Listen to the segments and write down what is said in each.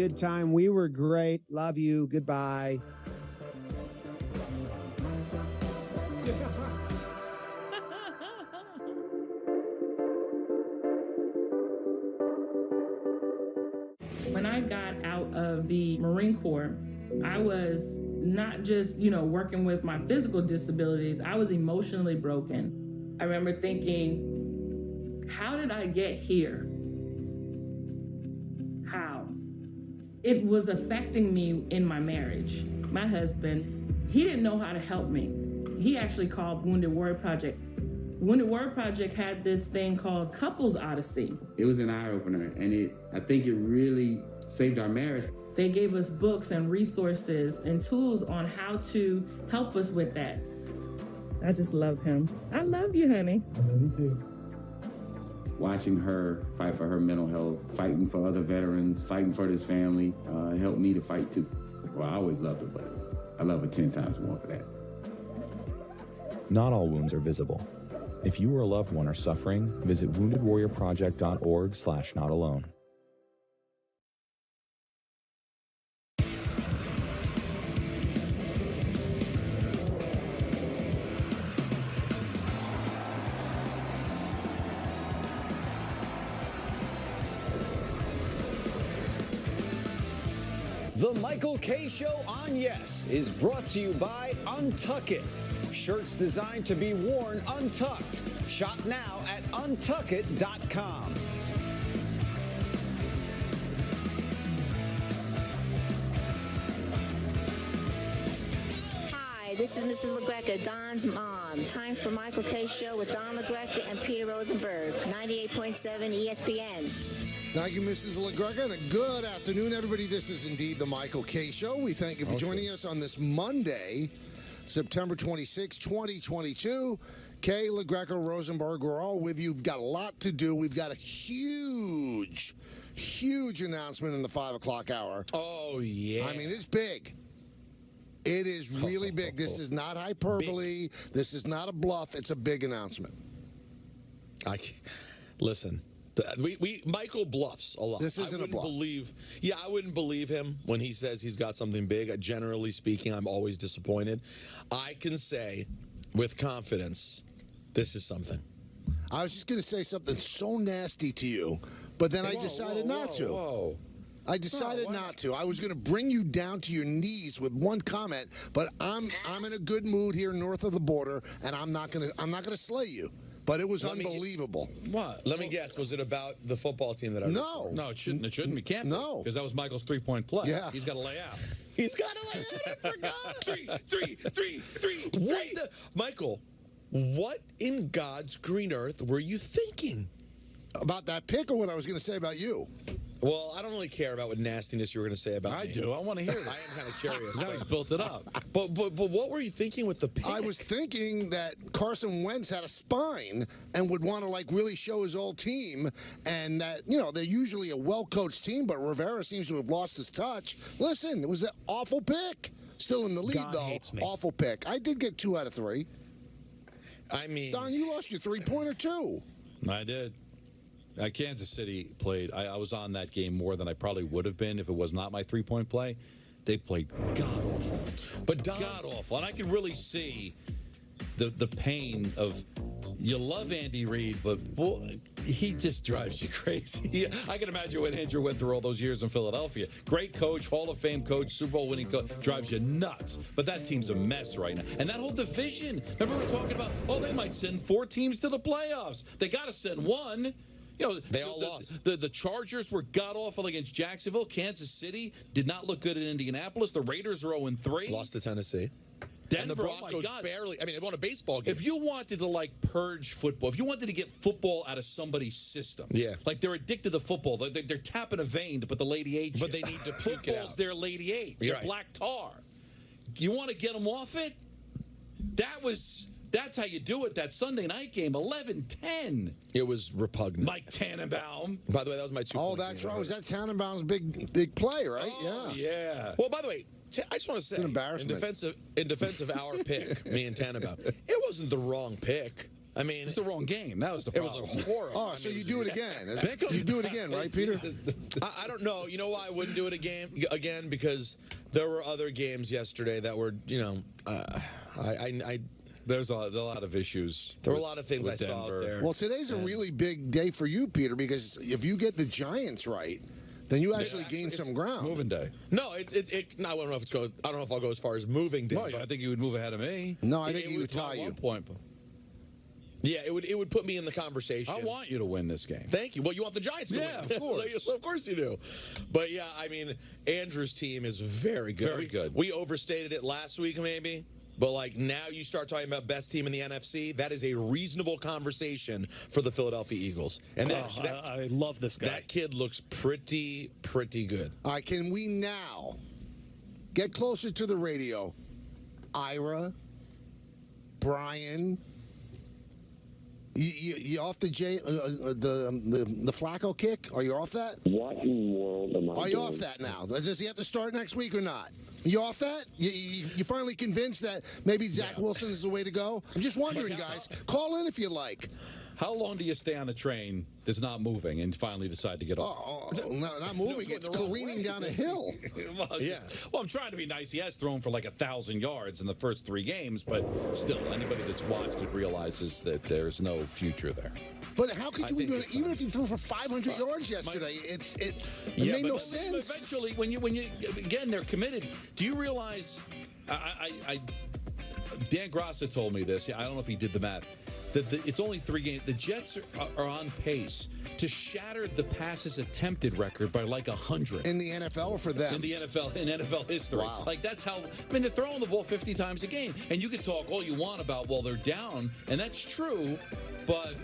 Good time. We were great. Love you. Goodbye. When I got out of the Marine Corps, I was not just, working with my physical disabilities, I was emotionally broken. I remember thinking, how did I get here? How? It was affecting me in my marriage. My husband, he didn't know how to help me. He actually called Wounded Warrior Project. Wounded Warrior Project had this thing called Couples Odyssey. It was an eye-opener, and I think it really saved our marriage. They gave us books and resources and tools on how to help us with that. I just love him. I love you, honey. I love you too. Watching her fight for her mental health, fighting for other veterans, fighting for this family, helped me to fight too. Well, I always loved her, but I love her 10 times more for that. Not all wounds are visible. If you or a loved one are suffering, visit woundedwarriorproject.org/notalone. The Michael Kay Show on Yes is brought to you by Untuck It. Shirts designed to be worn untucked. Shop now at untuckit.com. Hi, this is Mrs. LaGreca, Don's mom. Time for Michael Kay Show with Don LaGreca and Peter Rosenberg, 98.7 ESPN. Thank you, Mrs. LaGreca, and a good afternoon, everybody. This is indeed the Michael Kay Show. We thank you for joining us on this Monday, September 26, 2022. Kay, LaGreca, Rosenberg, we're all with you. We've got a lot to do. We've got a huge announcement in the 5 o'clock hour. Oh, yeah. I mean, it's big. It is really big. This is not hyperbole. Big. This is not a bluff. It's a big announcement. Listen. Michael bluffs a lot. This isn't a bluff. I wouldn't believe him when he says he's got something big. Generally speaking, I'm always disappointed. I can say with confidence, this is something. I was just going to say something so nasty to you, but then I decided not to. I decided not to. I was going to bring you down to your knees with one comment, but I'm in a good mood here north of the border, and I'm not going to slay you. But it was unbelievable. What? Let me guess. Was it about the football team that I No. No, it shouldn't. It shouldn't. It can't be. No. Because that was Michael's three-point play. Yeah. He's got to lay out. He's got to lay out. I forgot. Three. Michael, what in God's green earth were you thinking? About that pick or what I was going to say about you? Well, I don't really care about what nastiness you were going to say about me. I do. I want to hear that. I am kind of curious. Now he's built it up. But what were you thinking with the pick? I was thinking that Carson Wentz had a spine and would want to really show his old team, and that they're usually a well-coached team, but Rivera seems to have lost his touch. Listen, it was an awful pick. Still in the lead God though. hates me. Awful pick. I did get 2 out of 3. I mean, Don, you lost your 3-pointer too. I did. Kansas City played. I was on that game more than I probably would have been if it was not my three-point play. They played god-awful. But god-awful. And I can really see the pain of, you love Andy Reid, but boy, he just drives you crazy. I can imagine what Andrew went through all those years in Philadelphia. Great coach, Hall of Fame coach, Super Bowl winning coach, drives you nuts. But that team's a mess right now. And that whole division, remember we were talking about, they might send 4 teams to the playoffs. They got to send 1. They all lost. The Chargers were god-awful against Jacksonville. Kansas City did not look good in Indianapolis. The Raiders are 0-3. Lost to Tennessee. Denver, and the Broncos barely. I mean, they won a baseball game. If you wanted to purge football, if you wanted to get football out of somebody's system, they're addicted to football. They're tapping a vein to put the Lady H. But they need to puke it out. Football's their Lady H. Their black tar. You want to get them off it? That's how you do it. That Sunday night game, 11-10. It was repugnant. Mike Tannenbaum. By the way, that was my 2 Oh, that's right. Was that Tannenbaum's big play, right? Oh, yeah. Well, by the way, I just want to say, it's an embarrassment. In defense of our pick, me and Tannenbaum, it wasn't the wrong pick. I mean, It's the wrong game. That was the it problem. was a horror. Oh, so you do it again. You do it again, right, Peter? I don't know. You know why I wouldn't do it again? Because there were other games yesterday that were, There's a lot of issues. There were a lot of things I with saw Denver. out there. Well, today's a really big day for you, Peter, because if you get the Giants right, then you actually gain some ground. It's moving day. No, I don't know if I don't know if I'll go as far as moving day. No, I think you would move ahead of me. No, I think It he would would tie At you. one point. Yeah, it would put me in the conversation. I want you to win this game. Thank you. Well, you want the Giants to Yeah, win. of course. So of course you do. But yeah, I mean, Andrew's team is very good. Very good. We overstated it last week, maybe. But like now you start talking about best team in the NFC, that is a reasonable conversation for the Philadelphia Eagles. And I love this guy. That kid looks pretty good. All right, can we now get closer to the radio? Ira, Brian, you off the the Flacco kick? Are you off that? What in the world am I Are you doing? off that now? Does he have to start next week or not? You off that? You finally convinced that maybe Zach Wilson is the way to go? I'm just wondering, guys. Call in if you like. How long do you stay on a train that's not moving and finally decide to get off? Oh, no, not moving. It's careening down a hill. Well, I'm trying to be nice. He has thrown for like 1,000 yards in the first 3 games, but still, anybody that's watched it realizes that there's no future there. But how could you do it? Even if he threw for 500 yards yesterday, it made no sense. Eventually, when you again, they're committed. Do you realize? Dan Grassa told me this. I don't know if he did the math. That it's only 3 games. The Jets are on pace to shatter the passes attempted record by like 100 in the NFL or for them in the NFL in NFL history. Wow. Like that's how. I mean, they're throwing the ball 50 times a game, and you can talk all you want about they're down, and that's true, but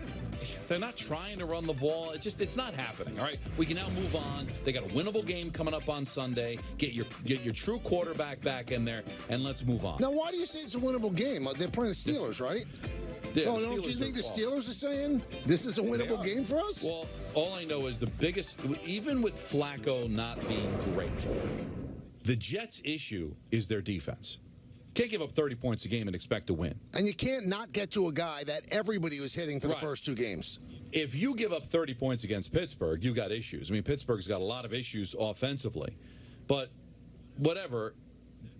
they're not trying to run the ball. It's not happening. All right, we can now move on. They got a winnable game coming up on Sunday. Get your true quarterback back in there, and let's move on. Now, why do you say it's a winnable game? They're playing the Steelers, right? Yeah, no, don't you think the Steelers are saying this is a winnable game for us? Well, all I know is the biggest, even with Flacco not being great, the Jets' issue is their defense. Can't give up 30 points a game and expect to win. And you can't not get to a guy that everybody was hitting for the first 2 games. If you give up 30 points against Pittsburgh, you've got issues. I mean, Pittsburgh's got a lot of issues offensively. But whatever,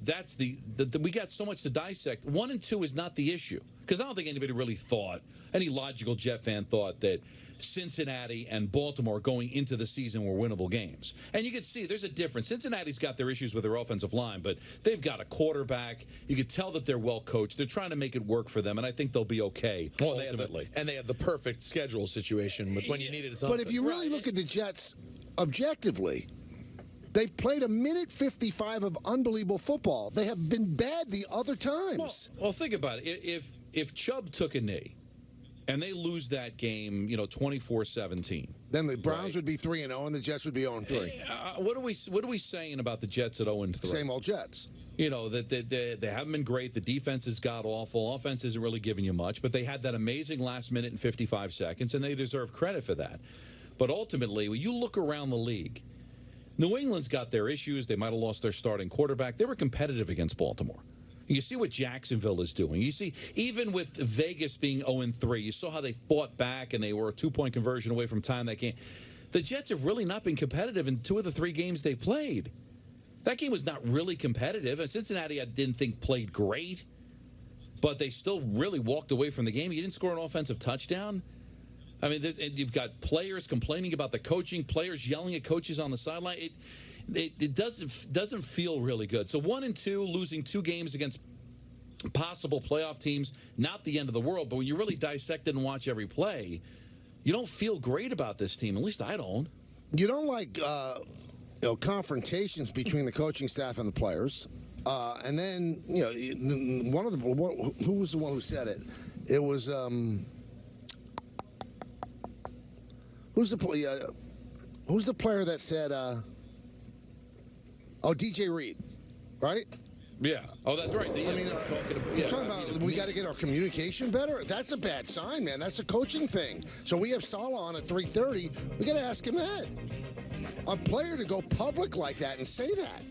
that's we got so much to dissect. 1 and 2 is not the issue. Because I don't think anybody really thought, any logical Jet fan thought that Cincinnati and Baltimore going into the season were winnable games. And you can see there's a difference. Cincinnati's got their issues with their offensive line, but they've got a quarterback. You can tell that they're well coached. They're trying to make it work for them, and I think they'll be okay ultimately. They have the perfect schedule situation with when you needed something. But if you really look at the Jets objectively, they've played a minute 55 of unbelievable football. They have been bad the other times. Well, think about it. If Chubb took a knee and they lose that game, 24-17. Then the Browns would be 3-0 and the Jets would be 0-3. What are we saying about the Jets at 0-3? Same old Jets. That they haven't been great. The defense has got awful. Offense isn't really giving you much, but they had that amazing last minute and 55 seconds, and they deserve credit for that. But ultimately, when you look around the league, New England's got their issues. They might have lost their starting quarterback. They were competitive against Baltimore. You see what Jacksonville is doing. You see, even with Vegas being 0-3, you saw how they fought back and they were a 2-point conversion away from tying that game. The Jets have really not been competitive in 2 of the 3 games they played. That game was not really competitive. And Cincinnati, I didn't think played great, but they still really walked away from the game. You didn't score an offensive touchdown. I mean, you've got players complaining about the coaching, players yelling at coaches on the sideline. It doesn't feel really good. So 1 and 2, losing 2 games against possible playoff teams, not the end of the world. But when you really dissect it and watch every play, you don't feel great about this team. At least I don't. You don't like confrontations between the coaching staff and the players. And then, who was the one who said it? It was who's the player that said DJ Reed, right? Yeah. Oh, that's right. You're talking about we got to get our communication better. That's a bad sign, man. That's a coaching thing. So we have Saleh on at 3:30. We got to ask him that. A player to go public like that and say that,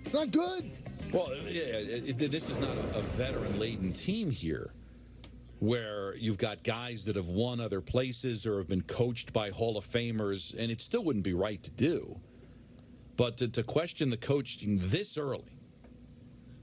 it's not good. Well, this is not a veteran-laden team here. where you've got guys that have won other places or have been coached by Hall of Famers, and it still wouldn't be right to do. But to question the coaching this early,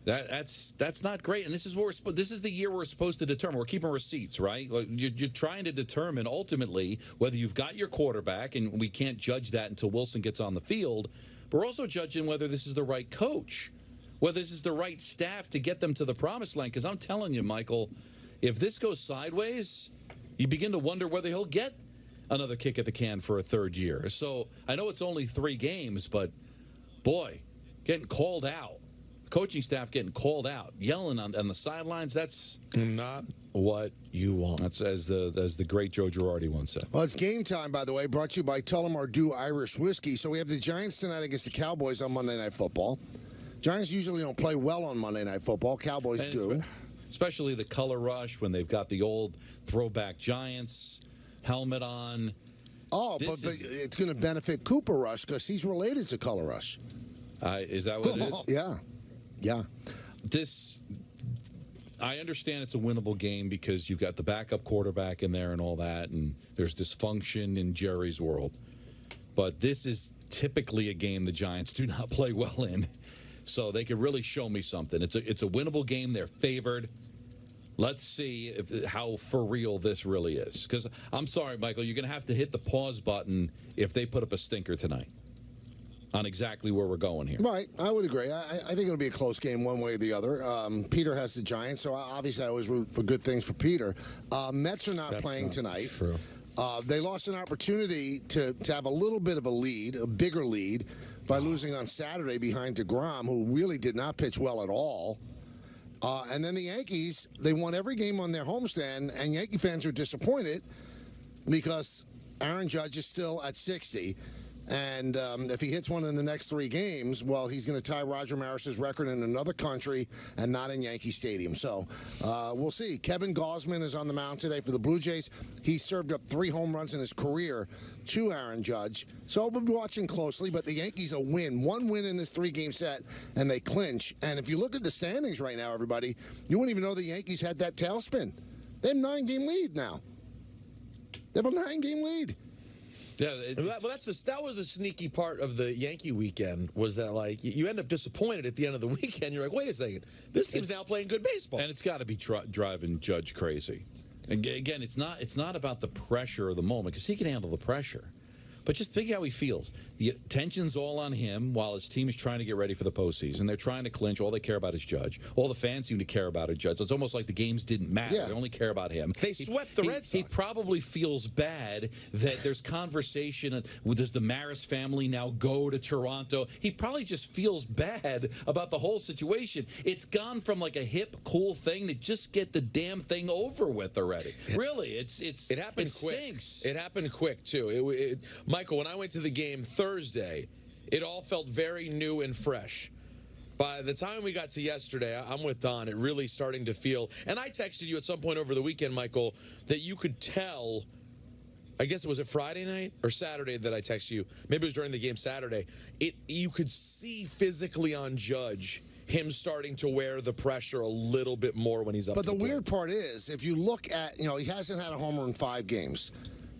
that's not great. And this is this is the year we're supposed to determine. We're keeping receipts, right? You're trying to determine ultimately whether you've got your quarterback, and we can't judge that until Wilson gets on the field. But we're also judging whether this is the right coach, whether this is the right staff to get them to the promised land. Because I'm telling you, Michael, if this goes sideways, you begin to wonder whether he'll get another kick at the can for a third year. So I know it's only 3 games, but boy, getting called out. Coaching staff getting called out, yelling on the sidelines, that's not what you want. That's as the great Joe Girardi once said. Well, it's game time, by the way, brought to you by Tullamore Dew Irish Whiskey. So we have the Giants tonight against the Cowboys on Monday Night Football. Giants usually don't play well on Monday Night Football. Cowboys do. Especially the color rush when they've got the old throwback Giants helmet on. Oh, but it's going to benefit Cooper Rush because he's related to Color Rush. Is that what it is? Yeah. Yeah. I understand it's a winnable game because you've got the backup quarterback in there and all that, and there's dysfunction in Jerry's world. But this is typically a game the Giants do not play well in. So they could really show me something. It's a winnable game. They're favored. Let's see how for real this really is. Because I'm sorry, Michael, you're going to have to hit the pause button if they put up a stinker tonight on exactly where we're going here. Right, I would agree. I think it'll be a close game one way or the other. Peter has the Giants, so obviously I always root for good things for Peter. Mets are not playing tonight. True. They lost an opportunity to have a little bit of a lead, a bigger lead, by losing on Saturday behind DeGrom, who really did not pitch well at all. And then the Yankees, they won every game on their homestand, and Yankee fans are disappointed because Aaron Judge is still at 60. And if he hits one in the next 3 games, well, he's going to tie Roger Maris's record in another country and not in Yankee Stadium. So we'll see. Kevin Gausman is on the mound today for the Blue Jays. He served up 3 home runs in his career to Aaron Judge. So we'll be watching closely, but the Yankees will win. 1 win in this 3-game set, and they clinch. And if you look at the standings right now, everybody, you wouldn't even know the Yankees had that tailspin. They have a 9-game lead now. They have a 9-game lead. Yeah, that was the sneaky part of the Yankee weekend, was that, like, you end up disappointed at the end of the weekend. You're like, wait a second, this team's now playing good baseball. And it's got to be driving Judge crazy. And again, it's not about the pressure of the moment, because he can handle the pressure. But just think how he feels. The attention's all on him while his team is trying to get ready for the postseason. They're trying to clinch. All they care about is Judge. All the fans seem to care about is Judge. It's almost like the games didn't matter. Yeah. They only care about him. They swept the Red Sox. He probably feels bad that there's conversation. Does the Maris family now go to Toronto? He probably just feels bad about the whole situation. It's gone from like a hip, cool thing to just get the damn thing over with already. Really, it happened quick. Stinks. It happened quick too. Michael, when I went to the game Thursday, it all felt very new and fresh. By the time we got to yesterday, I'm with Don, it really starting to feel, and I texted you at some point over the weekend, Michael, that you could tell, I guess it was Friday night or Saturday that I texted you, maybe it was during the game Saturday, you could see physically on Judge him starting to wear the pressure a little bit more when he's up. But the weird part is, if you look at, he hasn't had a homer in 5 games.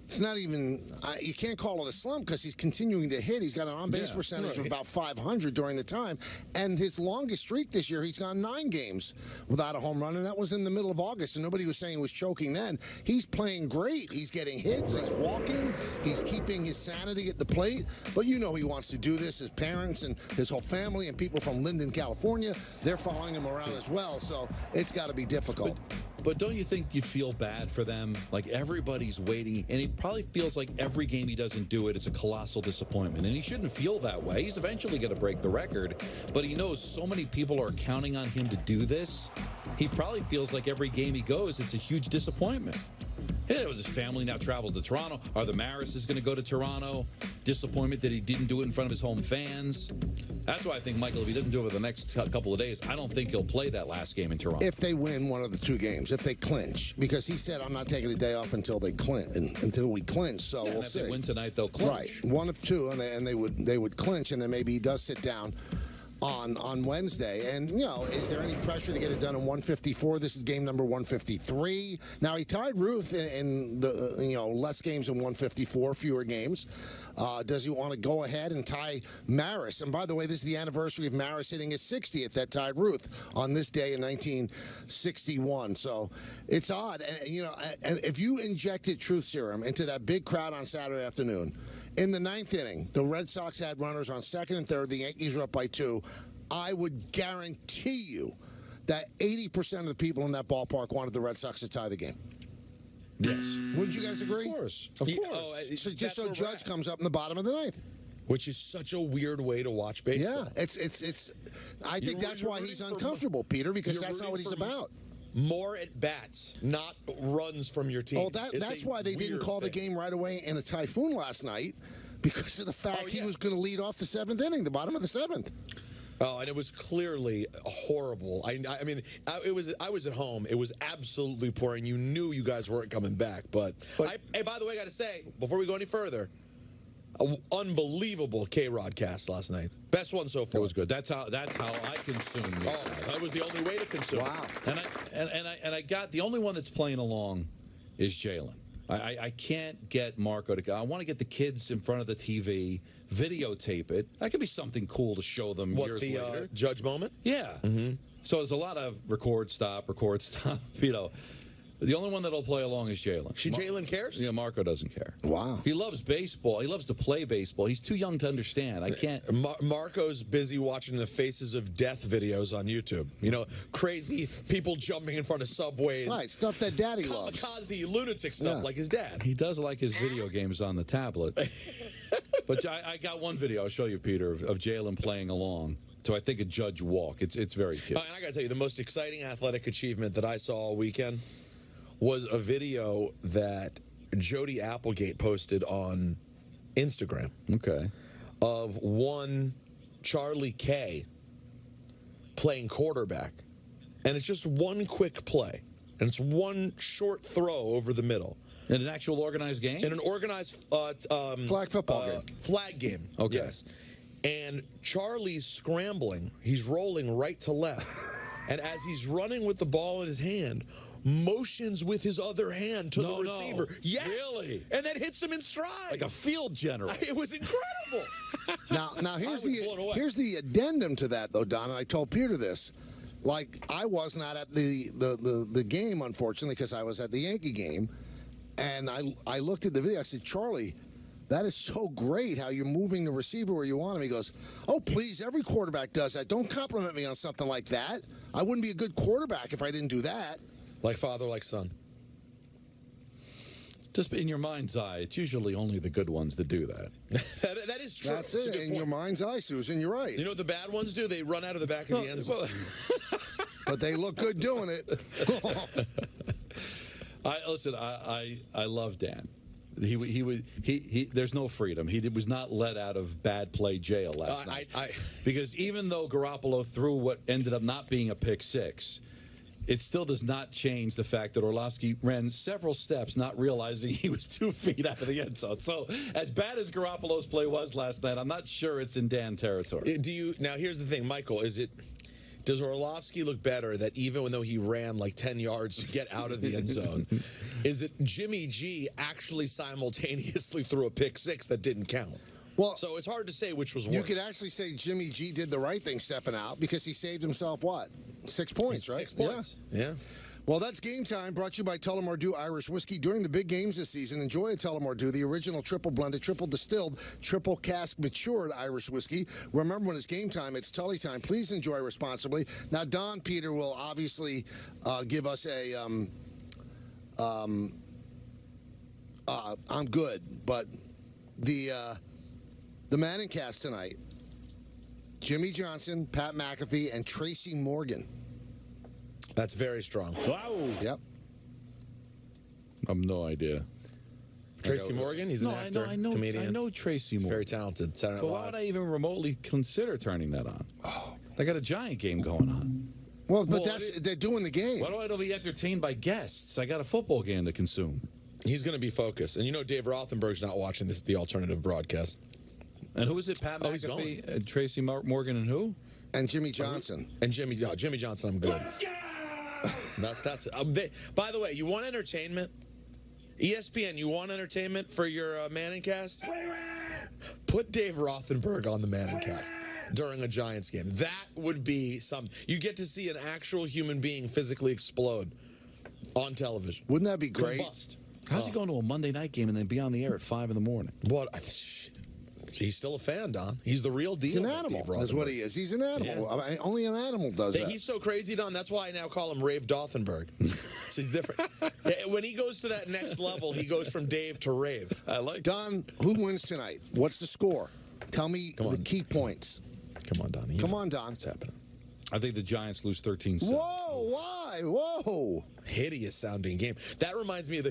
It's not even, you can't call it a slump because he's continuing to hit. He's got an on-base percentage of about 500 during the time. And his longest streak this year, he's gone 9 games without a home run, and that was in the middle of August, and nobody was saying he was choking then. He's playing great. He's getting hits. He's walking. He's keeping his sanity at the plate. But he wants to do this. His parents and his whole family and people from Linden, California, they're following him around as well. So it's got to be difficult. But don't you think you'd feel bad for them? Like, everybody's waiting, and he probably feels like every game he doesn't do it, it's a colossal disappointment. And he shouldn't feel that way. He's eventually going to break the record. But he knows so many people are counting on him to do this. He probably feels like every game he goes, it's a huge disappointment. It was his family now travels to Toronto. Are the Maris going to go to Toronto? Disappointment that he didn't do it in front of his home fans. That's why I think, Michael, if he doesn't do it over the next couple of days, I don't think he'll play that last game in Toronto. If they win one of the 2 games, if they clinch, because he said, I'm not taking a day off until they clinch, until we clinch. So we'll see. If they win tonight, they'll clinch. Right, 1 of 2, and they would clinch, and then maybe he does sit down on Wednesday. And, is there any pressure to get it done in 154? This is game number 153. Now, he tied Ruth in the, less games than 154, fewer games. Does he want to go ahead and tie Maris? And by the way, this is the anniversary of Maris hitting his 60th that tied Ruth on this day in 1961. So it's odd. And if you injected truth serum into that big crowd on Saturday afternoon, in the ninth inning, the Red Sox had runners on second and third. The Yankees were up by 2. I would guarantee you that 80% of the people in that ballpark wanted the Red Sox to tie the game. Yes. Wouldn't you guys agree? Of course. Of course. So just so Judge comes up in the bottom of the ninth. Which is such a weird way to watch baseball. Yeah, it's. I think that's why he's uncomfortable, Peter, because that's not what he's about. More at bats, not runs from your team. Oh, that's why they didn't call the game right away in a typhoon last night, because of the fact he was going to lead off the seventh inning, the bottom of the seventh. Oh, and it was clearly horrible. I mean, I was at home. It was absolutely pouring. You knew you guys weren't coming back. But hey, by the way, I got to say, before we go any further, unbelievable K-Rod cast last night. Best one so far. It was good. That's how I consume it. Oh, that was the only way to consume. Wow. And I got the only one that's playing along is Jalen. I can't get Marco to go. I want to get the kids in front of the TV, videotape it. That could be something cool to show them years later. Judge moment? Yeah. Mm-hmm. So there's a lot of record, stop. The only one that'll play along is Jalen. Jalen cares? Yeah, Marco doesn't care. Wow. He loves baseball. He loves to play baseball. He's too young to understand. I can't. Marco's busy watching the Faces of Death videos on YouTube. Crazy people jumping in front of subways. Right, stuff that Daddy loves. Kamikaze lunatic stuff like his dad. He does like his video games on the tablet. But I got one video I'll show you, Peter, of Jalen playing along. So I think a judge walk. It's very cute. And I got to tell you, the most exciting athletic achievement that I saw all weekend was a video that Jody Applegate posted on Instagram. Okay. Of one Charlie K playing quarterback. And it's just one quick play. And it's one short throw over the middle. In an actual organized game? In an organized flag football game. Flag game. Okay. Yes. And Charlie's scrambling. He's rolling right to left. And as he's running with the ball in his hand, motions with his other hand to the receiver. Yes. Really? And then hits him in stride. Like a field general. It was incredible. Now here's the addendum to that, though, Don, and I told Peter this. Like, I was not at the game, unfortunately, because I was at the Yankee game. And I looked at the video. I said, Charlie, that is so great how you're moving the receiver where you want him. He goes, oh, please, every quarterback does that. Don't compliment me on something like that. I wouldn't be a good quarterback if I didn't do that. Like father, like son. Just in your mind's eye, it's usually only the good ones that do that. that is true. That's it. In your mind's eye, Susan, you're right. You know what the bad ones do? They run out of the back of the end zone. But they look good doing it. I love Dan. He there's no freedom. He was not let out of bad play jail last night. Because even though Garoppolo threw what ended up not being a pick six, it still does not change the fact that Orlovsky ran several steps, not realizing he was 2 feet out of the end zone. So, as bad as Garoppolo's play was last night, I'm not sure it's in Dan territory. Now, here's the thing, Michael. Does Orlovsky look better that even though he ran like 10 yards to get out of the end zone, is it Jimmy G actually simultaneously threw a pick six that didn't count? Well, so it's hard to say which was worse. You could actually say Jimmy G did the right thing stepping out because he saved himself, 6 points, right? 6 points. Yeah. Well, that's Game Time, brought to you by Tullamore Dew Irish Whiskey. During the big games this season, enjoy a Tullamore Dew, the original triple blended, triple distilled, triple cask matured Irish whiskey. Remember, when it's game time, it's Tully time. Please enjoy responsibly. Now, Don Peter will obviously give us a I'm good, but the Manning cast tonight, Jimmy Johnson, Pat McAfee, and Tracy Morgan. That's very strong. Wow. Yep. I have no idea. Tracy Morgan, he's an actor, comedian. I know Tracy Morgan. Very talented. But why would I even remotely consider turning that on? Oh. I got a Giant game going on. Well, but they're doing the game. Why do I be entertained by guests? I got a football game to consume. He's going to be focused. And Dave Rothenberg's not watching the alternative broadcast. And who is it? Pat McAfee, Tracy Morgan, and who? And Jimmy Johnson. And Jimmy Johnson, I'm good. That's. By the way, you want entertainment? ESPN, you want entertainment for your Manning cast? Put Dave Rothenberg on the Manning cast during a Giants game. That would be something. You get to see an actual human being physically explode on television. Wouldn't that be great? Combust. How's he going to a Monday night game and then be on the air at 5 in the morning? What? He's still a fan, Don. He's the real deal. He's an animal. That's what he is. He's an animal. Yeah. I mean, only an animal does that. He's so crazy, Don. That's why I now call him Rave Dothenberg. It's different. When he goes to that next level, he goes from Dave to Rave. I like Don, who wins tonight? What's the score? Tell me the key points. Come on, Don. Come on, Don. What's happening? I think the Giants lose 13-7. Whoa, why? Whoa. Hideous sounding game. That reminds me of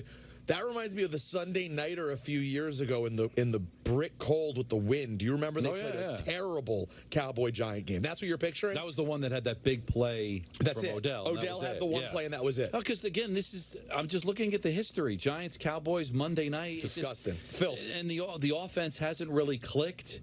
the Sunday nighter a few years ago in the brick cold with the wind. Do you remember they played a terrible Cowboy Giant game? That's what you're picturing? That was the one that had that big play from Odell. Odell had the one play, and that was it. Because, again, I'm just looking at the history. Giants, Cowboys, Monday night. Disgusting. Filth. And the offense hasn't really clicked.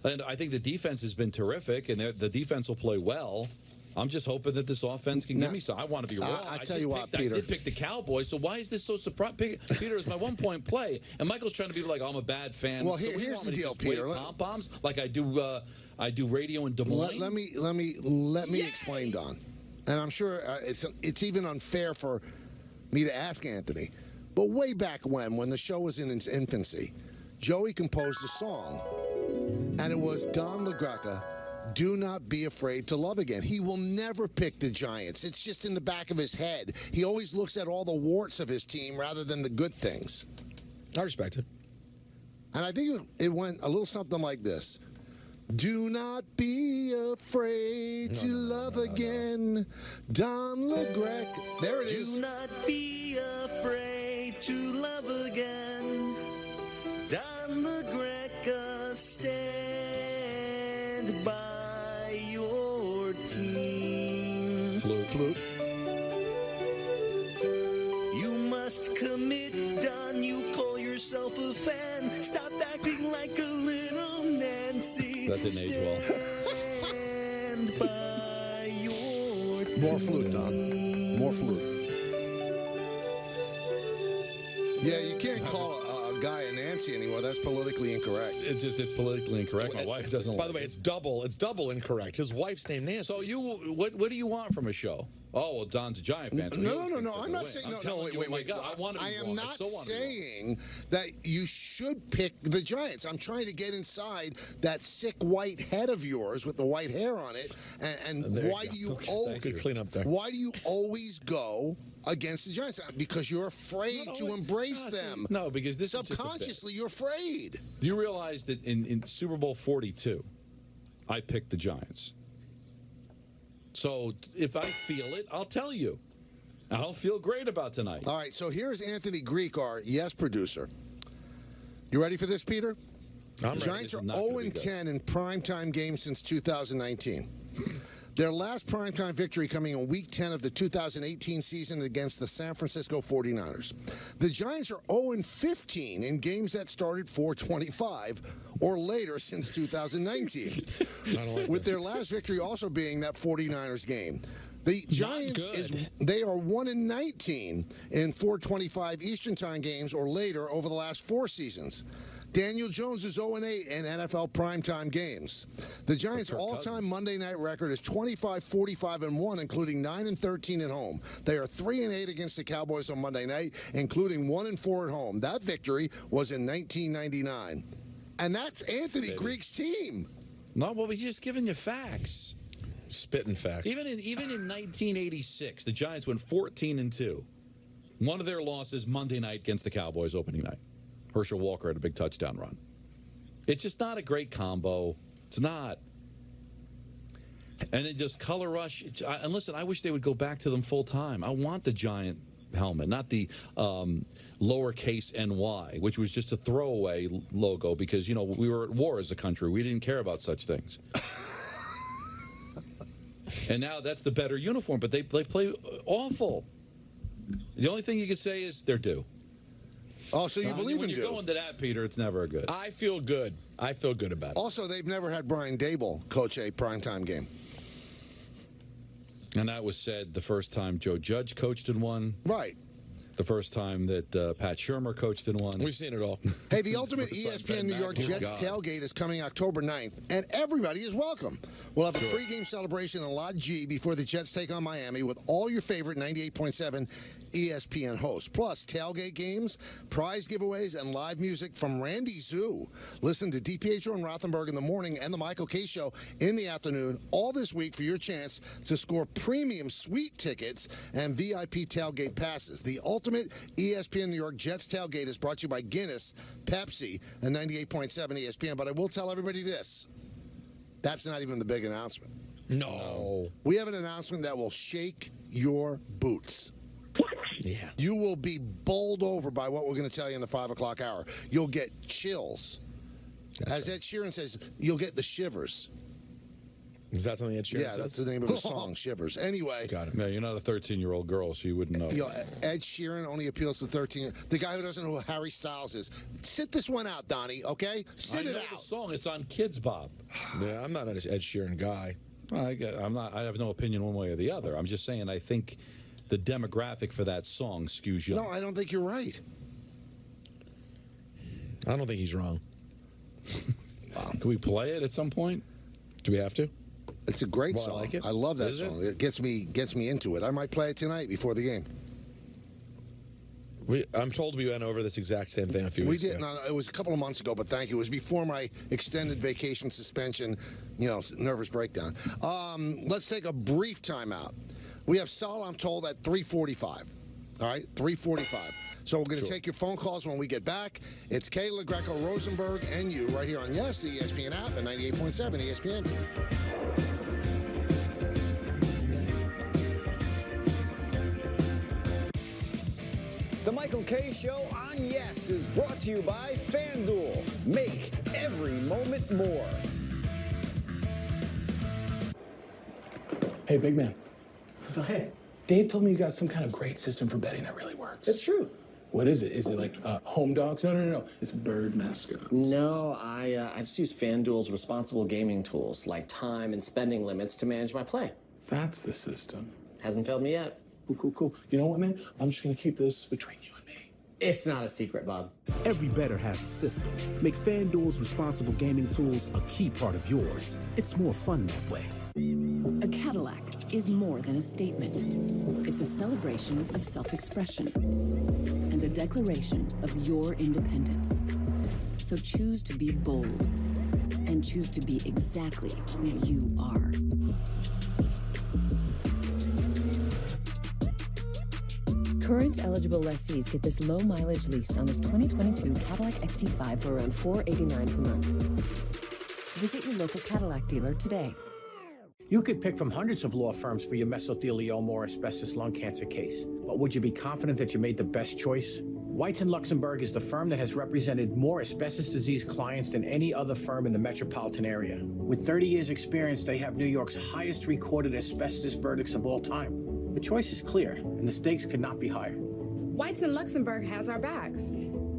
And I think the defense has been terrific, and the defense will play well. I'm just hoping that this offense can give me some. I want to be wrong. I tell you what, Peter. I did pick the Cowboys, so why is this so surprising? Peter, is my 1 point play, and Michael's trying to be like, I'm a bad fan. Well, so here's the deal, Peter. Pom-poms like I do radio in Des Moines. Let me explain, Don. And I'm sure it's even unfair for me to ask Anthony. But way back when the show was in its infancy, Joey composed a song, and it was Don LaGreca, Do Not Be Afraid to Love Again. He will never pick the Giants. It's just in the back of his head. He always looks at all the warts of his team rather than the good things. I respect it. And I think it went a little something like this. Do not be afraid to love again. Don LaGreca. There it is. Do not be afraid to love again. Don LaGreca, stand by your team. Flute. You must commit, Don. You call yourself a fan. Stop acting like a little Nancy. That didn't age well. Stand by your team. More flute, Don. More flute. Yeah, you can't call a guy a Nancy anymore. That's politically incorrect. It's politically incorrect. My wife doesn't. By the way, it's double incorrect. His wife's name Nancy. So what do you want from a show? Oh, well, Don's a Giant fan. So No. I'm not saying wait. I want to be I am wrong. not saying that you should pick the Giants. I'm trying to get inside that sick white head of yours with the white hair on it. And why do you clean up there? Why do you always go against the Giants? Because you're afraid to embrace them. No, because this subconsciously you're afraid. Do you realize that in Super Bowl 42, I picked the Giants? So if I feel it, I'll tell you. I'll feel great about tonight. All right, so here's Anthony Greek, our Yes producer. You ready for this, Peter? I'm ready. Giants are 0-10 in primetime games since 2019. Their last primetime victory coming in Week 10 of the 2018 season against the San Francisco 49ers. The Giants are 0-15 in games that started 4:25 or later since 2019, with their last victory also being that 49ers game. The Giants they are 1-19 in 4:25 Eastern Time games or later over the last 4 seasons. Daniel Jones is 0-8 in NFL primetime games. The Giants' all-time Monday night record is 25-45-1, including 9-13 at home. They are 3-8 against the Cowboys on Monday night, including 1-4 at home. That victory was in 1999. And that's Anthony Greek's team. No, well, he's just giving you facts. Spitting facts. Even in 1986, the Giants went 14-2. One of their losses Monday night against the Cowboys opening night. Herschel Walker had a big touchdown run. It's just not a great combo. It's not. And then just color rush. And listen, I wish they would go back to them full time. I want the Giant helmet, not the lowercase NY, which was just a throwaway logo because, you know, we were at war as a country. We didn't care about such things. And now that's the better uniform, but they play awful. The only thing you can say is they're due. Oh, so you believe in when you're going to that, Peter, it's never good. I feel good. I feel good about it. Also, they've never had Brian Dable coach a primetime game. And that was said the first time Joe Judge coached in one. Right. The first time that Pat Shurmur coached in one. We've seen it all. Hey, the ultimate First time ESPN Ben New York McAdoo. Jets God. tailgate is coming October 9th, and everybody is welcome. We'll have a pregame celebration in Lot G before the Jets take on Miami with all your favorite 98.7 ESPN hosts, plus tailgate games, prize giveaways, and live music from Randy Zoo. Listen to DiPietro and Rothenberg in the morning and the Michael K. Show in the afternoon all this week for your chance to score premium suite tickets and VIP tailgate passes. The ultimate ESPN New York Jets tailgate is brought to you by Guinness, Pepsi, and 98.7 ESPN. But I will tell everybody this. That's not even the big announcement. No. We have an announcement that will shake your boots. Yeah. You will be bowled over by what we're going to tell you in the 5 o'clock hour. You'll get chills. As Ed Sheeran says, you'll get the shivers. Is that something Ed Sheeran Yeah, says? that's the name of his song, Shivers. Anyway. Got it. Yeah, you're not a 13-year-old girl, so you wouldn't know. You know, Ed Sheeran only appeals to 13. The guy who doesn't know who Harry Styles is. Sit this one out, Donnie, okay? Sit I it know out. the song. It's on Kids Bob. Yeah, I'm not an Ed Sheeran guy. I'm not. I have no opinion one way or the other. I'm just saying I think the demographic for that song skews young. No, I don't think you're right. I don't think he's wrong. Can we play it at some point? Do we have to? It's a great Well, I song. like it. I love that Is it? song. It gets me into it. I might play it tonight before the game. I'm told we went over this exact same thing a few We weeks did. ago. No, it was a couple of months ago, but thank you. It was before my extended vacation suspension, nervous breakdown. Let's take a brief timeout. We have Sal, I'm told, at 3:45. All right, 3:45. So we're going to take your phone calls when we get back. It's Kayla Greco, Rosenberg, and you right here on Yes, the ESPN app at 98.7 ESPN. The Michael K. Show on Yes is brought to you by FanDuel. Make every moment more. Hey, big man. Hey. Dave told me you got some kind of great system for betting that really works. It's true. What is it? Is it like home dogs? No. It's bird mascots. No, I just use FanDuel's responsible gaming tools like time and spending limits to manage my play. That's the system. Hasn't failed me yet. Cool. You know what, man? I'm just going to keep this between you and me. It's not a secret, Bob. Every bettor has a system. Make FanDuel's responsible gaming tools a key part of yours. It's more fun that way. A Cadillac is more than a statement. It's a celebration of self-expression and a declaration of your independence. So choose to be bold and choose to be exactly who you are. Current eligible lessees get this low-mileage lease on this 2022 Cadillac XT5 for around $489 per month. Visit your local Cadillac dealer today. You could pick from hundreds of law firms for your mesothelioma or asbestos lung cancer case. But would you be confident that you made the best choice? Whites & Luxembourg is the firm that has represented more asbestos disease clients than any other firm in the metropolitan area. With 30 years experience, they have New York's highest recorded asbestos verdicts of all time. The choice is clear, and the stakes could not be higher. Whites & Luxembourg has our backs.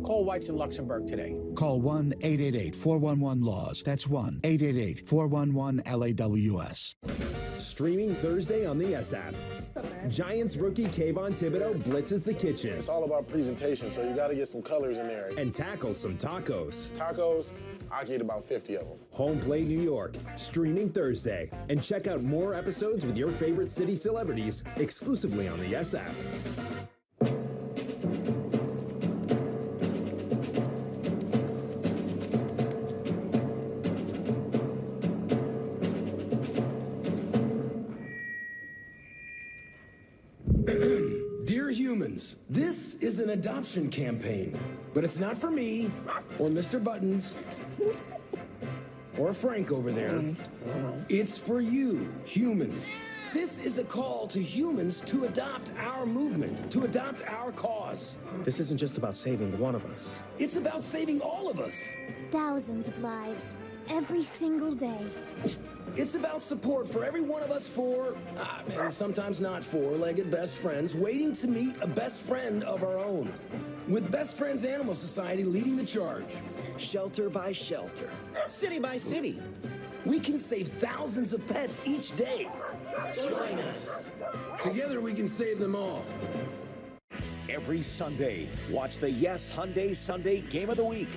Call Whites & Luxembourg today. Call 1-888-411-LAWS. That's 1-888-411-LAWS. Streaming Thursday on the Yes app. Giants rookie Kayvon Thibodeau blitzes the kitchen. It's all about presentation, so you got to get some colors in there. And tackles some tacos. Tacos, I can eat about 50 of them. Home Plate New York, streaming Thursday. And check out more episodes with your favorite city celebrities exclusively on the Yes app. Dear humans, this is an adoption campaign, but it's not for me or Mr. Buttons or Frank over there. It's for you, humans. This is a call to humans to adopt our movement, to adopt our cause. This isn't just about saving one of us. It's about saving all of us. Thousands of lives, every single day. It's about support for every one of us four, and sometimes not four-legged best friends, waiting to meet a best friend of our own. With Best Friends Animal Society leading the charge. Shelter by shelter. City by city. we can save thousands of pets each day. Join us. Together we can save them all. Every Sunday, watch the Yes Hyundai Sunday Game of the Week.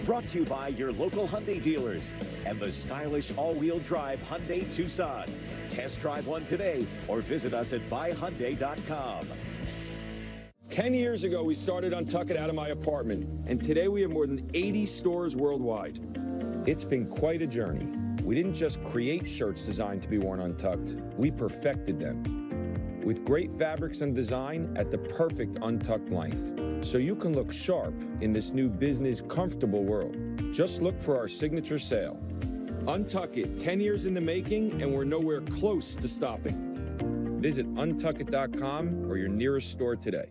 Brought to you by your local Hyundai dealers and the stylish all-wheel drive Hyundai Tucson. Test drive one today or visit us at buyhyundai.com. 10 years ago, we started Untuckit out of my apartment, and today we have more than 80 stores worldwide. It's been quite a journey. We didn't just create shirts designed to be worn untucked, we perfected them. With great fabrics and design at the perfect untucked length, so you can look sharp in this new business comfortable world. Just look for our signature sale. Untuckit, 10 years in the making, and we're nowhere close to stopping. Visit untuckit.com or your nearest store today.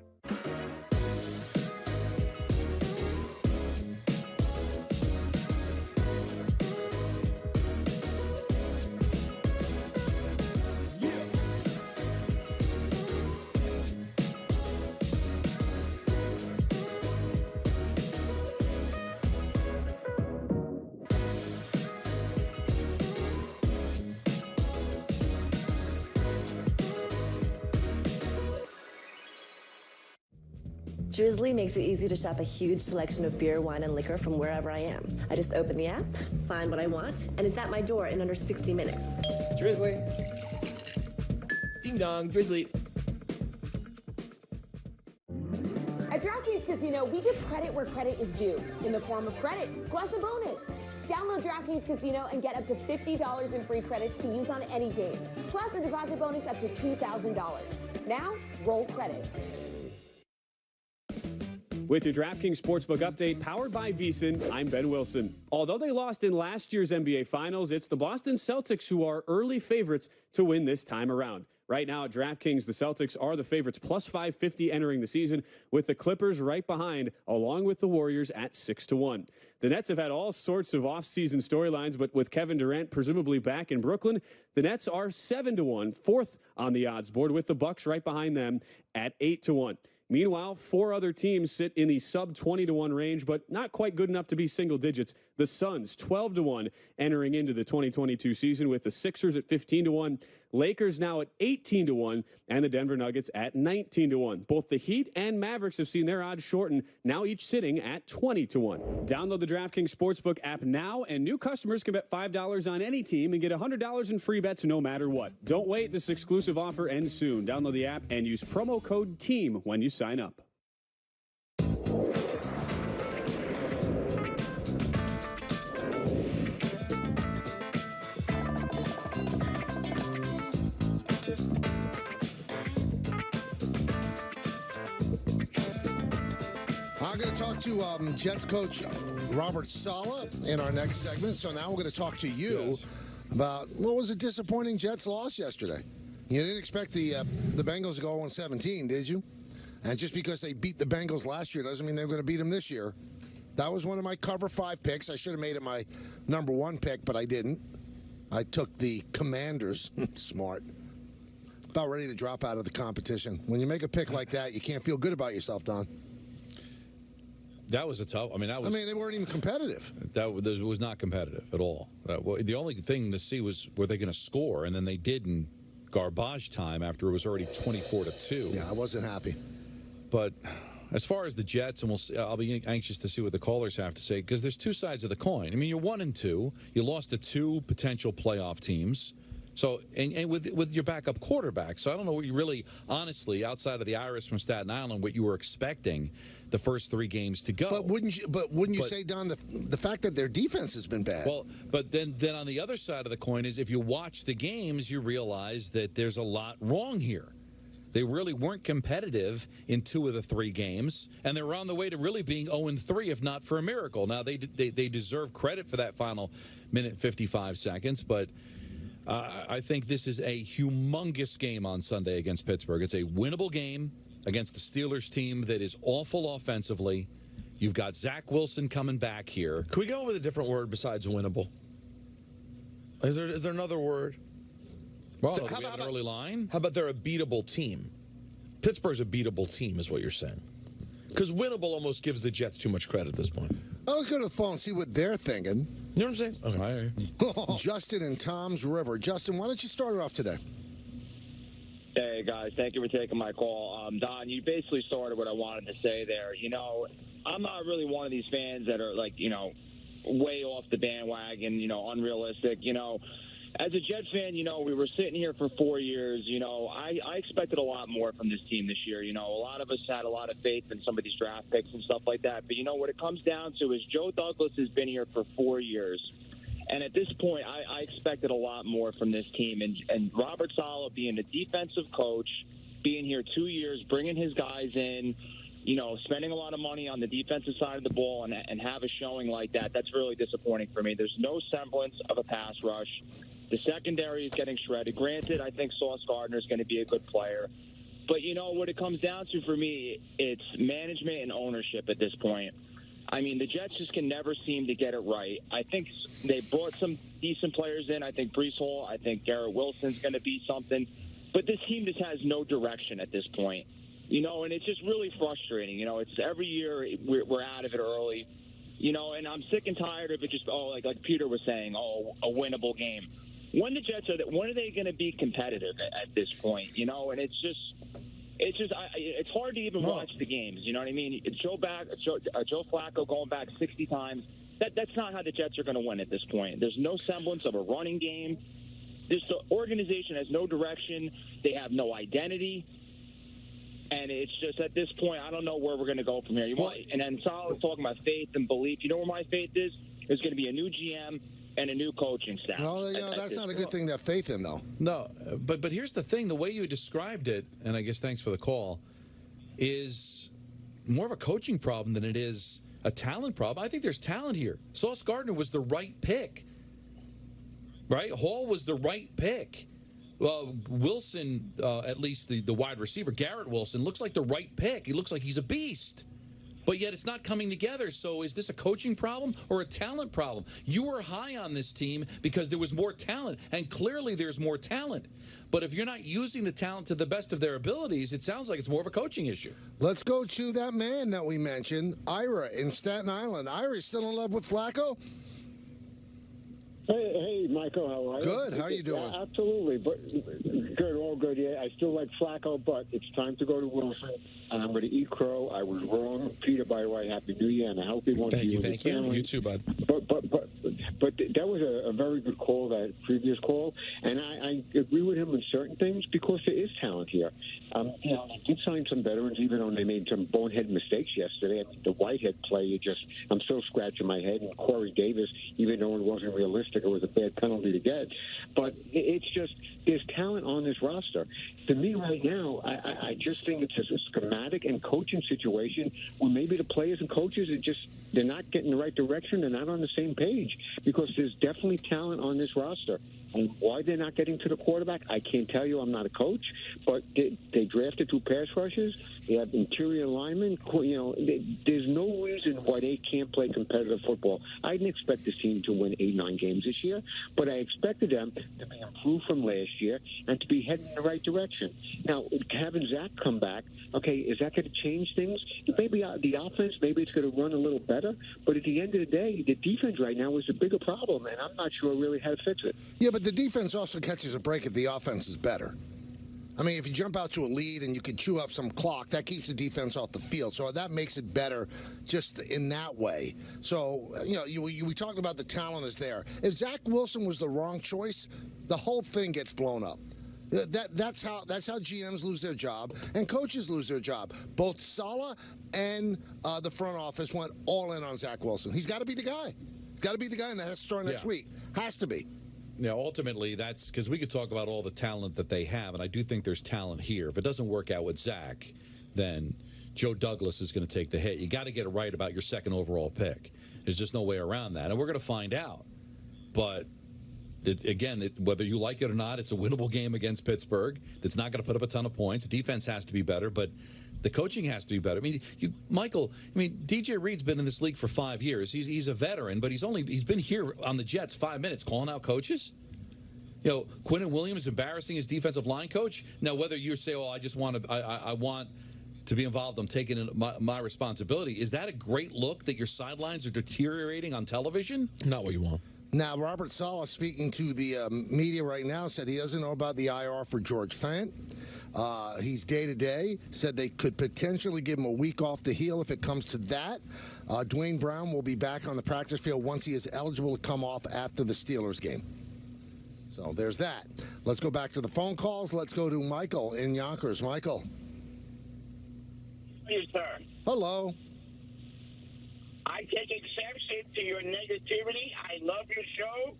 Drizzly makes it easy to shop a huge selection of beer, wine, and liquor from wherever I am. I just open the app, find what I want, and it's at my door in under 60 minutes. Drizzly. Ding dong, Drizzly. At DraftKings Casino, we give credit where credit is due in the form of credit plus a bonus. Download DraftKings Casino and get up to $50 in free credits to use on any game, plus a deposit bonus up to $2,000. Now, roll credits. With your DraftKings Sportsbook update powered by VSiN, I'm Ben Wilson. Although they lost in last year's NBA Finals, it's the Boston Celtics who are early favorites to win this time around. Right now at DraftKings, the Celtics are the favorites plus 550 entering the season, with the Clippers right behind, along with the Warriors at 6-1. The Nets have had all sorts of off-season storylines, but with Kevin Durant presumably back in Brooklyn, the Nets are 7-1, fourth on the odds board, with the Bucks right behind them at 8-1. Meanwhile, 4 other teams sit in the sub 20-1 range, but not quite good enough to be single digits. The Suns 12-1 entering into the 2022 season, with the Sixers at 15-1, Lakers now at 18-1, and the Denver Nuggets at 19-1. Both the Heat and Mavericks have seen their odds shorten, now each sitting at 20-1. Download the DraftKings Sportsbook app now, and new customers can bet $5 on any team and get $100 in free bets no matter what. Don't wait, this exclusive offer ends soon. Download the app and use promo code TEAM when you sign up. I'm going to talk to Jets coach Robert Saleh in our next segment. So now we're going to talk to you about what was a disappointing Jets loss yesterday. You didn't expect the Bengals to go 0-17, did you? And just because they beat the Bengals last year doesn't mean they're going to beat them this year. That was one of my cover 5 picks. I should have made it my number 1 pick, but I didn't. I took the Commanders. Smart. About ready to drop out of the competition. When you make a pick like that, you can't feel good about yourself, Don. That was a tough. I mean, they weren't even competitive. That was not competitive at all. The only thing to see was were they going to score, and then they did in garbage time after it was already 24-2. Yeah, I wasn't happy. But as far as the Jets, and we'll see, I'll be anxious to see what the callers have to say, because there's 2 sides of the coin. I mean, you're 1-2. You lost to 2 potential playoff teams. So, and with your backup quarterback. So I don't know what you really, honestly, outside of the Iris from Staten Island, what you were expecting the first 3 games to go. But wouldn't you say, Don, the fact that their defense has been bad? Well, but then on the other side of the coin is if you watch the games, you realize that there's a lot wrong here. They really weren't competitive in 2 of the 3 games, and they were on the way to really being 0-3 if not for a miracle. Now, they deserve credit for that final minute 55 seconds, but I think this is a humongous game on Sunday against Pittsburgh. It's a winnable game against the Steelers team that is awful offensively. You've got Zach Wilson coming back here. Can we go with a different word besides winnable? Is there another word? Well, do we have an early line? How about they're a beatable team? Pittsburgh's a beatable team is what you're saying. Because winnable almost gives the Jets too much credit at this point. Oh, let's go to the phone and see what they're thinking. You know what I'm saying? Okay. Justin in Tom's River. Justin, why don't you start it off today? Hey, guys. Thank you for taking my call. Don, you basically started what I wanted to say there. You know, I'm not really one of these fans that are, like, you know, way off the bandwagon, you know, unrealistic. You know, as a Jets fan, you know, we were sitting here for 4 years. You know, I expected a lot more from this team this year. You know, a lot of us had a lot of faith in some of these draft picks and stuff like that. But, you know, what it comes down to is Joe Douglas has been here for 4 years. And at this point, I expected a lot more from this team. And Robert Saleh being a defensive coach, being here 2 years, bringing his guys in, you know, spending a lot of money on the defensive side of the ball and have a showing like that, that's really disappointing for me. There's no semblance of a pass rush. The secondary is getting shredded. Granted, I think Sauce Gardner is going to be a good player. But, you know, what it comes down to for me, it's management and ownership at this point. I mean, the Jets just can never seem to get it right. I think they brought some decent players in. I think Breece Hall, I think Garrett Wilson's going to be something. But this team just has no direction at this point. You know, and it's just really frustrating. You know, it's every year we're out of it early. You know, and I'm sick and tired of it just, like Peter was saying, a winnable game. When the Jets when are they going to be competitive at this point? You know, and it's hard to even watch the games. You know what I mean? Joe Flacco going back 60 times. That's not how the Jets are going to win at this point. There's no semblance of a running game. The organization has no direction. They have no identity. And it's just at this point, I don't know where we're going to go from here. And then Saleh was talking about faith and belief. You know where my faith is? There's going to be a new GM and a new coaching staff. Well, you know, that's not a good thing to have faith in, though. No, but here's the thing. The way you described it, and I guess thanks for the call, is more of a coaching problem than it is a talent problem. I think there's talent here. Sauce Gardner was the right pick, right? Hall was the right pick. Wilson, at least the wide receiver, Garrett Wilson, looks like the right pick. He looks like he's a beast. But yet it's not coming together. So is this a coaching problem or a talent problem? You were high on this team because there was more talent, and clearly there's more talent. But if you're not using the talent to the best of their abilities, it sounds like it's more of a coaching issue. Let's go to that man that we mentioned, Ira in Staten Island. Ira, still in love with Flacco? Hey, Michael, how are you? Good. How are you doing? Yeah, absolutely. But good, all good. Yeah, I still like Flacco, but it's time to go to Wilson. And I'm going to eat crow. I was wrong. Peter, by the way, Happy New Year and a healthy one to you. Thank you. You too, bud. But that was a very good call, that previous call. And I agree with him in certain things because there is talent here. You know, they did sign some veterans, even though they made some bonehead mistakes yesterday. I mean, the Whitehead play, I'm still scratching my head. And Corey Davis, even though it wasn't realistic, it was a bad penalty to get. But it's just, there's talent on this roster. To me right now, I just think it's a schematic and coaching situation where maybe the players and coaches they're not getting the right direction. They're not on the same page because there's definitely talent on this roster. And why they're not getting to the quarterback, I can't tell you. I'm not a coach. But they drafted 2 pass rushers. They have interior linemen. You know, there's no reason why they can't play competitive football. I didn't expect this team to win 8-9 games this year, but I expected them to be improved from last year and to be heading in the right direction. Now, having Zach come back, okay, is that going to change things? Maybe the offense, maybe it's going to run a little better. But at the end of the day, the defense right now is a bigger problem, and I'm not sure really how to fix it. Yeah, but the defense also catches a break if the offense is better. I mean, if you jump out to a lead and you can chew up some clock, that keeps the defense off the field. So that makes it better just in that way. So, you know, we talked about the talent is there. If Zach Wilson was the wrong choice, the whole thing gets blown up. That's how GMs lose their job and coaches lose their job. Both Saleh and the front office went all in on Zach Wilson. He's got to be the guy. Got to be the guy, and that has to start next week. Has to be. Yeah, ultimately, that's because we could talk about all the talent that they have, and I do think there's talent here. If it doesn't work out with Zach, then Joe Douglas is going to take the hit. You got to get it right about your second overall pick. There's just no way around that, and we're going to find out. But whether you like it or not, it's a winnable game against Pittsburgh. It's not going to put up a ton of points. Defense has to be better, but the coaching has to be better. I mean, DJ Reed's been in this league for 5 years. He's a veteran, but he's been here on the Jets 5 minutes calling out coaches. You know, Quinnen Williams embarrassing his defensive line coach. Now, whether you say, "Oh, I want to be involved. I'm taking it my responsibility. Is that a great look that your sidelines are deteriorating on television? Not what you want. Now, Robert Saleh, speaking to the media right now, said he doesn't know about the IR for George Fant. He's day-to-day, said they could potentially give him a week off to heal if it comes to that. Dwayne Brown will be back on the practice field once he is eligible to come off after the Steelers game. So there's that. Let's go back to the phone calls. Let's go to Michael in Yonkers. Michael. Yes, sir. Hello. I take exception to your negativity. I love your show,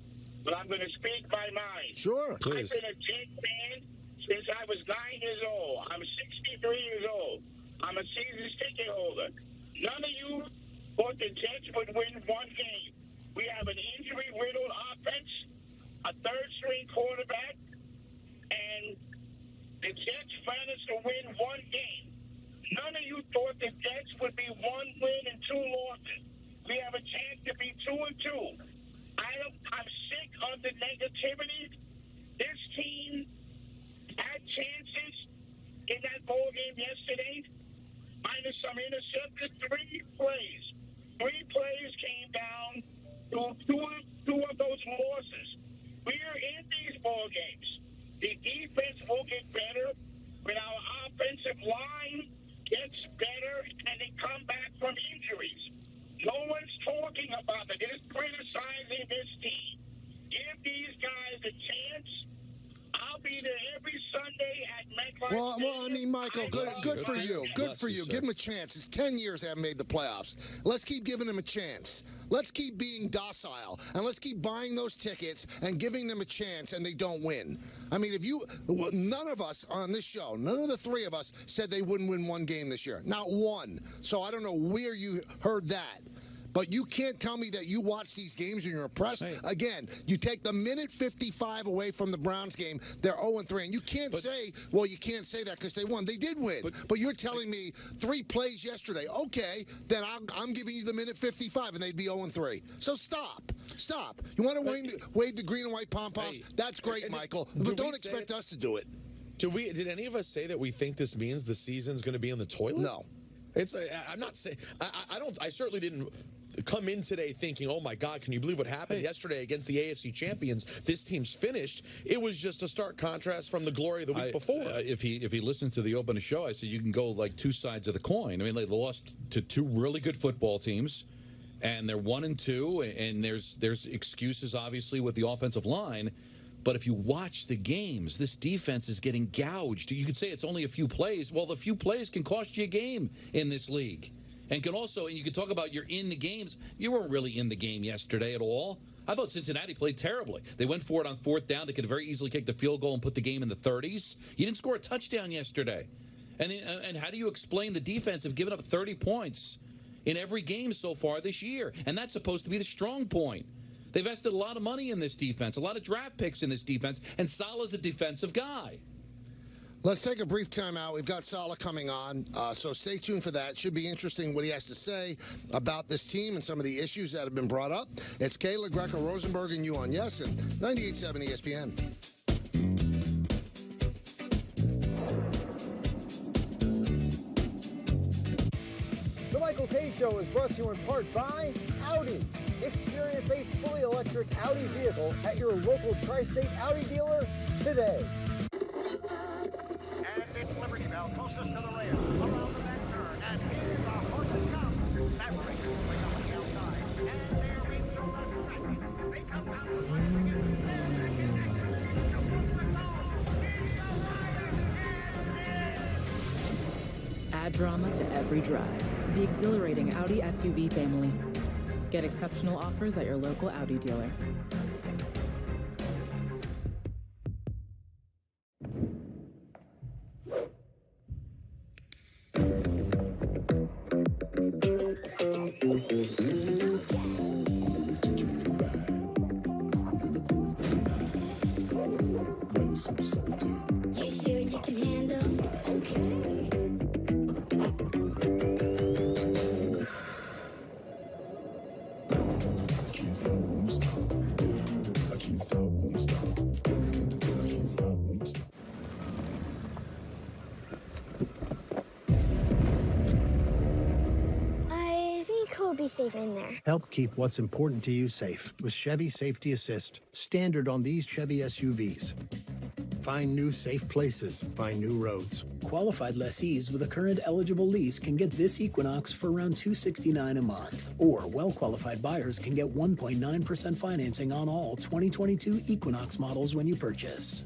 but I'm going to speak my mind. Sure, I've please. been a Jet fan since I was 9 years old. I'm 63 years old. I'm a season ticket holder. None of you thought the Jets would win one game. We have an injury-riddled offense, a third-string quarterback, and the Jets managed to win one game. None of you thought the Jets would be 1 win and 2 losses. We have a chance to be 2-2. I'm sick of the negativity. This team had chances in that ball game yesterday, minus some intercepted 3 plays. 3 plays came down to two of those losses. We're in these ball games. The defense will get better when our offensive line gets better and they come back from injuries. No one's talking about it. They're criticizing this team. Give these guys a chance. I'll be there every Sunday at MetLife. Well, I mean, Michael, good for you. Good for you. Give him a chance. It's 10 years they haven't made the playoffs. Let's keep giving them a chance. Let's keep being docile, and let's keep buying those tickets and giving them a chance, and they don't win. I mean, none of us on this show, none of the 3 of us said they wouldn't win one game this year. Not one. So I don't know where you heard that. But you can't tell me that you watch these games and you're impressed. Hey. Again, you take the minute 55 away from the Browns game, they're 0-3. And you can't say, well, you can't say that because they won. They did win. But you're telling me 3 plays yesterday. Okay, then I'm giving you the minute 55 and they'd be 0-3. So stop. You want to wave the green and white pom-poms? Hey. That's great, Michael. But don't expect us to do it. Did any of us say that we think this means the season's going to be in the toilet? No. I'm not saying. I certainly didn't come in today thinking, oh my God, can you believe what happened yesterday against the AFC champions? This team's finished. It was just a stark contrast from the glory of the week before. If he listened to the opening show, I said you can go like 2 sides of the coin. I mean, they lost to 2 really good football teams, and they're 1-2, and there's excuses obviously with the offensive line. But if you watch the games, this defense is getting gouged. You could say it's only a few plays. Well, the few plays can cost you a game in this league. And you can talk about you're in the games. You weren't really in the game yesterday at all. I thought Cincinnati played terribly. They went for it on 4th down. They could very easily kick the field goal and put the game in the 30s. You didn't score a touchdown yesterday. And how do you explain the defense of giving up 30 points in every game so far this year? And that's supposed to be the strong point. They've invested a lot of money in this defense, a lot of draft picks in this defense, and Saleh's a defensive guy. Let's take a brief time out. We've got Saleh coming on, so stay tuned for that. Should be interesting what he has to say about this team and some of the issues that have been brought up. It's Kayla Greco, Rosenberg, and you on Yes and 98.7 ESPN. The Michael K. Show is brought to you in part by Audi. Experience a fully electric Audi vehicle at your local tri-state Audi dealer today. And it's Liberty Bell closest to the rail. Around the back turn, and here the horses come. Maverick way up on the outside. And they're in from the track. They come down the line again. They're connected. Add drama to every drive. The exhilarating Audi SUV family. Get exceptional offers at your local Audi dealer. You sure you can handle? Okay. be safe in there. Help keep what's important to you safe with Chevy Safety Assist, standard on these Chevy SUVs. Find new safe places, find new roads. Qualified lessees with a current eligible lease can get this Equinox for around $269 a month. Or well-qualified buyers can get 1.9% financing on all 2022 Equinox models when you purchase.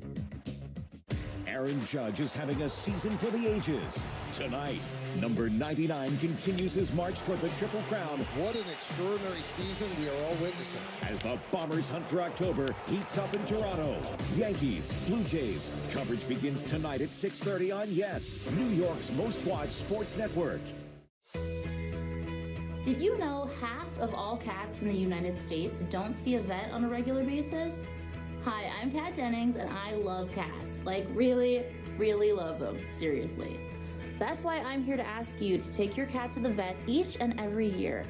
Aaron Judge is having a season for the ages. Tonight, number 99 continues his march toward the Triple Crown. What an extraordinary season we are all witnessing. As the Bombers' hunt for October heats up in Toronto. Yankees, Blue Jays. Coverage begins tonight at 6:30 on Yes, New York's most-watched sports network. Did you know half of all cats in the United States don't see a vet on a regular basis? Hi, I'm Kat Dennings, and I love cats. Like, really, really love them. Seriously. That's why I'm here to ask you to take your cat to the vet each and every year.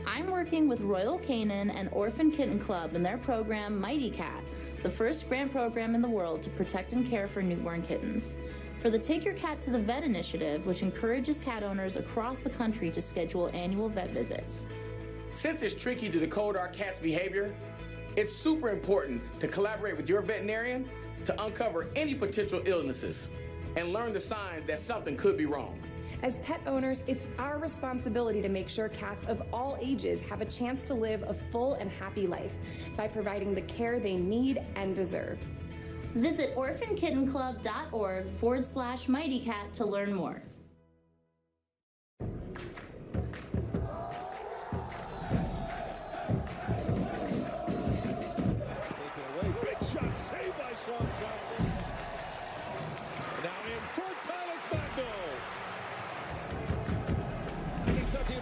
I'm working with Royal Canin and Orphan Kitten Club in their program, Mighty Cat, the first grant program in the world to protect and care for newborn kittens. For the Take Your Cat to the Vet initiative, which encourages cat owners across the country to schedule annual vet visits. Since it's tricky to decode our cat's behavior, it's super important to collaborate with your veterinarian to uncover any potential illnesses and learn the signs that something could be wrong. As pet owners, it's our responsibility to make sure cats of all ages have a chance to live a full and happy life by providing the care they need and deserve. Visit orphankittenclub.org/mightycat to learn more.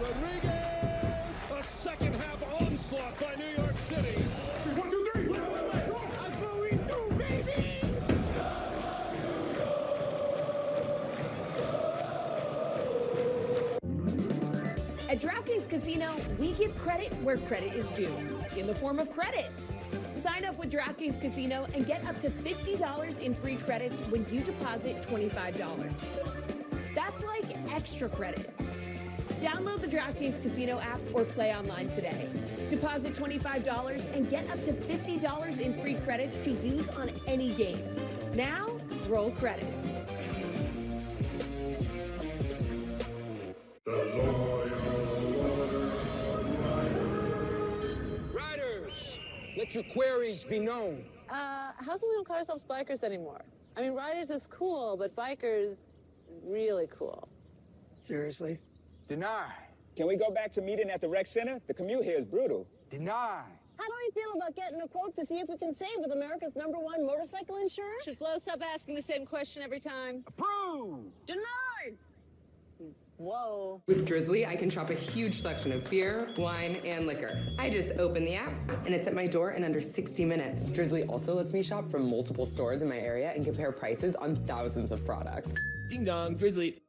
Rodriguez, a second half onslaught by New York City. 1, 2, 3. Wait. That's what we do, baby. At DraftKings Casino, we give credit where credit is due, in the form of credit. Sign up with DraftKings Casino and get up to $50 in free credits when you deposit $25. That's like extra credit. Download the DraftKings Casino app or play online today. Deposit $25 and get up to $50 in free credits to use on any game. Now, roll credits. Riders, let your queries be known. How come we don't call ourselves bikers anymore? I mean, riders is cool, but bikers, really cool. Seriously? Deny. Can we go back to meeting at the rec center? The commute here is brutal. Deny. How do we feel about getting a quote to see if we can save with America's #1 motorcycle insurer? Should Flo stop asking the same question every time? Approved. Denied. Whoa. With Drizzly, I can shop a huge selection of beer, wine, and liquor. I just open the app, and it's at my door in under 60 minutes. Drizzly also lets me shop from multiple stores in my area and compare prices on thousands of products. Ding dong, Drizzly.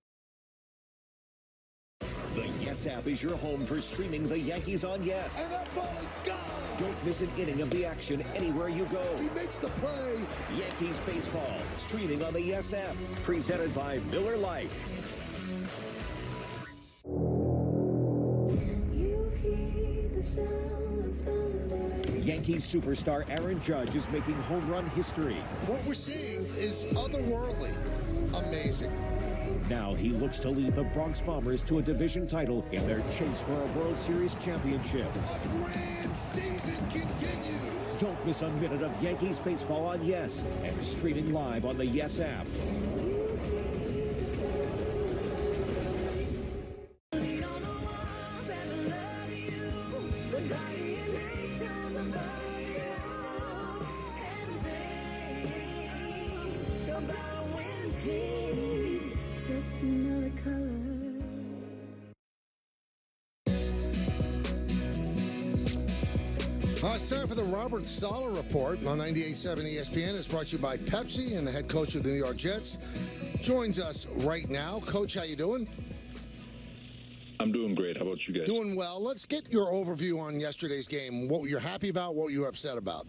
The Yes app is your home for streaming the Yankees on Yes. And that ball is gone. Don't miss an inning of the action anywhere you go. He makes the play. Yankees baseball, streaming on the Yes app. Presented by Miller Lite. Yankees superstar Aaron Judge is making home run history. What we're seeing is otherworldly. Amazing. Now he looks to lead the Bronx Bombers to a division title in their chase for a World Series championship. A grand season continues. Don't miss a minute of Yankees baseball on Yes and streaming live on the Yes app. It's time for the Robert Saleh Report on 98.7 ESPN. It's brought to you by Pepsi, and the head coach of the New York Jets joins us right now. Coach, how you doing? I'm doing great. How about you guys? Doing well. Let's get your overview on yesterday's game. What you're happy about, what you're upset about.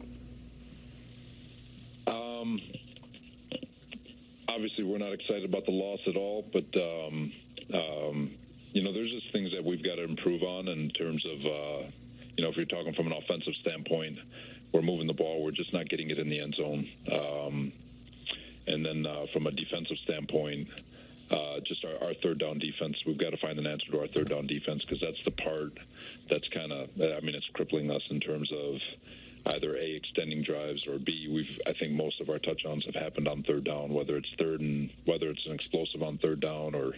Obviously, we're not excited about the loss at all, but there's just things that we've got to improve on in terms of, if you're talking from an offensive standpoint, we're moving the ball. We're just not getting it in the end zone. And then from a defensive standpoint, just our third down defense, we've got to find an answer to our third down defense, because that's the part that's kind of, it's crippling us in terms of either A, extending drives, or B, I think most of our touchdowns have happened on third down, whether it's an explosive on third down, or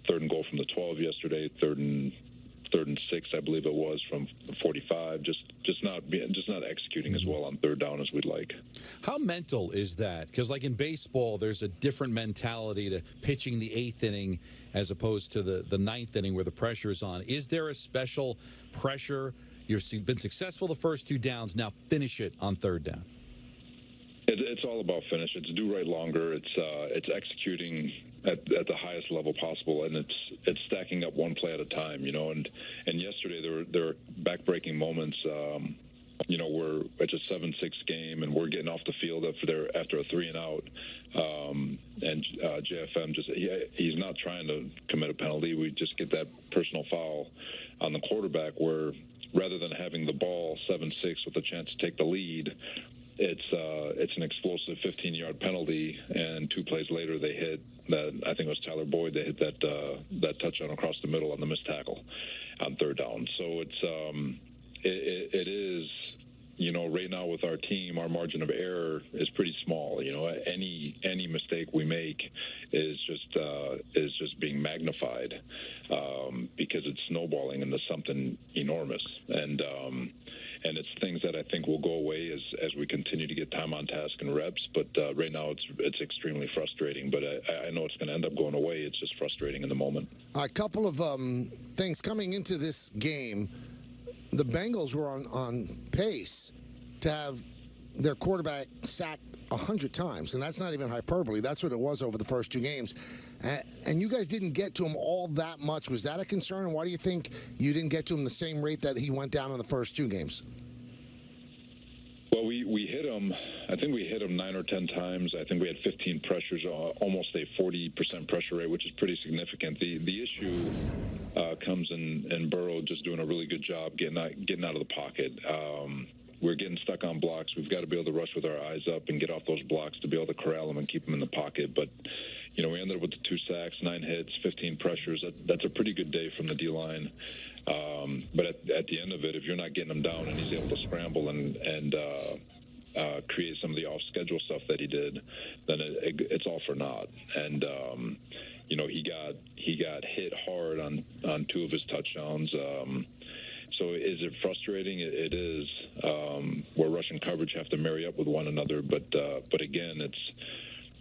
third and goal from the 12 yesterday, third and 6, I believe it was, from 45. Just not executing as well on third down as we'd like. How mental is that? Because like in baseball, there's a different mentality to pitching the 8th inning as opposed to the 9th inning where the pressure is on. Is there a special pressure? You've been successful the first 2 downs. Now finish it on third down. It's all about finish. It's do right longer. It's executing at the highest level possible, and it's stacking up one play at a time. And yesterday there were backbreaking moments. Where it's a 7-6 game, and we're getting off the field after a 3 and out. And JFM he's not trying to commit a penalty. We just get that personal foul on the quarterback, where rather than having the ball 7-6 with a chance to take the lead, it's an explosive 15-yard penalty, and 2 plays later they hit that. I think it was Tyler Boyd. They hit that touchdown across the middle on the missed tackle on third down. So it is. Right now with our team, our margin of error is pretty small. Any mistake we make is just being magnified because it's snowballing into something enormous. And it's things that I think will go away as we continue to get time on task and reps. But right now it's extremely frustrating. But I know it's going to end up going away. It's just frustrating in the moment. A couple of things coming into this game. The Bengals were on pace to have their quarterback sacked 100 times, and that's not even hyperbole. That's what it was over the first 2 games. And you guys didn't get to him all that much. Was that a concern, and why do you think you didn't get to him the same rate that he went down in the first 2 games? Well, we hit him. I think we hit him 9 or 10 times. I think we had 15 pressures, almost a 40% pressure rate, which is pretty significant. The issue comes in Burrow just doing a really good job getting out of the pocket. We're getting stuck on blocks. We've got to be able to rush with our eyes up and get off those blocks to be able to corral them and keep them in the pocket. But we ended up with the 2 sacks, 9 hits, 15 pressures. That's a pretty good day from the D-line. But at the end of it, if you're not getting him down and he's able to scramble and create some of the off-schedule stuff that he did, then it's all for naught. And he got hit hard on 2 of his touchdowns. So is it frustrating? It is. Where Russian coverage have to marry up with one another, but again, it's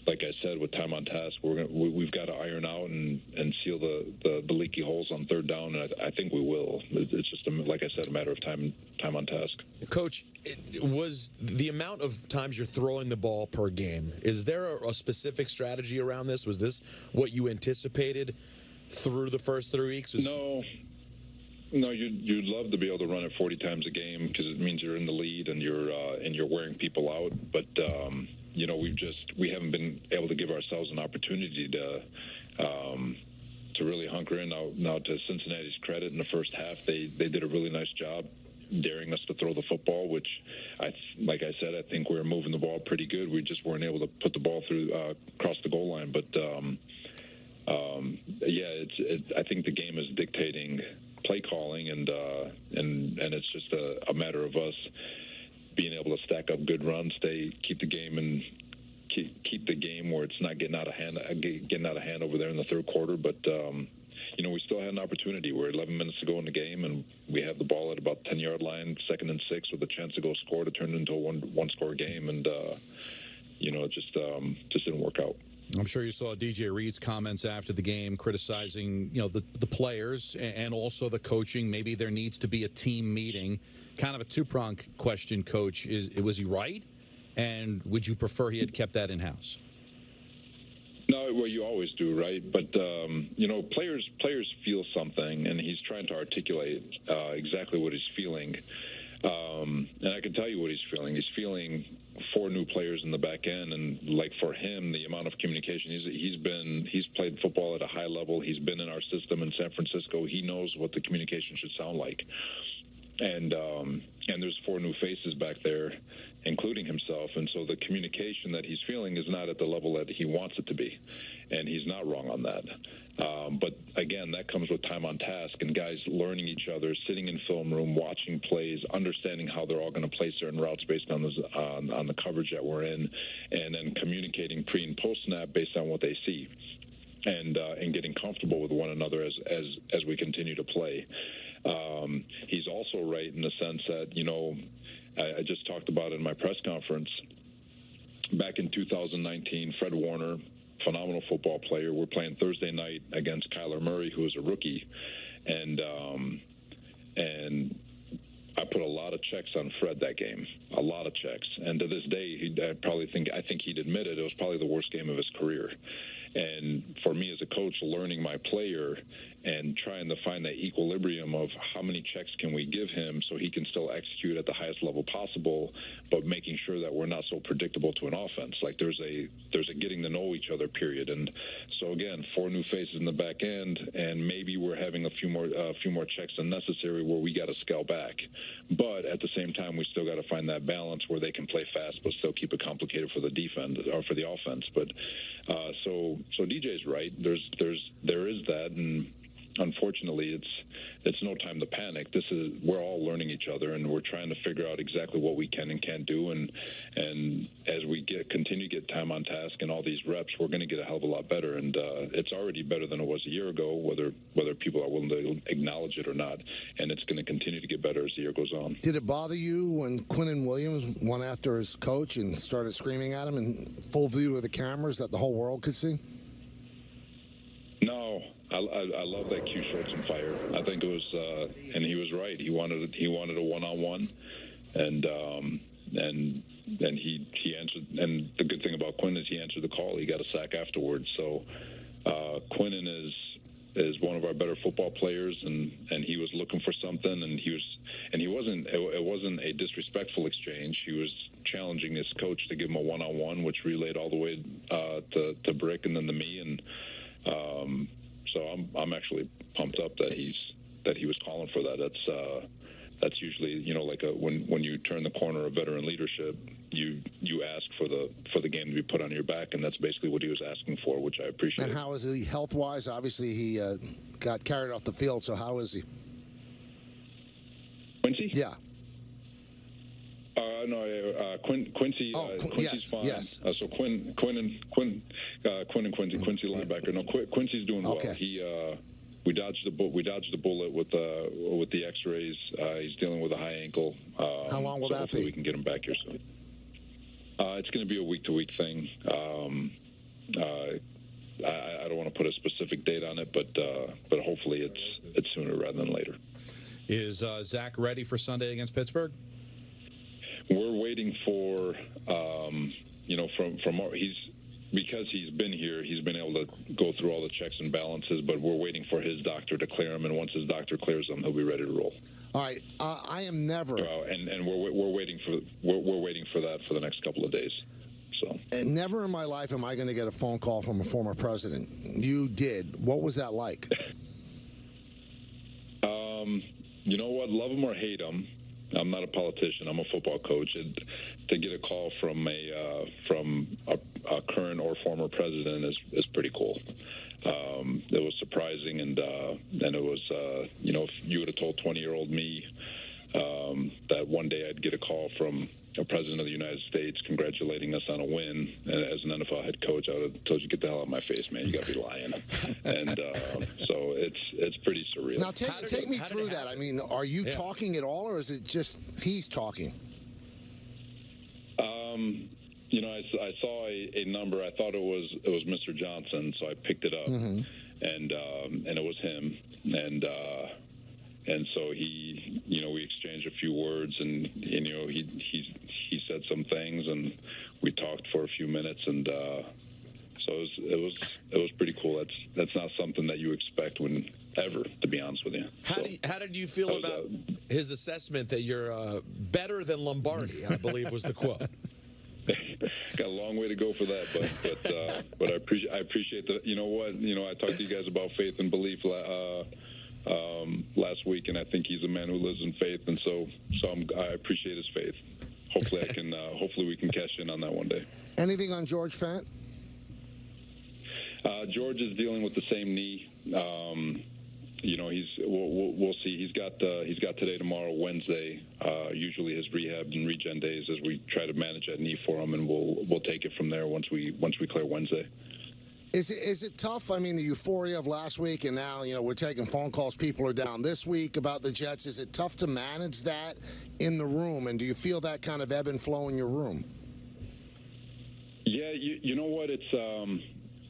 like I said, with time on task, we've got to iron out and seal the leaky holes on third down, and I think we will. It's just, like I said, a matter of time on task. Coach, was the amount of times you're throwing the ball per game, is there a specific strategy around this? Was this what you anticipated through the first 3 weeks? No, you'd love to be able to run it 40 times a game because it means you're in the lead and you're wearing people out. But we haven't been able to give ourselves an opportunity to really hunker in. Now to Cincinnati's credit, in the first half they did a really nice job daring us to throw the football, which like I said, I think we were moving the ball pretty good. We just weren't able to put the ball through across the goal line. But I think the game is dictating play calling, and it's just a matter of us being able to stack up good runs, keep the game and keep the game where it's not getting out of hand over there in the third quarter. But we still had an opportunity. We're 11 minutes to go in the game, and we have the ball at about 10-yard line, 2nd and 6, with a chance to go score to turn it into a one-score game, and it just didn't work out. I'm sure you saw DJ Reed's comments after the game criticizing, the players and also the coaching. Maybe there needs to be a team meeting. Kind of a two-pronged question, Coach. Was he right? And would you prefer he had kept that in-house? No, well, you always do, right? But, players feel something, and he's trying to articulate exactly what he's feeling. And I can tell you what he's feeling. He's feeling 4 new players in the back end, and like for him, the amount of communication. He's played football at a high level. He's been in our system in San Francisco. He knows what the communication should sound like. And there's 4 new faces back there, including himself. And so the communication that he's feeling is not at the level that he wants it to be. And he's not wrong on that. But again, that comes with time on task and guys learning each other, sitting in film room, watching plays, understanding how they're all going to play certain routes based on the coverage that we're in, and then communicating pre and post snap based on what they see, and getting comfortable with one another as we continue to play. He's also right in the sense that, I just talked about in my press conference back in 2019, Fred Warner, phenomenal football player. We're playing Thursday night against Kyler Murray, who is a rookie, and I put a lot of checks on Fred that game, a lot of checks. And to this day, I think he'd admit it was probably the worst game of his career. And for me as a coach, learning my player and trying to find that equilibrium of how many checks can we give him so he can still execute at the highest level possible, but making sure that we're not so predictable to an offense. Like there's a getting to know each other period. And so again, 4 new faces in the back end, and maybe we're having a few more checks than necessary where we got to scale back. But at the same time, we still got to find that balance where they can play fast but still keep it complicated for the defense or for the offense. But so DJ's right. There is that, and unfortunately, it's no time to panic. We're all learning each other, and we're trying to figure out exactly what we can and can't do. And as we continue to get time on task and all these reps, we're going to get a hell of a lot better. And it's already better than it was a year ago, whether people are willing to acknowledge it or not. And it's going to continue to get better as the year goes on. Did it bother you when Quinnen Williams went after his coach and started screaming at him in full view of the cameras that the whole world could see? No. I love that Q showed some fire. I think it was, and he was right. He wanted a one-on-one, and he answered. And the good thing about Quinn is he answered the call. He got a sack afterwards. So Quinnen is one of our better football players, and he was looking for something, and it wasn't a disrespectful exchange. He was challenging his coach to give him a one-on-one, which relayed all the way to Brick and then to me, and. So I'm actually pumped up that he was calling for that. That's usually like when you turn the corner of veteran leadership, you ask for the game to be put on your back, and that's basically what he was asking for, which I appreciate. And how is he health wise? Obviously, he got carried off the field. So how is he? Quincy? Yeah. Quincy. Quincy's yes, fine. Yes. So Quinn and Quincy linebacker. No, Quincy's doing well. Okay. We dodged the bullet with the X-rays. He's dealing with a high ankle. How long will that be? We can get him back here soon. It's going to be a week-to-week thing. I don't want to put a specific date on it, but hopefully it's sooner rather than later. Is Zach ready for Sunday against Pittsburgh? We're waiting for, because he's been here, he's been able to go through all the checks and balances, but we're waiting for his doctor to clear him, and once his doctor clears him, he'll be ready to roll. All right, I am never. And we're waiting for that for the next couple of days. So. And never in my life am I going to get a phone call from a former president. You did. What was that like? You know what? Love him or hate him. I'm not a politician. I'm a football coach. And to get a call from a current or former president is pretty cool. It was surprising, and it was if you would have told 20-year-old me that one day I'd get a call from a president of the United States congratulating us on a win as an NFL head coach, I would have told you, get the hell out of my face, man. You got to be lying. And so it's pretty surreal. Now take me through that. I mean, are you talking at all, or is it just he's talking? I saw a number. I thought it was Mr. Johnson, so I picked it up, and it was him, and so he, we exchanged a few words, and he said some things, and we talked for a few minutes, and so it was pretty cool. That's not something that you expect when ever, to be honest with you. How did you feel about his assessment that you're better than Lombardi, I believe was the quote? Got a long way to go for that, but I appreciate the. You know what? I talked to you guys about faith and belief last week, and I think he's a man who lives in faith, and so I appreciate his faith. Hopefully, hopefully we can cash in on that one day. Anything on George Fant? George is dealing with the same knee. We'll see. He's got today, tomorrow, Wednesday. Usually his rehab and regen days as we try to manage that knee for him, and we'll take it from there once we clear Wednesday. Is it tough? I mean, the euphoria of last week, and now we're taking phone calls. People are down this week about the Jets. Is it tough to manage that in the room? And do you feel that kind of ebb and flow in your room? Yeah, you know what? It's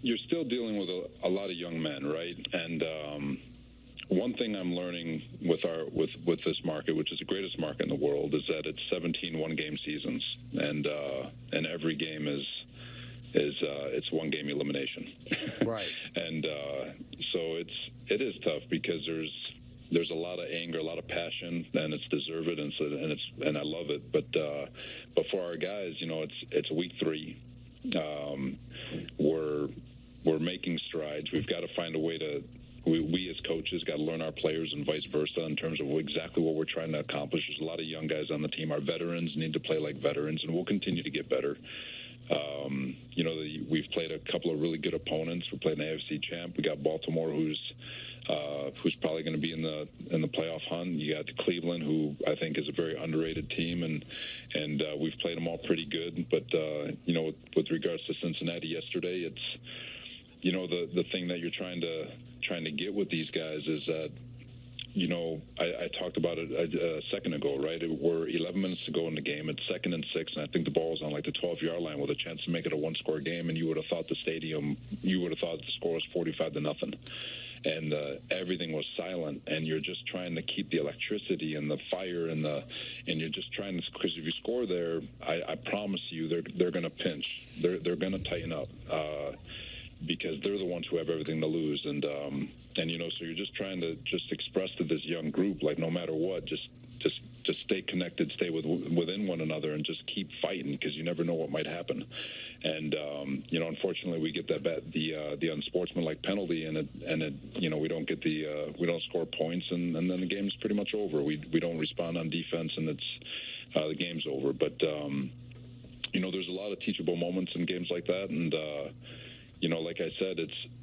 you're still dealing with a lot of young men, right? And one thing I'm learning with this market, which is the greatest market in the world, is that it's 17 one-game seasons, and every game is it's one-game elimination. Right. And so it is tough because there's a lot of anger, a lot of passion, and it's deserved, and I love it. But for our guys, it's week 3. We're making strides. We've got to find a way to. We as coaches got to learn our players and vice versa in terms of exactly what we're trying to accomplish. There's a lot of young guys on the team. Our veterans need to play like veterans, and we'll continue to get better. We've played a couple of really good opponents. We played an AFC champ. We got Baltimore, who's probably going to be in the playoff hunt. You got Cleveland, who I think is a very underrated team, and we've played them all pretty good. But with regards to Cincinnati yesterday, it's the thing that you're trying to get with these guys is that I talked about it a second ago, right? We're 11 minutes to go in the game. It's 2nd and 6, and I think the ball was on like the 12-yard line with a chance to make it a one-score game, and you would have thought the score was 45-0. And everything was silent, and you're just trying to keep the electricity and the fire and you're just trying to, because if you score there, I promise you they're going to pinch. They're going to tighten up because they're the ones who have everything to lose, and so you're just trying to just express to this young group, like, no matter what, just stay connected, stay within one another, and just keep fighting, because you never know what might happen. And unfortunately, we get the unsportsmanlike penalty, and we don't get we don't score points, and then the game's pretty much over. We don't respond on defense, and the game's over. But there's a lot of teachable moments in games like that, and like I said,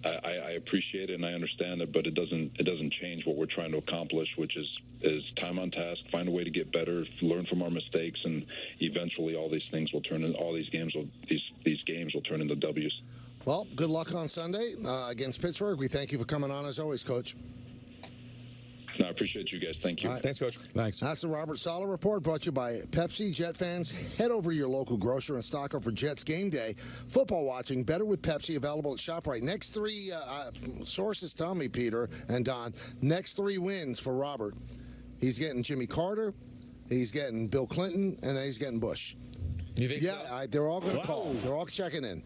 I appreciate it and I understand it, but it doesn't change what we're trying to accomplish, which is time on task, find a way to get better, learn from our mistakes, and eventually all these things will turn in. All these games will turn into W's. Well, good luck on Sunday against Pittsburgh. We thank you for coming on as always, Coach. No, I appreciate you guys. Thank you. Right. Thanks, Coach. Thanks. That's the Robert Saleh Report, brought to you by Pepsi. Jet fans, head over to your local grocer and stock up for Jets game day. Football watching better with Pepsi, available at ShopRite. Next 3 sources tell me, Peter and Don, next 3 wins for Robert. He's getting Jimmy Carter, he's getting Bill Clinton, and then he's getting Bush. You think so? Yeah, they're all going to call. They're all checking in.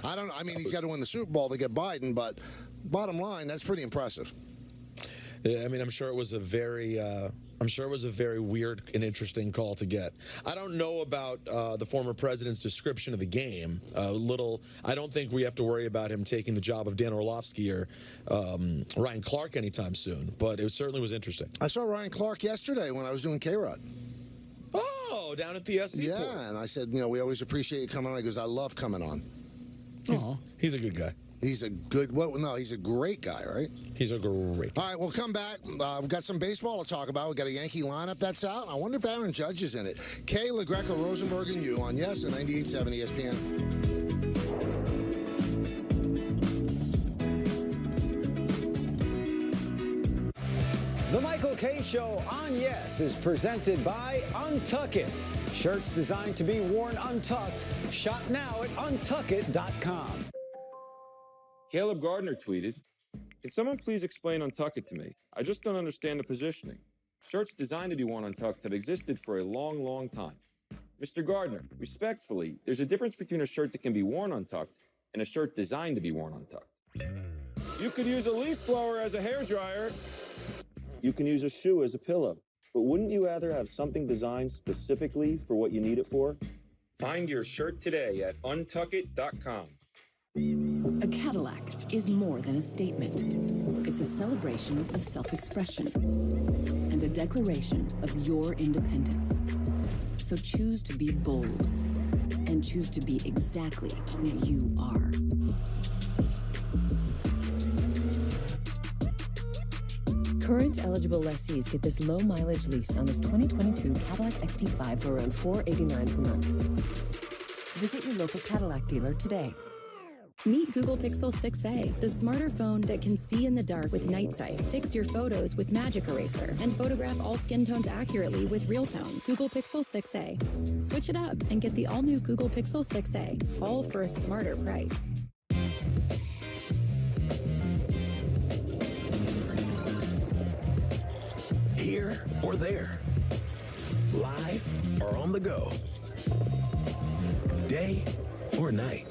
I mean, he's got to win the Super Bowl to get Biden, but bottom line, that's pretty impressive. Yeah, I mean, I'm sure it was a very weird and interesting call to get. I don't know about the former president's description of the game. I don't think we have to worry about him taking the job of Dan Orlovsky or Ryan Clark anytime soon, but it certainly was interesting. I saw Ryan Clark yesterday when I was doing K-Rod. Oh, down at the SC Yeah, Port. and I said, we always appreciate you coming on. He goes, I love coming on. He's a good guy. He's a he's a great guy, right? He's a great guy. All right, we'll come back. We've got some baseball to talk about. We've got a Yankee lineup that's out. I wonder if Aaron Judge is in it. Kay, LaGreca, Rosenberg, and you on Yes and 98.7 ESPN. The Michael Kay Show on Yes is presented by Untuck It. Shirts designed to be worn untucked. Shop now at untuckit.com. Caleb Gardner tweeted, "Can someone please explain Untuck It to me? I just don't understand the positioning. Shirts designed to be worn untucked have existed for a long, long time. Mr. Gardner, respectfully, there's a difference between a shirt that can be worn untucked and a shirt designed to be worn untucked." You could use a leaf blower as a hairdryer. You can use a shoe as a pillow. But wouldn't you rather have something designed specifically for what you need it for? Find your shirt today at untuckit.com. A Cadillac is more than a statement. It's a celebration of self-expression and a declaration of your independence. So choose to be bold and choose to be exactly who you are. Current eligible lessees get this low mileage lease on this 2022 Cadillac XT5 for around $489 per month. Visit your local Cadillac dealer today. Meet Google Pixel 6a, the smarter phone that can see in the dark with Night Sight, fix your photos with Magic Eraser, and photograph all skin tones accurately with Real Tone. Google Pixel 6a. Switch it up and get the all-new Google Pixel 6a, all for a smarter price. Here or there, live or on the go, day or night.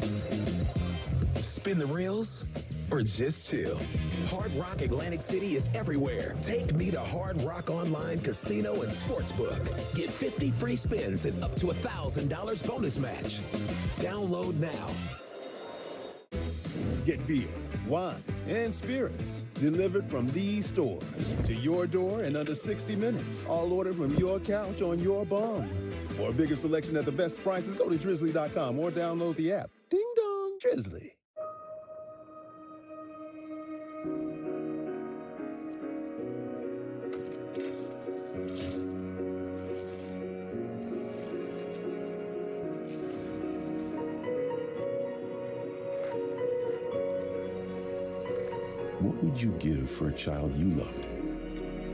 Spin the reels or just chill. Hard Rock Atlantic City is everywhere. Take me to Hard Rock Online Casino and Sportsbook. Get 50 free spins and up to $1,000 bonus match. Download now. Get beer, wine, and spirits delivered from these stores to your door in under 60 minutes. All ordered from your couch on your bum. For a bigger selection at the best prices, go to Drizzly.com or download the app. Ding dong, Drizzly. What would you give for a child you loved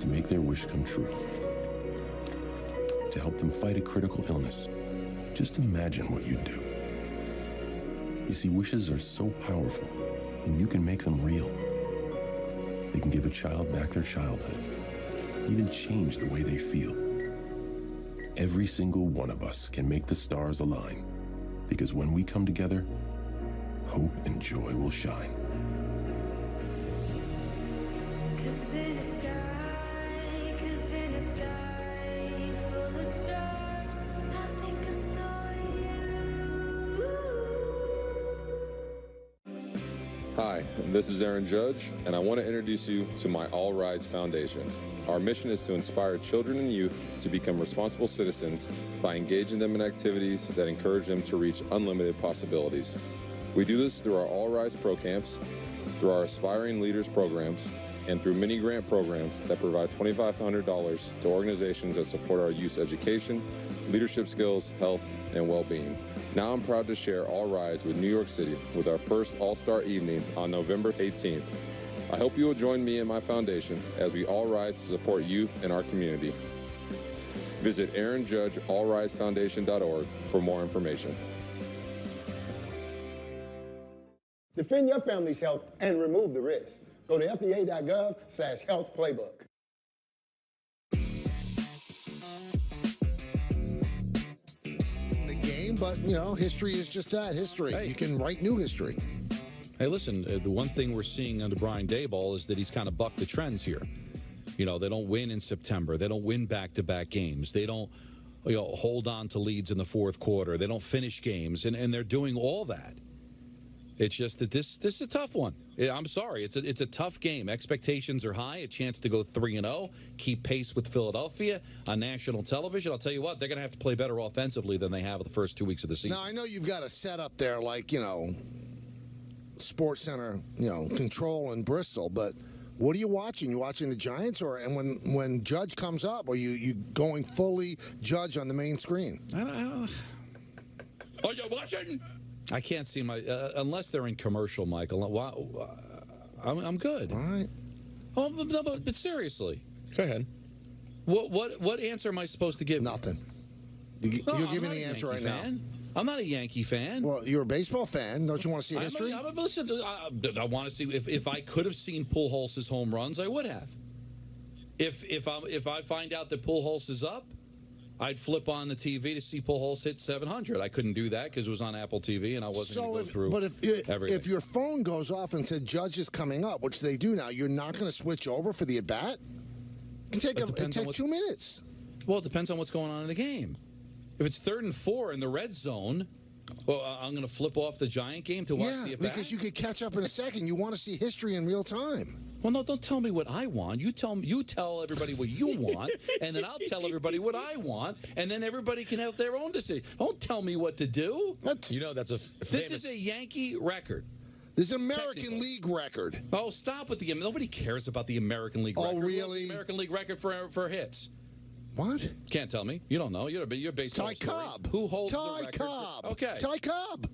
to make their wish come true? To help them fight a critical illness? Just imagine what you'd do. You see, wishes are so powerful, and you can make them real. They can give a child back their childhood, even change the way they feel. Every single one of us can make the stars align, because when we come together, hope and joy will shine. Hi, this is Aaron Judge, and I want to introduce you to my All Rise Foundation. Our mission is to inspire children and youth to become responsible citizens by engaging them in activities that encourage them to reach unlimited possibilities. We do this through our All Rise Pro Camps, through our Aspiring Leaders programs, and through many grant programs that provide $2,500 to organizations that support our youth's education, leadership skills, health, and well-being. Now I'm proud to share All Rise with New York City with our first All-Star Evening on November 18th. I hope you will join me and my foundation as we all rise to support youth in our community. Visit AaronJudgeAllRiseFoundation.org for more information. Defend your family's health and remove the risk. Go to fda.gov/health-playbook. The game, but, you know, history is just that, history. Hey. You can write new history. Hey, listen, the one thing we're seeing under Brian Daboll is that he's kind of bucked the trends here. You know, they don't win in September. They don't win back-to-back games. They don't, you know, hold on to leads in the fourth quarter. They don't finish games, and they're doing all that. It's just that this is a tough one. I'm sorry. It's a tough game. Expectations are high. A chance to go 3-0, keep pace with Philadelphia on national television. I'll tell you what, they're going to have to play better offensively than they have the first 2 weeks of the season. Now, I know you've got a setup there like, you know, Sports Center, you know, Control in Bristol, but what are you watching? You watching the Giants, and when Judge comes up, are you going fully Judge on the main screen? Are you watching? I can't see my unless they're in commercial, Michael. I'm good. All right. Oh, but seriously, go ahead. What answer am I supposed to give? Nothing. You're giving the answer right now. I'm not a Yankee fan. Well, you're a baseball fan. Don't you want to see history? Listen, I want to see if I could have seen Pujols' home runs, I would have. If I find out that Pujols is up, I'd flip on the TV to see Pujols hit 700. I couldn't do that because it was on Apple TV, and I wasn't going to go through everything. If your phone goes off and said Judge is coming up, which they do now, you're not going to switch over for the at-bat? It can take 2 minutes. Well, it depends on what's going on in the game. If it's 3rd and 4 in the red zone, well, I'm going to flip off the Giant game to watch the at-bat? Because you could catch up in a second. You want to see history in real time. Well, no, don't tell me what I want. You tell everybody what you want, and then I'll tell everybody what I want, and then everybody can have their own decision. Don't tell me what to do. You know, that's a This is a Yankee record. This is American League record. Oh, stop with the... Nobody cares about the American League record. Oh, really? What's the American League record for hits? What? Can't tell me. You don't know. You're a baseball Ty story. Cobb. Who holds the Ty record? Cobb. Okay. Ty Cobb.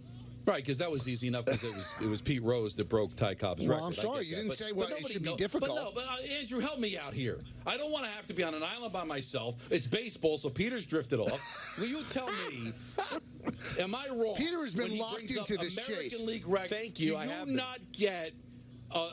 Right, because that was easy enough because it was Pete Rose that broke Ty Cobb's record. Well, I'm sorry. You didn't say but it should be knows. difficult. But Andrew, help me out here. I don't want to have to be on an island by myself. It's baseball, so Peter's drifted off. Will you tell me, am I wrong? Peter has been locked into this American chase. League record. Thank you. Do you not get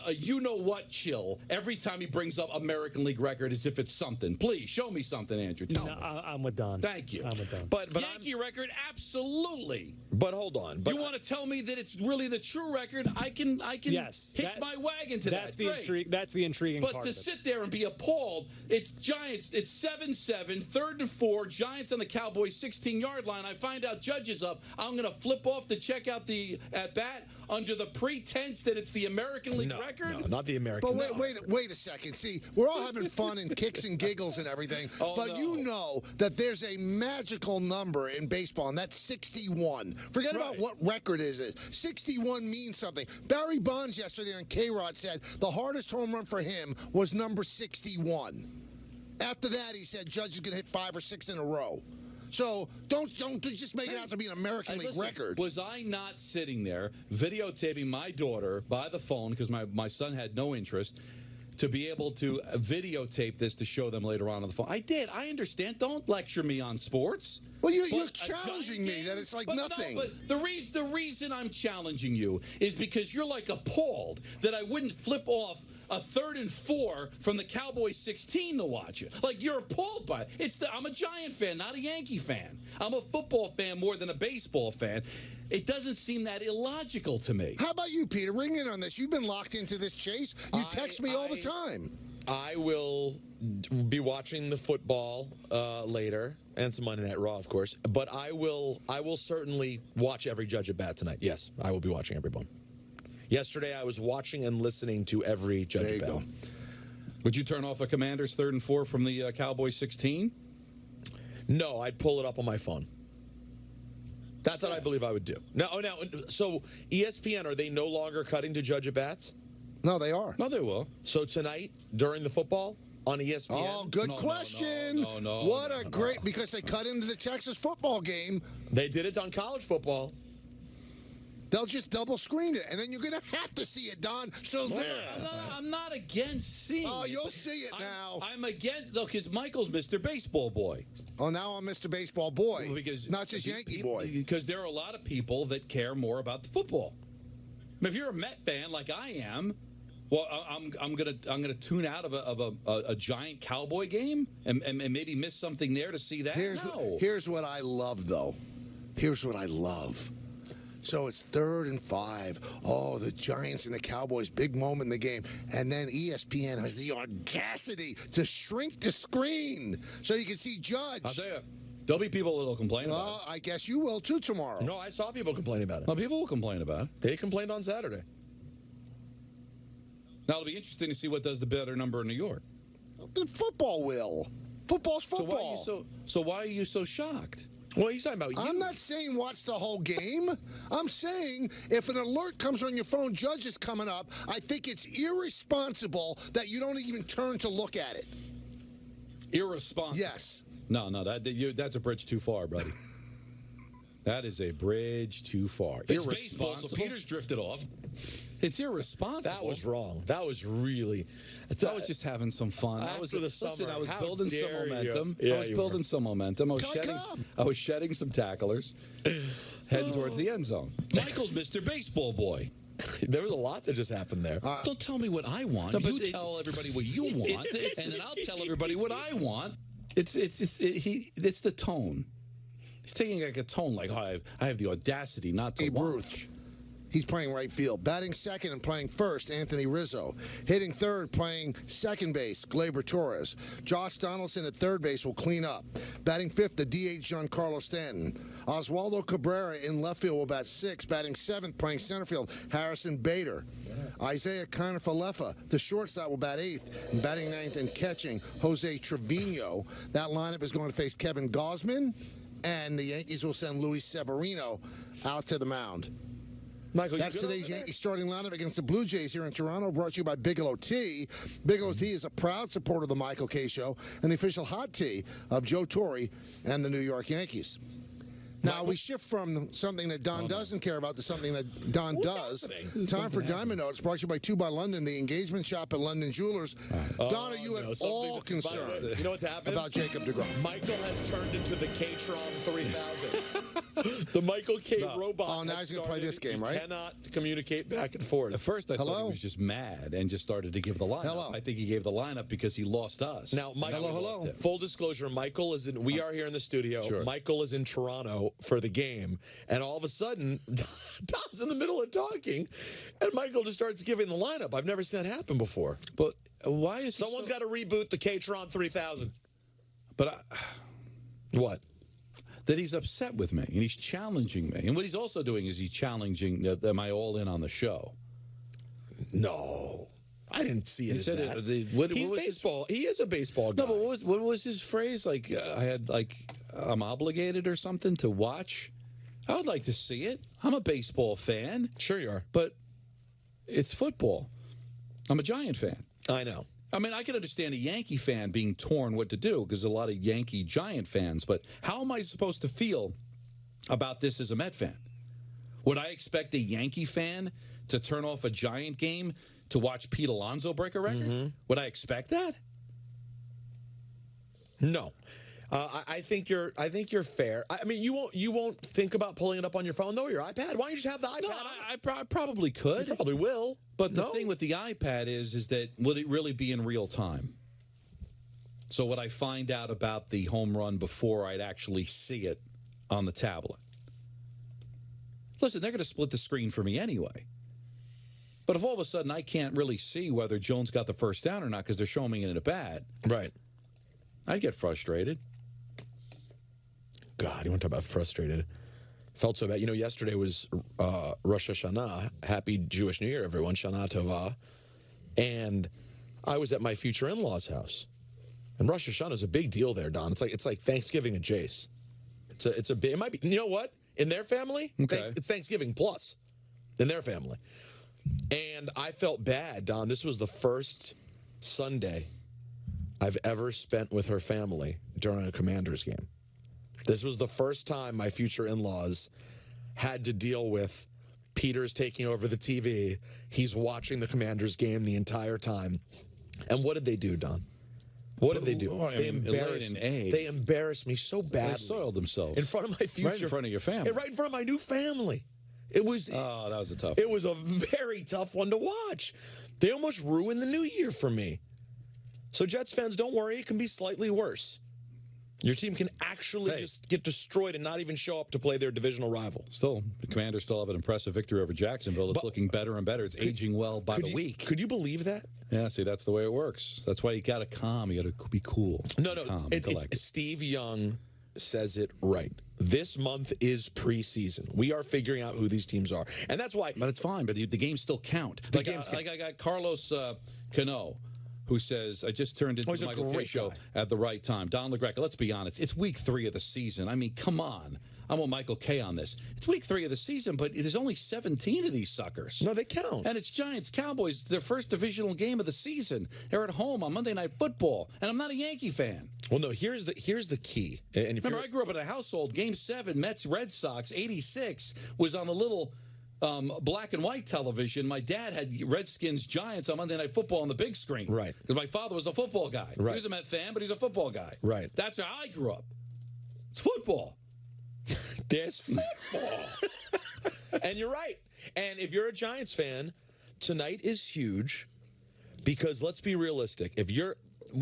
a you-know-what chill every time he brings up American League record as if it's something? Please, show me something, Andrew. Tell me. I'm with Don. Thank you. I'm with Don. But Yankee record, absolutely. But hold on. You want to tell me that it's really the true record? I can hitch my wagon to that's that. the intrigue. That's the intriguing but part. But to sit there and be appalled, it's Giants. It's 7-7, 3rd and 4. Giants on the Cowboys 16-yard line. I find out Judge is up. I'm going to flip off to check out the at bat under the pretense that it's the American League record. No, not the American. But wait a second. See, we're all having fun and kicks and giggles and everything. But you know that there's a magical number in baseball, and that's 61. Forget about what record it is. 61 means something. Barry Bonds yesterday on K-Rod said the hardest home run for him was number 61. After that, he said Judge is going to hit 5 or 6 in a row. So don't just make it out to be an American League record. Was I not sitting there videotaping my daughter by the phone because my son had no interest to be able to videotape this to show them later on the phone? I did. I understand. Don't lecture me on sports. Well, you're challenging me that it's like nothing. No, but the reason I'm challenging you is because you're like appalled that I wouldn't flip off a 3rd and 4 from the Cowboys 16 to watch it. Like, you're appalled by it. I'm a Giant fan, not a Yankee fan. I'm a football fan more than a baseball fan. It doesn't seem that illogical to me. How about you, Peter? Ring in on this. You've been locked into this chase. You text me all the time. I will be watching the football later, and some Monday Night Raw, of course. But I will certainly watch every Judge at bat tonight. Yes, I will be watching every one. Yesterday, I was watching and listening to every Judge at bat. Would you turn off a Commanders 3rd and 4 from the Cowboys 16? No, I'd pull it up on my phone. That's what I believe I would do. Now, so ESPN, are they no longer cutting to Judge at bats? No, they are. No, they will. So tonight, during the football, on ESPN? Oh, good question. What a great, because they cut into the Texas football game. They did it on college football. They'll just double screen it, and then you're going to have to see it, Don. So I'm not against seeing it. Oh, you'll see it now. I'm against, though, because Michael's Mr. Baseball Boy. Oh, now I'm Mr. Baseball Boy, because not just Yankee Boy. Because there are a lot of people that care more about the football. I mean, if you're a Met fan like I am, well, I'm gonna tune out of a Giant Cowboy game and maybe miss something there to see that. Here's what I love, though. Here's what I love. So it's 3rd and 5. Oh, the Giants and the Cowboys, big moment in the game. And then ESPN has the audacity to shrink the screen so you can see Judge. I'll tell you, there'll be people that'll complain about it. Well, I guess you will, too, tomorrow. No, I saw people complaining about it. No, people will complain about it. They complained on Saturday. Now, it'll be interesting to see what does the better number in New York. The football will. Football's football. So why are you so shocked? Well, he's talking about you. I'm not saying watch the whole game. I'm saying if an alert comes on your phone, Judge is coming up, I think it's irresponsible that you don't even turn to look at it. Irresponsible? Yes. No, that's a bridge too far, buddy. That is a bridge too far. It's baseball, so Peter's drifted off. It's irresponsible. That was wrong. That was really... I was just having some fun. I was building some momentum. Yeah, I was building some momentum. I was shedding some tacklers, heading towards the end zone. Michael's Mr. Baseball Boy. There was a lot that just happened there. Don't tell me what I want. No, you tell everybody what you want, and then I'll tell everybody what I want. It's the tone. He's taking like a tone like, oh, I have the audacity not to watch. He's playing right field. Batting second and playing first, Anthony Rizzo. Hitting third, playing second base, Gleyber Torres. Josh Donaldson at third base will clean up. Batting fifth, the DH Giancarlo Stanton. Oswaldo Cabrera in left field will bat sixth. Batting seventh, playing center field, Harrison Bader. Isaiah Kiner-Falefa, the shortstop, will bat eighth. And batting ninth and catching, Jose Trevino. That lineup is going to face Kevin Gausman, and the Yankees will send Luis Severino out to the mound. Michael, that's today's Yankees starting lineup against the Blue Jays here in Toronto, brought to you by Bigelow Tea. Bigelow Tea is a proud supporter of the Michael Kay Show and the official hot tea of Joe Torre and the New York Yankees. Now, we shift from something that Don doesn't care about to something that Don does. Time for Diamond Notes, brought to you by 2 by London, the engagement shop at London Jewelers. Don, are you at all concerned You know what's happened? about Jacob deGrom? Michael has turned into the K-Tron 3000. The Michael K robot. Oh, now he's going to play this game, right? He cannot communicate back and forth. At first, I thought he was just mad and just started to give the lineup. Hello. I think he gave the lineup because he lost us. Now, Michael, hello. Full disclosure, Michael is in. We are here in the studio. Sure. Michael is in Toronto for the game, and all of a sudden, Don's in the middle of talking, and Michael just starts giving the lineup. I've never seen that happen before. But why is someone's got to reboot the K-Tron 3000? But what? That he's upset with me and he's challenging me. And what he's also doing is he's challenging, am I all in on the show? No. I didn't see it as that. He's what baseball. He is a baseball guy. No, but what was his phrase? Like, I'm obligated or something to watch? I would like to see it. I'm a baseball fan. Sure you are. But it's football. I'm a Giant fan. I know. I mean, I can understand a Yankee fan being torn what to do because there's a lot of Yankee Giant fans, but how am I supposed to feel about this as a Met fan? Would I expect a Yankee fan to turn off a Giant game to watch Pete Alonso break a record? Would I expect that? No. I think you're fair. I mean, you won't think about pulling it up on your phone though, or your iPad. Why don't you just have the iPad? No, I probably could. You probably will. But the thing with the iPad is that would it really be in real time? So would I find out about the home run before I'd actually see it on the tablet? Listen, they're going to split the screen for me anyway. But if all of a sudden I can't really see whether Jones got the first down or not because they're showing me it in a bat, right? I'd get frustrated. God, you want to talk about frustrated? Felt so bad. You know, yesterday was Rosh Hashanah. Happy Jewish New Year, everyone. Shana Tova. And I was at my future in-laws' house. And Rosh Hashanah is a big deal there, Don. It's like Thanksgiving at Jace. It's a big. It might be. You know what? In their family, it's Thanksgiving plus. In their family, and I felt bad, Don. This was the first Sunday I've ever spent with her family during a Commanders game. This was the first time my future in-laws had to deal with Peter's taking over the TV. He's watching the Commanders game the entire time. And what did they do, Don? What did they do? They embarrassed me so badly. They soiled themselves. In front of my future. Right in front of your family. Right in front of my new family. It was. Oh, that was a tough. It was a very tough one to watch. They almost ruined the new year for me. So Jets fans, don't worry. It can be slightly worse. Your team can actually just get destroyed and not even show up to play their divisional rival. Still, the Commanders still have an impressive victory over Jacksonville. It's looking better and better. It's aging well by the week. Could you believe that? Yeah, see, that's the way it works. That's why you got to calm. You got to be cool. No. It's Steve Young says it right. This month is preseason. We are figuring out who these teams are. And that's why. But it's fine. But the games still count. Like I got Carlos Cano, who says, I just turned into the Michael Kay Show at the right time. Don LaGreca, let's be honest. It's week 3 of the season. I mean, come on. I want Michael Kay on this. It's week 3 of the season, but there's only 17 of these suckers. No, they count. And it's Giants-Cowboys, their first divisional game of the season. They're at home on Monday Night Football, and I'm not a Yankee fan. Well, no, here's the key. And remember, I grew up in a household. Game 7, Mets-Red Sox, 86, was on the little black and white television. My dad had Redskins Giants on Monday Night Football on the big screen. Right. Because my father was a football guy. Right. He was a Met fan, but he's a football guy. Right. That's how I grew up. It's football. There's football. And you're right. And if you're a Giants fan, tonight is huge because let's be realistic.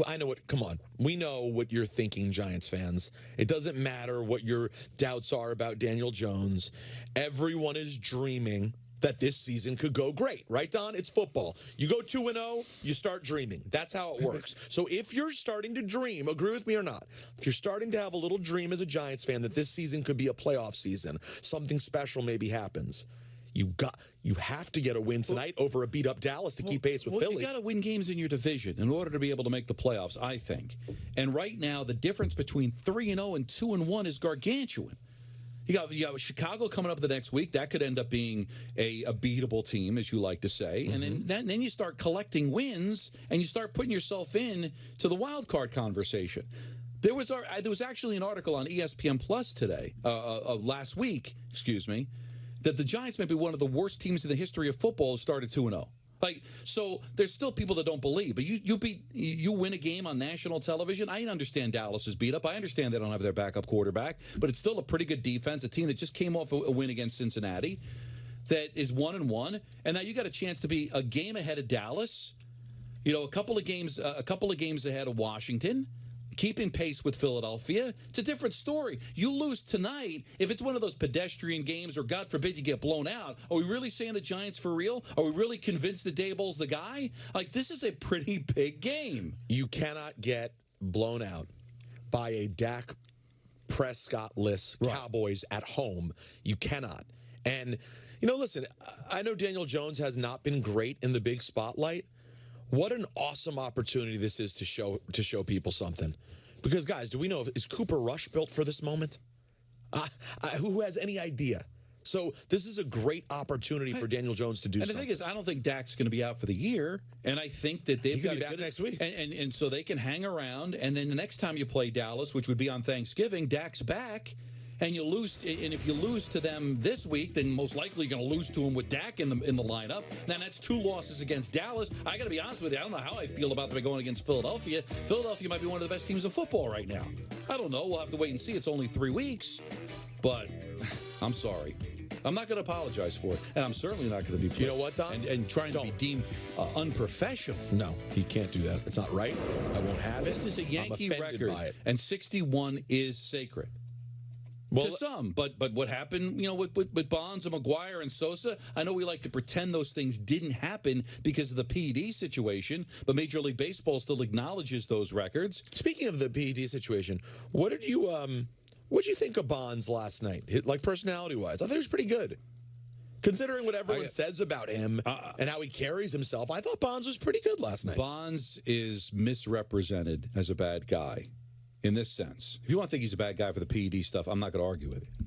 I know what, come on. We know what you're thinking, Giants fans. It doesn't matter what your doubts are about Daniel Jones. Everyone is dreaming that this season could go great, right, Don? It's football. You go 2-0, you start dreaming. That's how it works. So if you're starting to dream, agree with me or not, if you're starting to have a little dream as a Giants fan that this season could be a playoff season, something special maybe happens, you have to get a win tonight over a beat-up Dallas to keep pace with Philly. You got to win games in your division in order to be able to make the playoffs, I think. And right now, the difference between 3-0 and 2-1 is gargantuan. You got Chicago coming up the next week. That could end up being a beatable team, as you like to say. And then you start collecting wins, and you start putting yourself in to the wild card conversation. There was actually an article on ESPN Plus today, last week, excuse me, that the Giants may be one of the worst teams in the history of football to start at 2-0. So there's still people that don't believe, but you win a game on national television. I understand Dallas is beat up. I understand they don't have their backup quarterback, but it's still a pretty good defense. A team that just came off a win against Cincinnati, that is 1-1, and now you got a chance to be a game ahead of Dallas. You know, a couple of games ahead of Washington. Keeping pace with Philadelphia. It's a different story. You lose tonight, if it's one of those pedestrian games or, God forbid, you get blown out, are we really saying the Giants for real? Are we really convinced that Daboll's the guy? This is a pretty big game. You cannot get blown out by a Dak Prescott-less Cowboys at home. You cannot. And, listen, I know Daniel Jones has not been great in the big spotlight. What an awesome opportunity this is to show people something. Because, guys, do we know, is Cooper Rush built for this moment? Who has any idea? So this is a great opportunity for Daniel Jones to do something. And the thing is, I don't think Dak's going to be out for the year, and I think that they've got to be back next week. And so they can hang around, and then the next time you play Dallas, which would be on Thanksgiving, Dak's back. And you lose, and if you lose to them this week, then most likely you're going to lose to them with Dak in the lineup. Then that's 2 losses against Dallas. I got to be honest with you, I don't know how I feel about them going against Philadelphia. Philadelphia might be one of the best teams in football right now. I don't know. We'll have to wait and see. It's only 3 weeks, but I'm sorry. I'm not going to apologize for it, and I'm certainly not going to be. You know what, Don? And trying to be deemed unprofessional. No, he can't do that. It's not right. I won't have it. This is a Yankee record, and 61 is sacred. Well, to some, but what happened, with Bonds and McGuire and Sosa, I know we like to pretend those things didn't happen because of the PED situation, but Major League Baseball still acknowledges those records. Speaking of the PED situation, what did you think of Bonds last night? Like personality-wise, I thought he was pretty good. Considering what everyone says about him and how he carries himself, I thought Bonds was pretty good last night. Bonds is misrepresented as a bad guy. In this sense, if you want to think he's a bad guy for the PED stuff, I'm not going to argue with you.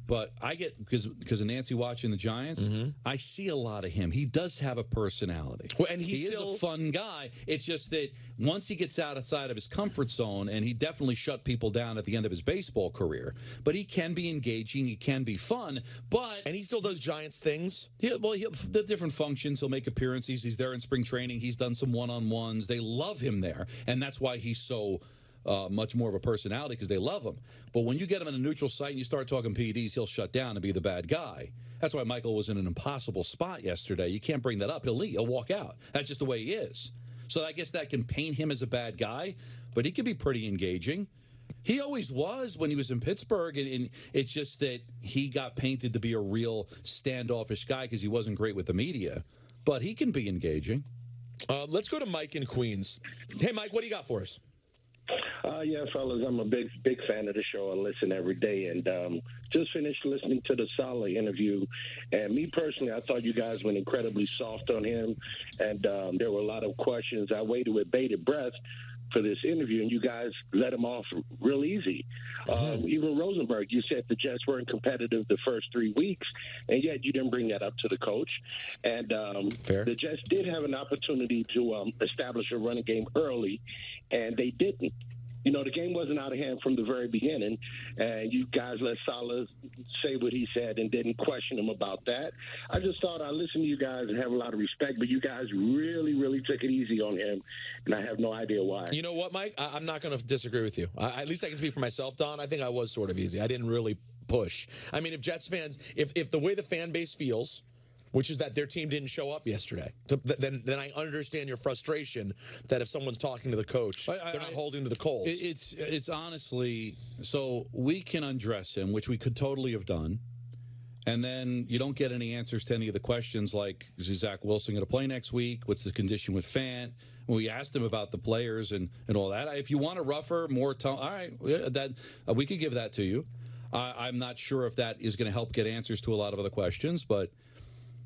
But I get, because of Nancy watching the Giants, I see a lot of him. He does have a personality. Well, and he is a fun guy. It's just that once he gets outside of his comfort zone, and he definitely shut people down at the end of his baseball career, but he can be engaging, he can be fun, and he still does Giants things. The different functions, he'll make appearances. He's there in spring training. He's done some one-on-ones. They love him there, and that's why he's so much more of a personality, because they love him. But when you get him in a neutral site and you start talking PEDs, he'll shut down and be the bad guy. That's why Michael was in an impossible spot yesterday. You can't bring that up. He'll leave. He'll walk out. That's just the way he is. So I guess that can paint him as a bad guy, but he can be pretty engaging. He always was when he was in Pittsburgh, and it's just that he got painted to be a real standoffish guy because he wasn't great with the media. But he can be engaging. Let's go to Mike in Queens. Hey, Mike, what do you got for us? Yeah, fellas, I'm a big fan of the show. I listen every day, and just finished listening to the Saleh interview. And me personally, I thought you guys went incredibly soft on him, and there were a lot of questions. I waited with bated breath for this interview, and you guys let him off real easy. Even Rosenberg, you said the Jets weren't competitive the first 3 weeks, and yet you didn't bring that up to the coach. And the Jets did have an opportunity to establish a running game early, and they didn't. The game wasn't out of hand from the very beginning, and you guys let Saleh say what he said and didn't question him about that. I just thought I listened to you guys and have a lot of respect, but you guys really, really took it easy on him, and I have no idea why. You know what, Mike? I'm not going to disagree with you. At least I can speak for myself, Don. I think I was sort of easy. I didn't really push. I mean, if Jets fans, if the way the fan base feels which is that their team didn't show up yesterday. Then I understand your frustration that if someone's talking to the coach, they're not holding to the coals. It's honestly, so we can undress him, which we could totally have done, and then you don't get any answers to any of the questions like, is Zach Wilson going to play next week? What's the condition with Fant? We asked him about the players and all that. If you want a rougher, more tone, all right, we could give that to you. I'm not sure if that is going to help get answers to a lot of other questions, but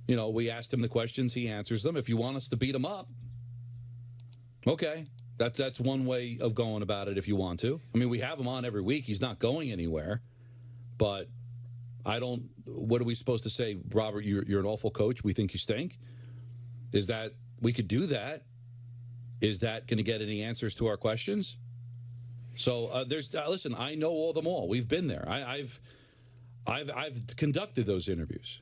we asked him the questions, he answers them. If you want us to beat him up, okay, that's one way of going about it if you want to. I mean, we have him on every week. He's not going anywhere, but what are we supposed to say? Robert, you're an awful coach. We think you stink. Is that, we could do that. Is that going to get any answers to our questions? So listen, I know all them all. We've been there. I've conducted those interviews.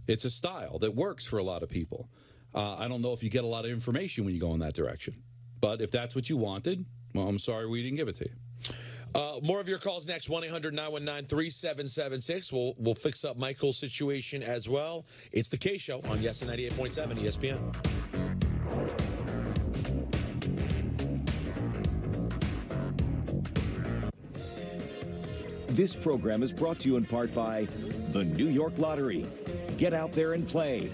It's a style that works for a lot of people. I don't know if you get a lot of information when you go in that direction. But if that's what you wanted, well, I'm sorry we didn't give it to you. More of your calls next, 1-800-919-3776. We'll fix up Michael's situation as well. It's the K Show on Yes and 98.7 ESPN. This program is brought to you in part by the New York Lottery. Get out there and play.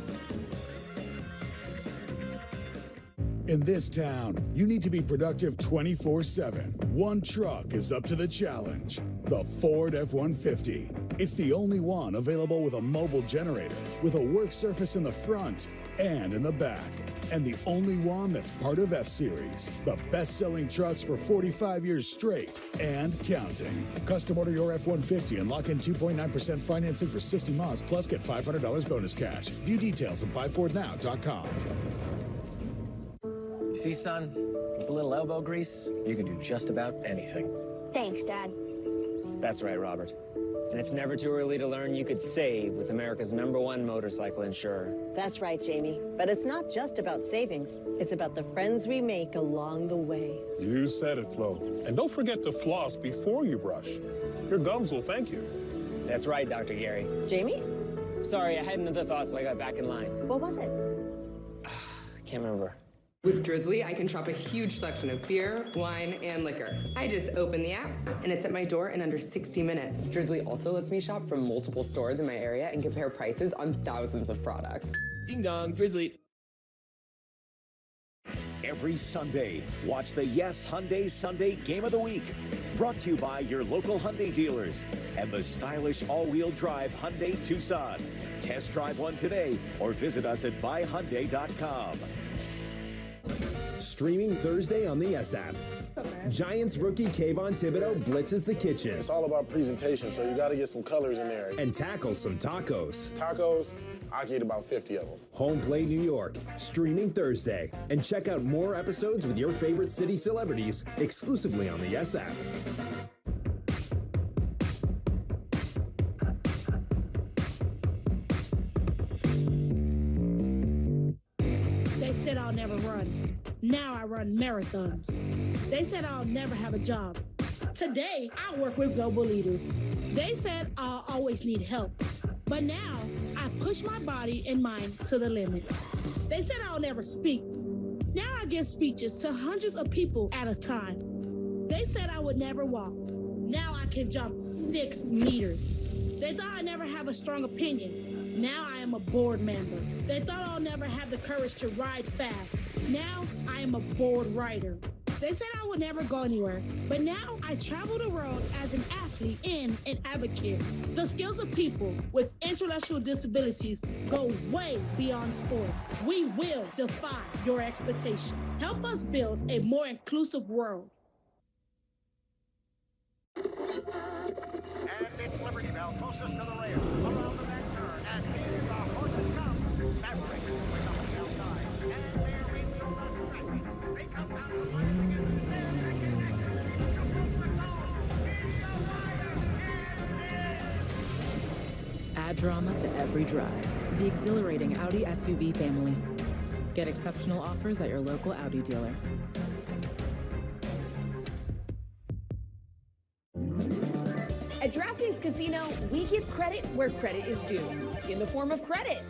In this town, you need to be productive 24/7. One truck is up to the challenge. The Ford F-150. It's the only one available with a mobile generator, with a work surface in the front and in the back. And the only one that's part of F-Series. The best-selling trucks for 45 years straight and counting. Custom order your F-150 and lock in 2.9% financing for 60 months, plus get $500 bonus cash. View details at buyfordnow.com. You see, son, with a little elbow grease, you can do just about anything. Thanks, Dad. That's right, Robert. And it's never too early to learn you could save with America's #1 motorcycle insurer. That's right, Jamie. But it's not just about savings. It's about the friends we make along the way. You said it, Flo. And don't forget to floss before you brush. Your gums will thank you. That's right, Dr. Gary. Jamie? Sorry, I had another thought, so I got back in line. What was it? I can't remember. With Drizzly, I can shop a huge selection of beer, wine, and liquor. I just open the app, and it's at my door in under 60 minutes. Drizzly also lets me shop from multiple stores in my area and compare prices on thousands of products. Ding dong, Drizzly. Every Sunday, watch the Yes Hyundai Sunday Game of the Week. Brought to you by your local Hyundai dealers and the stylish all-wheel drive Hyundai Tucson. Test drive one today or visit us at buyhyundai.com. Streaming Thursday on the Yes app. Giants rookie Kayvon Thibodeau blitzes the kitchen. It's all about presentation, so you got to get some colors in there. And tackles some tacos. Tacos, I can eat about 50 of them. Home Plate New York, streaming Thursday. And check out more episodes with your favorite city celebrities exclusively on the Yes app. They said I'll never run. Now I run marathons. They said I'll never have a job. Today, I work with global leaders. They said I'll always need help. But now, I push my body and mind to the limit. They said I'll never speak. Now I give speeches to hundreds of people at a time. They said I would never walk. Now I can jump 6 meters. They thought I'd never have a strong opinion. Now I am a board member. They thought I'll never have the courage to ride fast. Now I am a board rider. They said I would never go anywhere, but now I travel the world as an athlete and an advocate. The skills of people with intellectual disabilities go way beyond sports. We will defy your expectation. Help us build a more inclusive world. And it's Liberty Bell closest to the rail. Around the back turn, and here the horses come. Maverick with the outside. And there we go, the traffic. They come down the line again. Add drama to every drive. The exhilarating Audi SUV family. Get exceptional offers at your local Audi dealer. At DraftKings Casino, we give credit where credit is due, in the form of credit.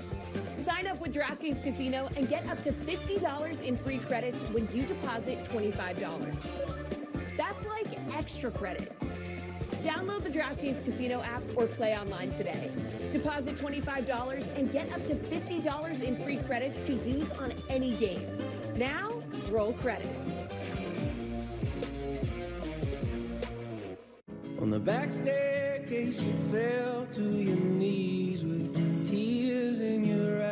Sign up with DraftKings Casino and get up to $50 in free credits when you deposit $25. That's like extra credit. Download the DraftKings Casino app or play online today. Deposit $25 and get up to $50 in free credits to use on any game. Now, roll credits. On the back staircase, you fell to your knees with tears in your eyes.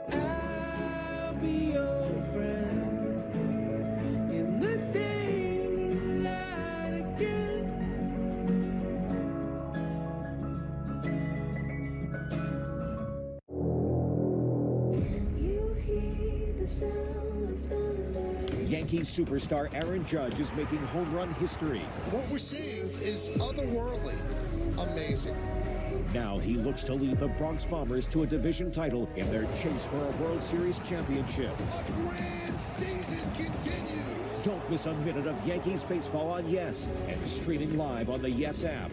I'll be your friend in the daylight again. Yankees superstar Aaron Judge is making home run history. What we're seeing is otherworldly. Amazing. Now he looks to lead the Bronx Bombers to a division title in their chase for a World Series championship. A grand season continues. Don't miss a minute of Yankees baseball on Yes and streaming live on the Yes app.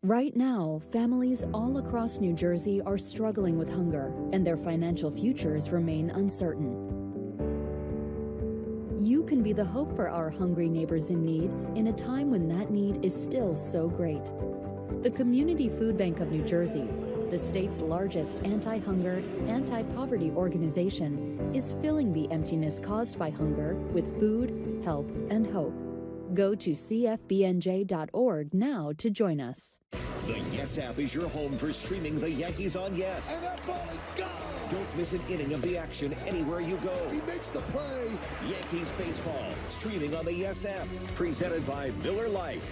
Right now, families all across New Jersey are struggling with hunger, and their financial futures remain uncertain. You can be the hope for our hungry neighbors in need in a time when that need is still so great. The Community Food Bank of New Jersey, the state's largest anti-hunger, anti-poverty organization, is filling the emptiness caused by hunger with food, help, and hope. Go to cfbnj.org now to join us. The Yes app is your home for streaming the Yankees on Yes. And that ball is gone. Don't miss an inning of the action anywhere you go. He makes the play. Yankees baseball, streaming on the Yes app. Presented by Miller Lite.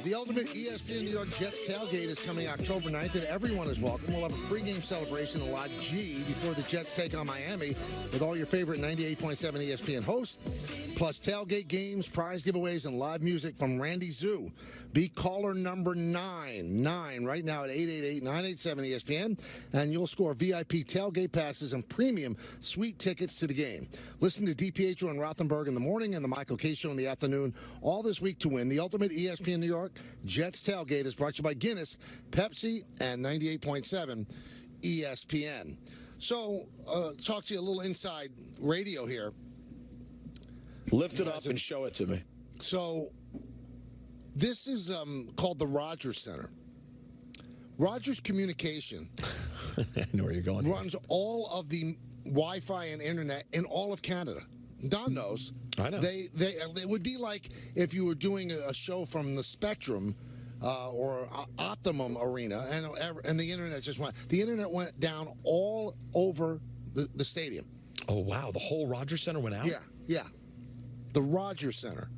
The Ultimate ESPN New York Jets tailgate is coming October 9th, and everyone is welcome. We'll have a pregame celebration in Lot G before the Jets take on Miami with all your favorite 98.7 ESPN hosts, plus tailgate games, prize giveaways, and live music from Randy Zoo. Be caller number 9 right now at 888-987-ESPN, and you'll score VIP tailgate passes and premium suite tickets to the game. Listen to DiPietro and Rothenberg in the morning and the Michael K. Show in the afternoon all this week to win. The Ultimate ESPN New York Jets tailgate is brought to you by Guinness, Pepsi, and 98.7 ESPN. So, talk to you a little inside radio here. Lift it up and show it to me. So, this is called the Rogers Center. Rogers Communication I know where you're going. runs all of the Wi-Fi and internet in all of Canada. Don knows. I know. It would be like if you were doing a show from the Spectrum or Optimum Arena, and the internet just went. The internet went down all over the stadium. Oh wow! The whole Rogers Center went out. Yeah. The Rogers Center.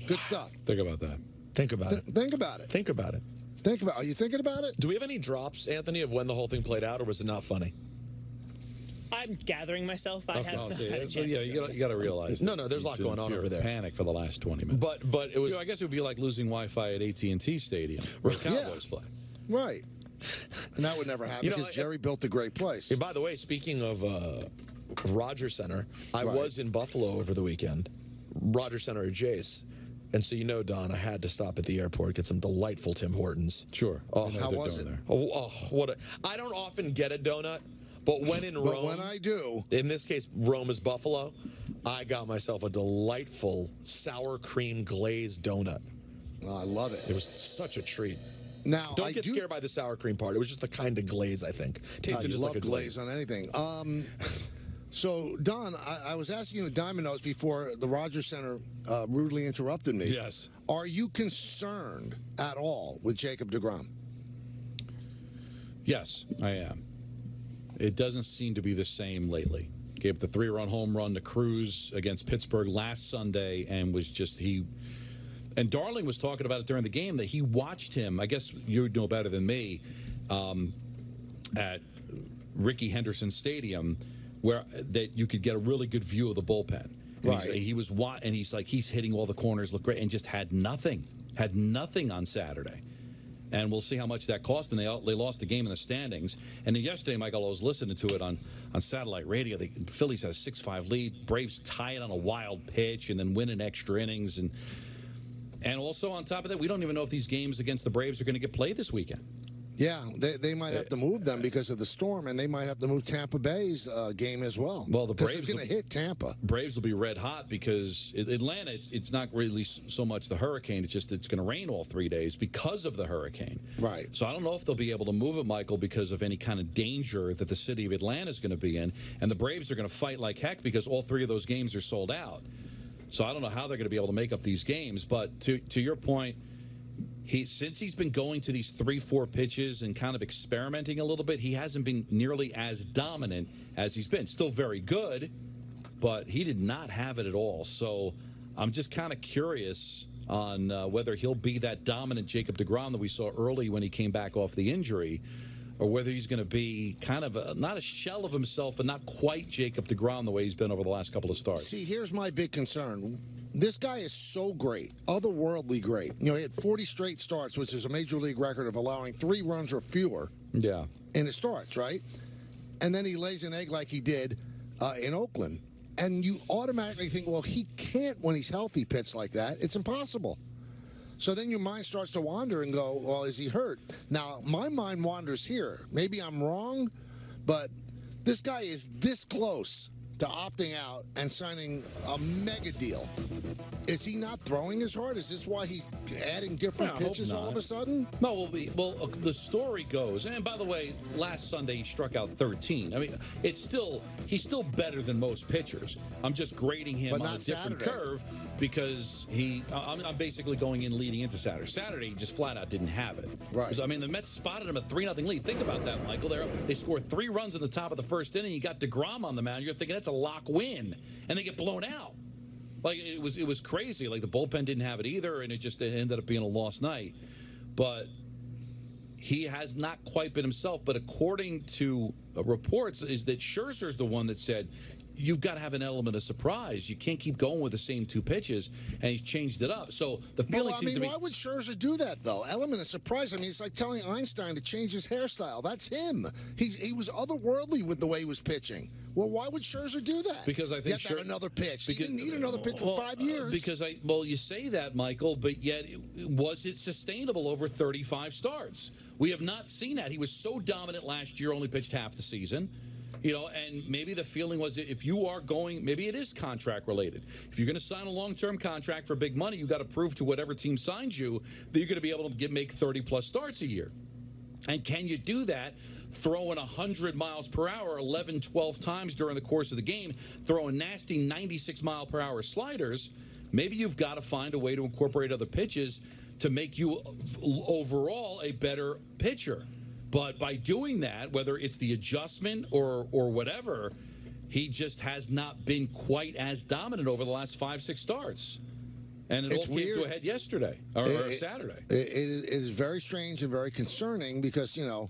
Good stuff. Think about that. Think about it. Think about it. Think about it. Think about. Are you thinking about it? Do we have any drops, Anthony, of when the whole thing played out, or was it not funny? I'm gathering myself. I have not had a chance. Yeah, you got to realize. No, there's a lot going on over there. Panic for the last 20 minutes. But it was. I guess it would be like losing Wi-Fi at AT&T Stadium where the Cowboys play. Right. And that would never happen because Jerry built a great place. By the way, speaking of Rogers Center, I was in Buffalo over the weekend. Rogers Center at Jace. And so Don, I had to stop at the airport, get some delightful Tim Hortons. Sure. Oh, how was it? There. I don't often get a donut, but when in Rome, when I do, in this case, Rome is Buffalo, I got myself a delightful sour cream glazed donut. Oh, I love it. It was such a treat. Now, Don't get scared by the sour cream part. It was just the kind of glaze, I think. Tasted just love like a glaze. on anything. So, Don, I was asking you the Diamond Nose before the Rogers Center rudely interrupted me. Yes. Are you concerned at all with Jacob deGrom? Yes, I am. It doesn't seem to be the same lately. Gave the 3-run home run to Cruz against Pittsburgh last Sunday and was just And Darling was talking about it during the game that he watched him. I guess you know better than me at Rickey Henderson Stadium, where that you could get a really good view of the bullpen. And he's hitting all the corners, look great, and just had nothing on Saturday. And we'll see how much that cost. And they lost the game in the standings. And then yesterday, Michael, I was listening to it on satellite radio. The Phillies had a 6-5 lead. Braves tie it on a wild pitch and then win in extra innings. And also on top of that, we don't even know if these games against the Braves are going to get played this weekend. Yeah, they might have to move them because of the storm, and they might have to move Tampa Bay's game as well. Well, the Braves are going to hit Tampa. Braves will be red hot because Atlanta, it's not really so much the hurricane. It's just it's going to rain all 3 days because of the hurricane. Right. So I don't know if they'll be able to move it, Michael, because of any kind of danger that the city of Atlanta is going to be in. And the Braves are going to fight like heck because all 3 of those games are sold out. So I don't know how they're going to be able to make up these games. But to your point, since he's been going to these 3-4 pitches and kind of experimenting a little bit, he hasn't been nearly as dominant as he's been. Still very good, but he did not have it at all. So I'm just kind of curious on whether he'll be that dominant Jacob deGrom that we saw early when he came back off the injury, or whether he's going to be kind of not a shell of himself, but not quite Jacob deGrom the way he's been over the last couple of starts. See, here's my big concern. This guy is so great, otherworldly great. You know, he had 40 straight starts, which is a major league record of allowing 3 runs or fewer in his starts, right? And then he lays an egg like he did in Oakland. And you automatically think, well, he can't, when he's healthy, pitch like that. It's impossible. So then your mind starts to wander and go, well, is he hurt? Now, my mind wanders here. Maybe I'm wrong, but this guy is this close to opting out and signing a mega deal. Is he not throwing as hard? Is this why he's adding different pitches all of a sudden? No, the story goes, and by the way, last Sunday he struck out 13. I mean, he's still better than most pitchers. I'm just grading him on a different curve because I'm basically going in leading into Saturday. Saturday, he just flat out didn't have it. Right. So, I mean, the Mets spotted him a 3-0 lead. Think about that, Michael. They scored 3 runs in the top of the first inning. You got deGrom on the mound. You're thinking that's a lock win, and they get blown out. Like it was crazy. Like the bullpen didn't have it either, and it ended up being a lost night. But he has not quite been himself. But according to reports, is that Scherzer's the one that said you've got to have an element of surprise. You can't keep going with the same 2 pitches, and he's changed it up. So the feeling seems to be. Why would Scherzer do that though? Element of surprise. I mean, it's like telling Einstein to change his hairstyle. That's him. He was otherworldly with the way he was pitching. Well, why would Scherzer do that? Because I think you have to have another pitch. He didn't need another pitch for 5 years. Because you say that, Michael, but yet was it sustainable over 35 starts? We have not seen that. He was so dominant last year, only pitched half the season. You know, and maybe the feeling was if you are going, maybe it is contract related. If you're going to sign a long-term contract for big money, you got to prove to whatever team signs you that you're going to be able to make 30-plus starts a year. And can you do that throwing 100 miles per hour 11, 12 times during the course of the game, throwing nasty 96-mile-per-hour sliders? Maybe you've got to find a way to incorporate other pitches to make you overall a better pitcher. But by doing that, whether it's the adjustment or whatever, he just has not been quite as dominant over the last 5-6 starts. And it all came to a head yesterday or Saturday. It is very strange and very concerning because, you know,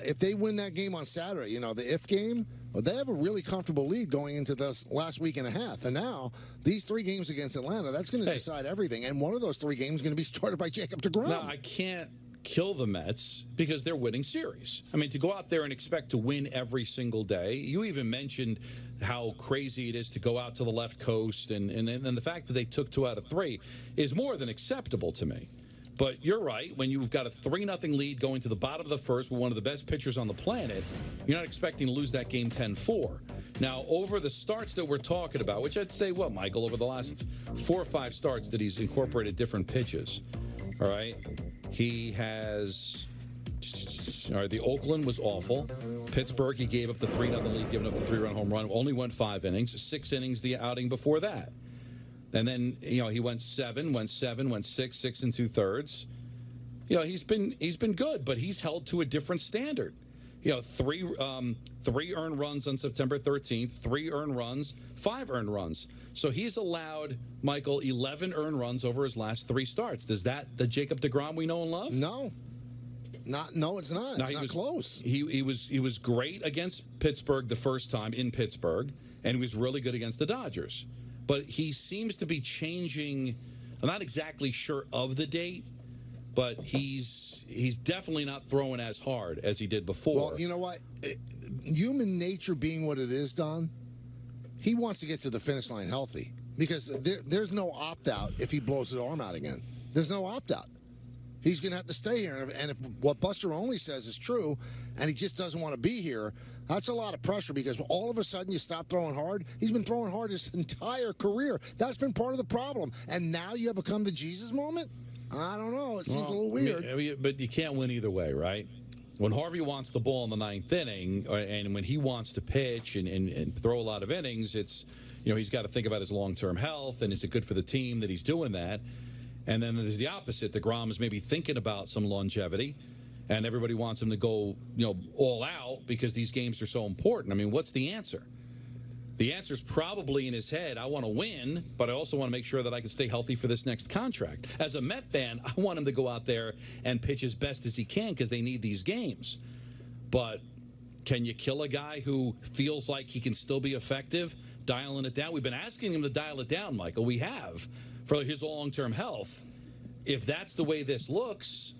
if they win that game on Saturday, you know, the if game, they have a really comfortable lead going into this last week and a half. And now these 3 games against Atlanta, that's going to decide everything. And one of those 3 games is going to be started by Jacob deGrom. Now, I can't kill the Mets because they're winning series. I mean, to go out there and expect to win every single day. You even mentioned how crazy it is to go out to the left coast, and the fact that they took 2 out of 3 is more than acceptable to me. But you're right. When you've got a 3-0 lead going to the bottom of the first with one of the best pitchers on the planet, you're not expecting to lose that game 10-4. Now, over the starts that we're talking about, which I'd say, Michael, over the last 4 or 5 starts that he's incorporated different pitches, all right? He has... All right, the Oakland was awful. Pittsburgh, he gave up the 3-0 lead, giving up the 3-run home run. Only went 5 innings. 6 innings the outing before that. And then, he went 7, went 6 and 2/3. He's been good, but he's held to a different standard. 3 earned runs on September 13th, 3 earned runs, 5 earned runs. So he's allowed, Michael, 11 earned runs over his last 3 starts. Is that the Jacob deGrom we know and love? No. No, it's not. It's not close. He was great against Pittsburgh the first time in Pittsburgh, and he was really good against the Dodgers. But he seems to be changing. I'm not exactly sure of the date, but he's definitely not throwing as hard as he did before. Well, you know what? Human nature being what it is, Don, he wants to get to the finish line healthy because there's no opt-out if he blows his arm out again. There's no opt-out. He's going to have to stay here. And if what Buster Olney says is true and he just doesn't want to be here, that's a lot of pressure because all of a sudden you stop throwing hard. He's been throwing hard his entire career. That's been part of the problem. And now you have a come to Jesus moment? I don't know. It seems a little weird. But you can't win either way, right? When Harvey wants the ball in the 9th inning and when he wants to pitch and throw a lot of innings, it's, he's got to think about his long-term health and is it good for the team that he's doing that? And then there's the opposite. DeGrom is maybe thinking about some longevity, and everybody wants him to go, all out because these games are so important. I mean, what's the answer? The answer is probably in his head, I want to win, but I also want to make sure that I can stay healthy for this next contract. As a Met fan, I want him to go out there and pitch as best as he can because they need these games. But can you kill a guy who feels like he can still be effective, dialing it down? We've been asking him to dial it down, Michael. We have. For his long-term health. If that's the way this looks,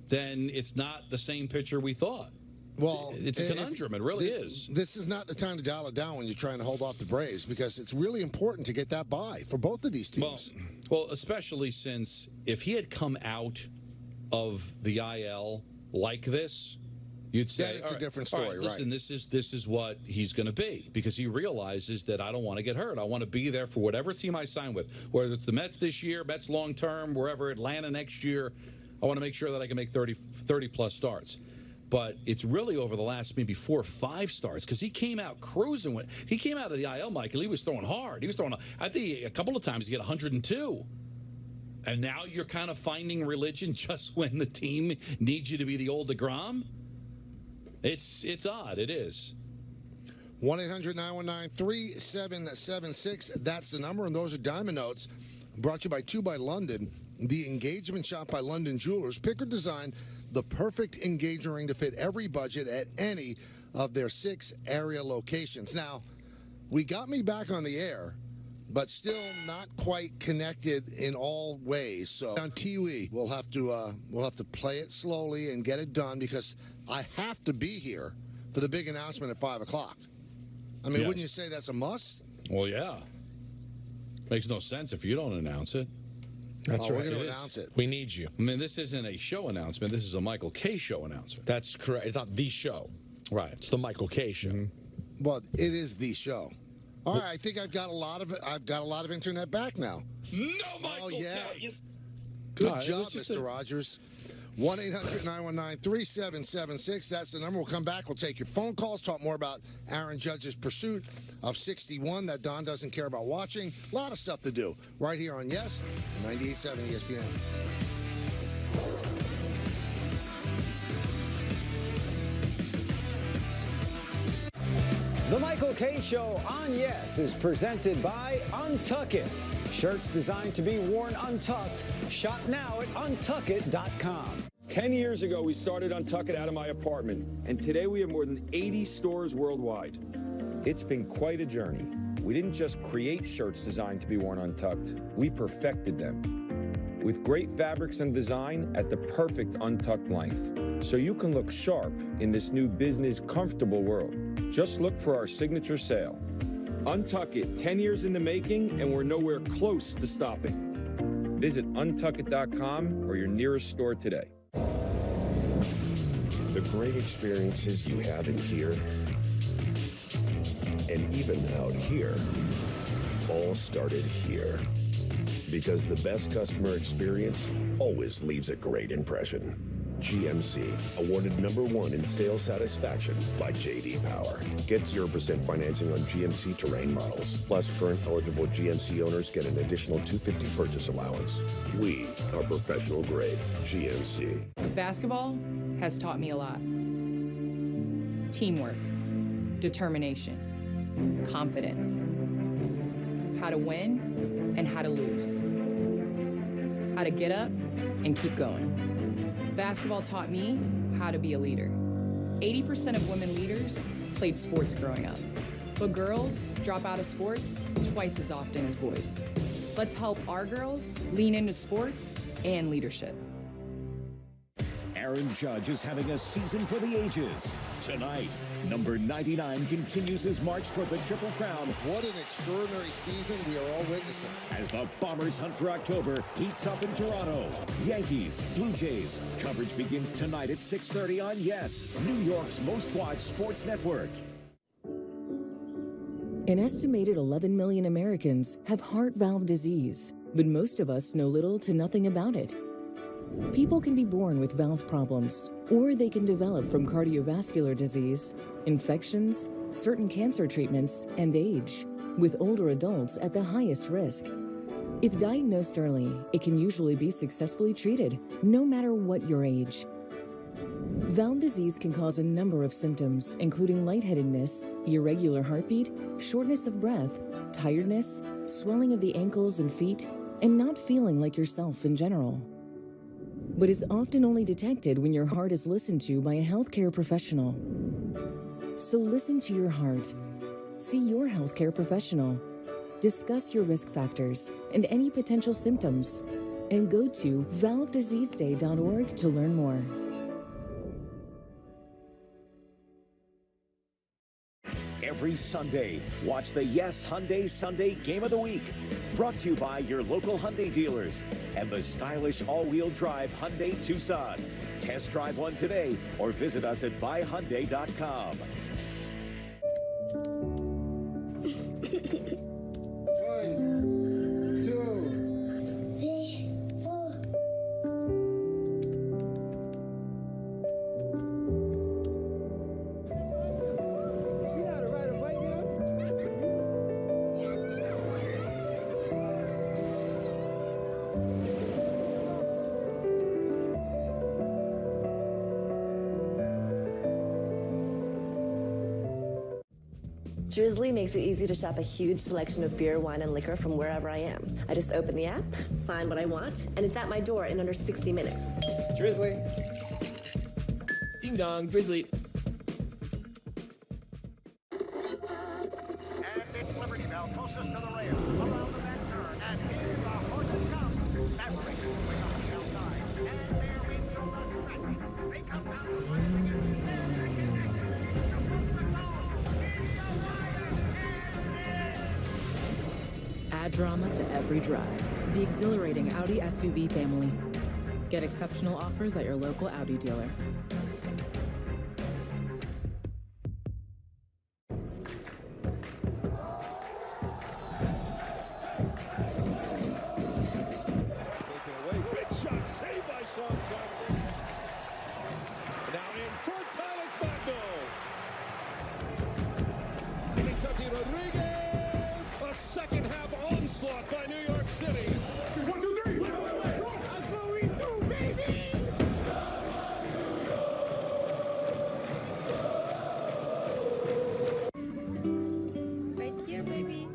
then it's not the same pitcher we thought. Well, it's a conundrum. It really is. This is not the time to dial it down when you're trying to hold off the Braves because it's really important to get that bye for both of these teams. Well, especially since if he had come out of the IL like this, you'd say that is a different story, right? Listen, this is what he's going to be because he realizes that I don't want to get hurt. I want to be there for whatever team I sign with, whether it's the Mets this year, Mets long term, wherever, Atlanta next year. I want to make sure that I can make 30 plus starts. But it's really over the last maybe 4 or 5 starts because he came out cruising. When he came out of the IL, Michael, he was throwing hard. He was throwing, I think, a couple of times he hit 102. And now you're kind of finding religion just when the team needs you to be the old DeGrom? It's odd. It is. 1-800-919-3776. That's the number, and those are Diamond Notes. Brought to you by 2 by London, the engagement shop by London Jewelers. Picker designed the perfect engagement ring to fit every budget at any of their 6 area locations. Now, we got me back on the air, but still not quite connected in all ways. So on TV, we'll have to play it slowly and get it done because I have to be here for the big announcement at 5 o'clock. I mean, wouldn't you say that's a must? Well, yeah. Makes no sense if you don't announce it. That's right. We're going to announce it. We need you. I mean, this isn't a show announcement. This is a Michael K. show announcement. That's correct. It's not the show. Right. It's the Michael K. show. Mm-hmm. Well, it is the show. All right, I think I've got a lot of internet back now. No, Michael yeah. K. Good job, Mr. Rogers. 1-800-919-3776. That's the number. We'll come back. We'll take your phone calls, talk more about Aaron Judge's pursuit of 61 that Don doesn't care about watching. A lot of stuff to do right here on Yes, 98.7 ESPN. The Michael K. Show on Yes is presented by Untuck It. Shirts designed to be worn untucked. Shop now at untuckit.com. 10 years ago, we started Untuck It out of my apartment, and today we have more than 80 stores worldwide. It's been quite a journey. We didn't just create shirts designed to be worn untucked, we perfected them. With great fabrics and design at the perfect untucked length, so you can look sharp in this new business comfortable world. Just look for our signature sale. Untuck It, 10 years in the making, and we're nowhere close to stopping. Visit untuckit.com or your nearest store today. The great experiences you have in here and even out here all started here. Because the best customer experience always leaves a great impression. GMC, awarded #1 in sales satisfaction by J.D. Power. Get 0% financing on GMC Terrain models. Plus, current eligible GMC owners get an additional $250 purchase allowance. We are professional grade GMC. Basketball has taught me a lot. Teamwork, determination, confidence, how to win and how to lose, how to get up and keep going. Basketball taught me how to be a leader. 80% of women leaders played sports growing up, but girls drop out of sports twice as often as boys. Let's help our girls lean into sports and leadership. Aaron Judge is having a season for the ages. Tonight, number 99 continues his march toward the Triple Crown. What an extraordinary season we are all witnessing. As the Bombers' hunt for October heats up in Toronto. Yankees, Blue Jays. Coverage begins tonight at 6:30 on Yes, New York's most-watched sports network. An estimated 11 million Americans have heart valve disease, but most of us know little to nothing about it. People can be born with valve problems, or they can develop from cardiovascular disease, infections, certain cancer treatments, and age, with older adults at the highest risk. If diagnosed early, it can usually be successfully treated, no matter what your age. Valve disease can cause a number of symptoms, including lightheadedness, irregular heartbeat, shortness of breath, tiredness, swelling of the ankles and feet, and not feeling like yourself in general. But is often only detected when your heart is listened to by a healthcare professional. So listen to your heart. See your healthcare professional. Discuss your risk factors and any potential symptoms. And go to valvediseaseday.org to learn more. Every Sunday, watch the Yes Hyundai Sunday Game of the Week. Brought to you by your local Hyundai dealers and the stylish all-wheel drive Hyundai Tucson. Test drive one today or visit us at buyhyundai.com. Drizzly makes it easy to shop a huge selection of beer, wine, and liquor from wherever I am. I just open the app, find what I want, and it's at my door in under 60 minutes. Drizzly. Ding dong, Drizzly. And it's Liberty Bell closest to the rail. Around the back turn. And here the horses come. Maverick way on the outside. And there we go the traffic. They come down the line again. There they connect. Add drama to every drive. The exhilarating Audi SUV family. Get exceptional offers at your local Audi dealer. Big shot saved by Sean Johnson. Now in for Tyler Spandau. Elisati Rodriguez. A second half onslaught by New York City. 1, 2, 3. Wait. That's what we do, baby. Right here, baby.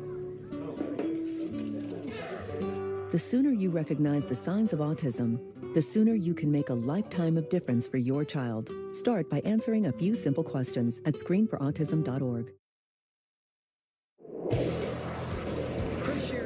The sooner you recognize the signs of autism, the sooner you can make a lifetime of difference for your child. Start by answering a few simple questions at screenforautism.org.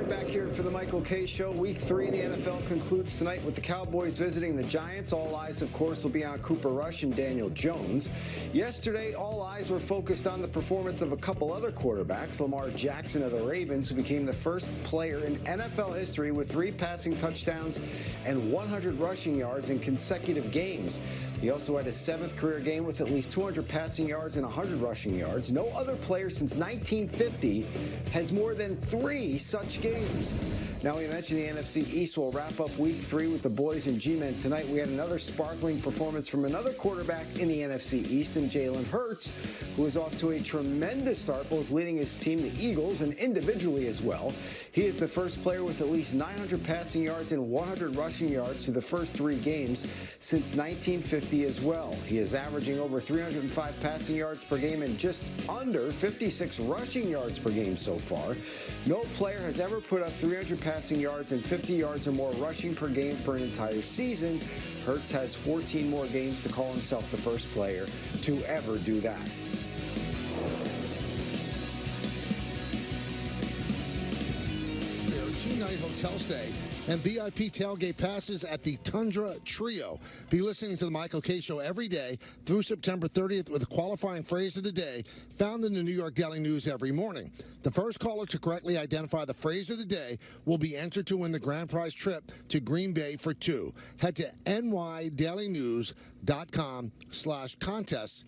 Back here for the Michael Kay Show. Week 3 in the NFL concludes tonight with the Cowboys visiting the Giants. All eyes, of course, will be on Cooper Rush and Daniel Jones. Yesterday, all eyes were focused on the performance of a couple other quarterbacks. Lamar Jackson of the Ravens, who became the first player in NFL history with 3 passing touchdowns and 100 rushing yards in consecutive games. He also had his 7th career game with at least 200 passing yards and 100 rushing yards. No other player since 1950 has more than 3 such games. Now, we mentioned the NFC East will wrap up Week 3 with the boys and G-Men tonight. We had another sparkling performance from another quarterback in the NFC East, and Jalen Hurts, who is off to a tremendous start, both leading his team, the Eagles, and individually as well. He is the first player with at least 900 passing yards and 100 rushing yards through the first 3 games since 1950 as well. He is averaging over 305 passing yards per game and just under 56 rushing yards per game so far. No player has ever put up 300 passing yards and 50 yards or more rushing per game for an entire season. Hurts has 14 more games to call himself the first player to ever do that. Two-night hotel stay and VIP tailgate passes at the Tundra Trio. Be listening to the Michael Kay Show every day through September 30th with a qualifying phrase of the day found in the New York Daily News every morning. The first caller to correctly identify the phrase of the day will be entered to win the grand prize trip to Green Bay for 2. Head to nydailynews.com/contests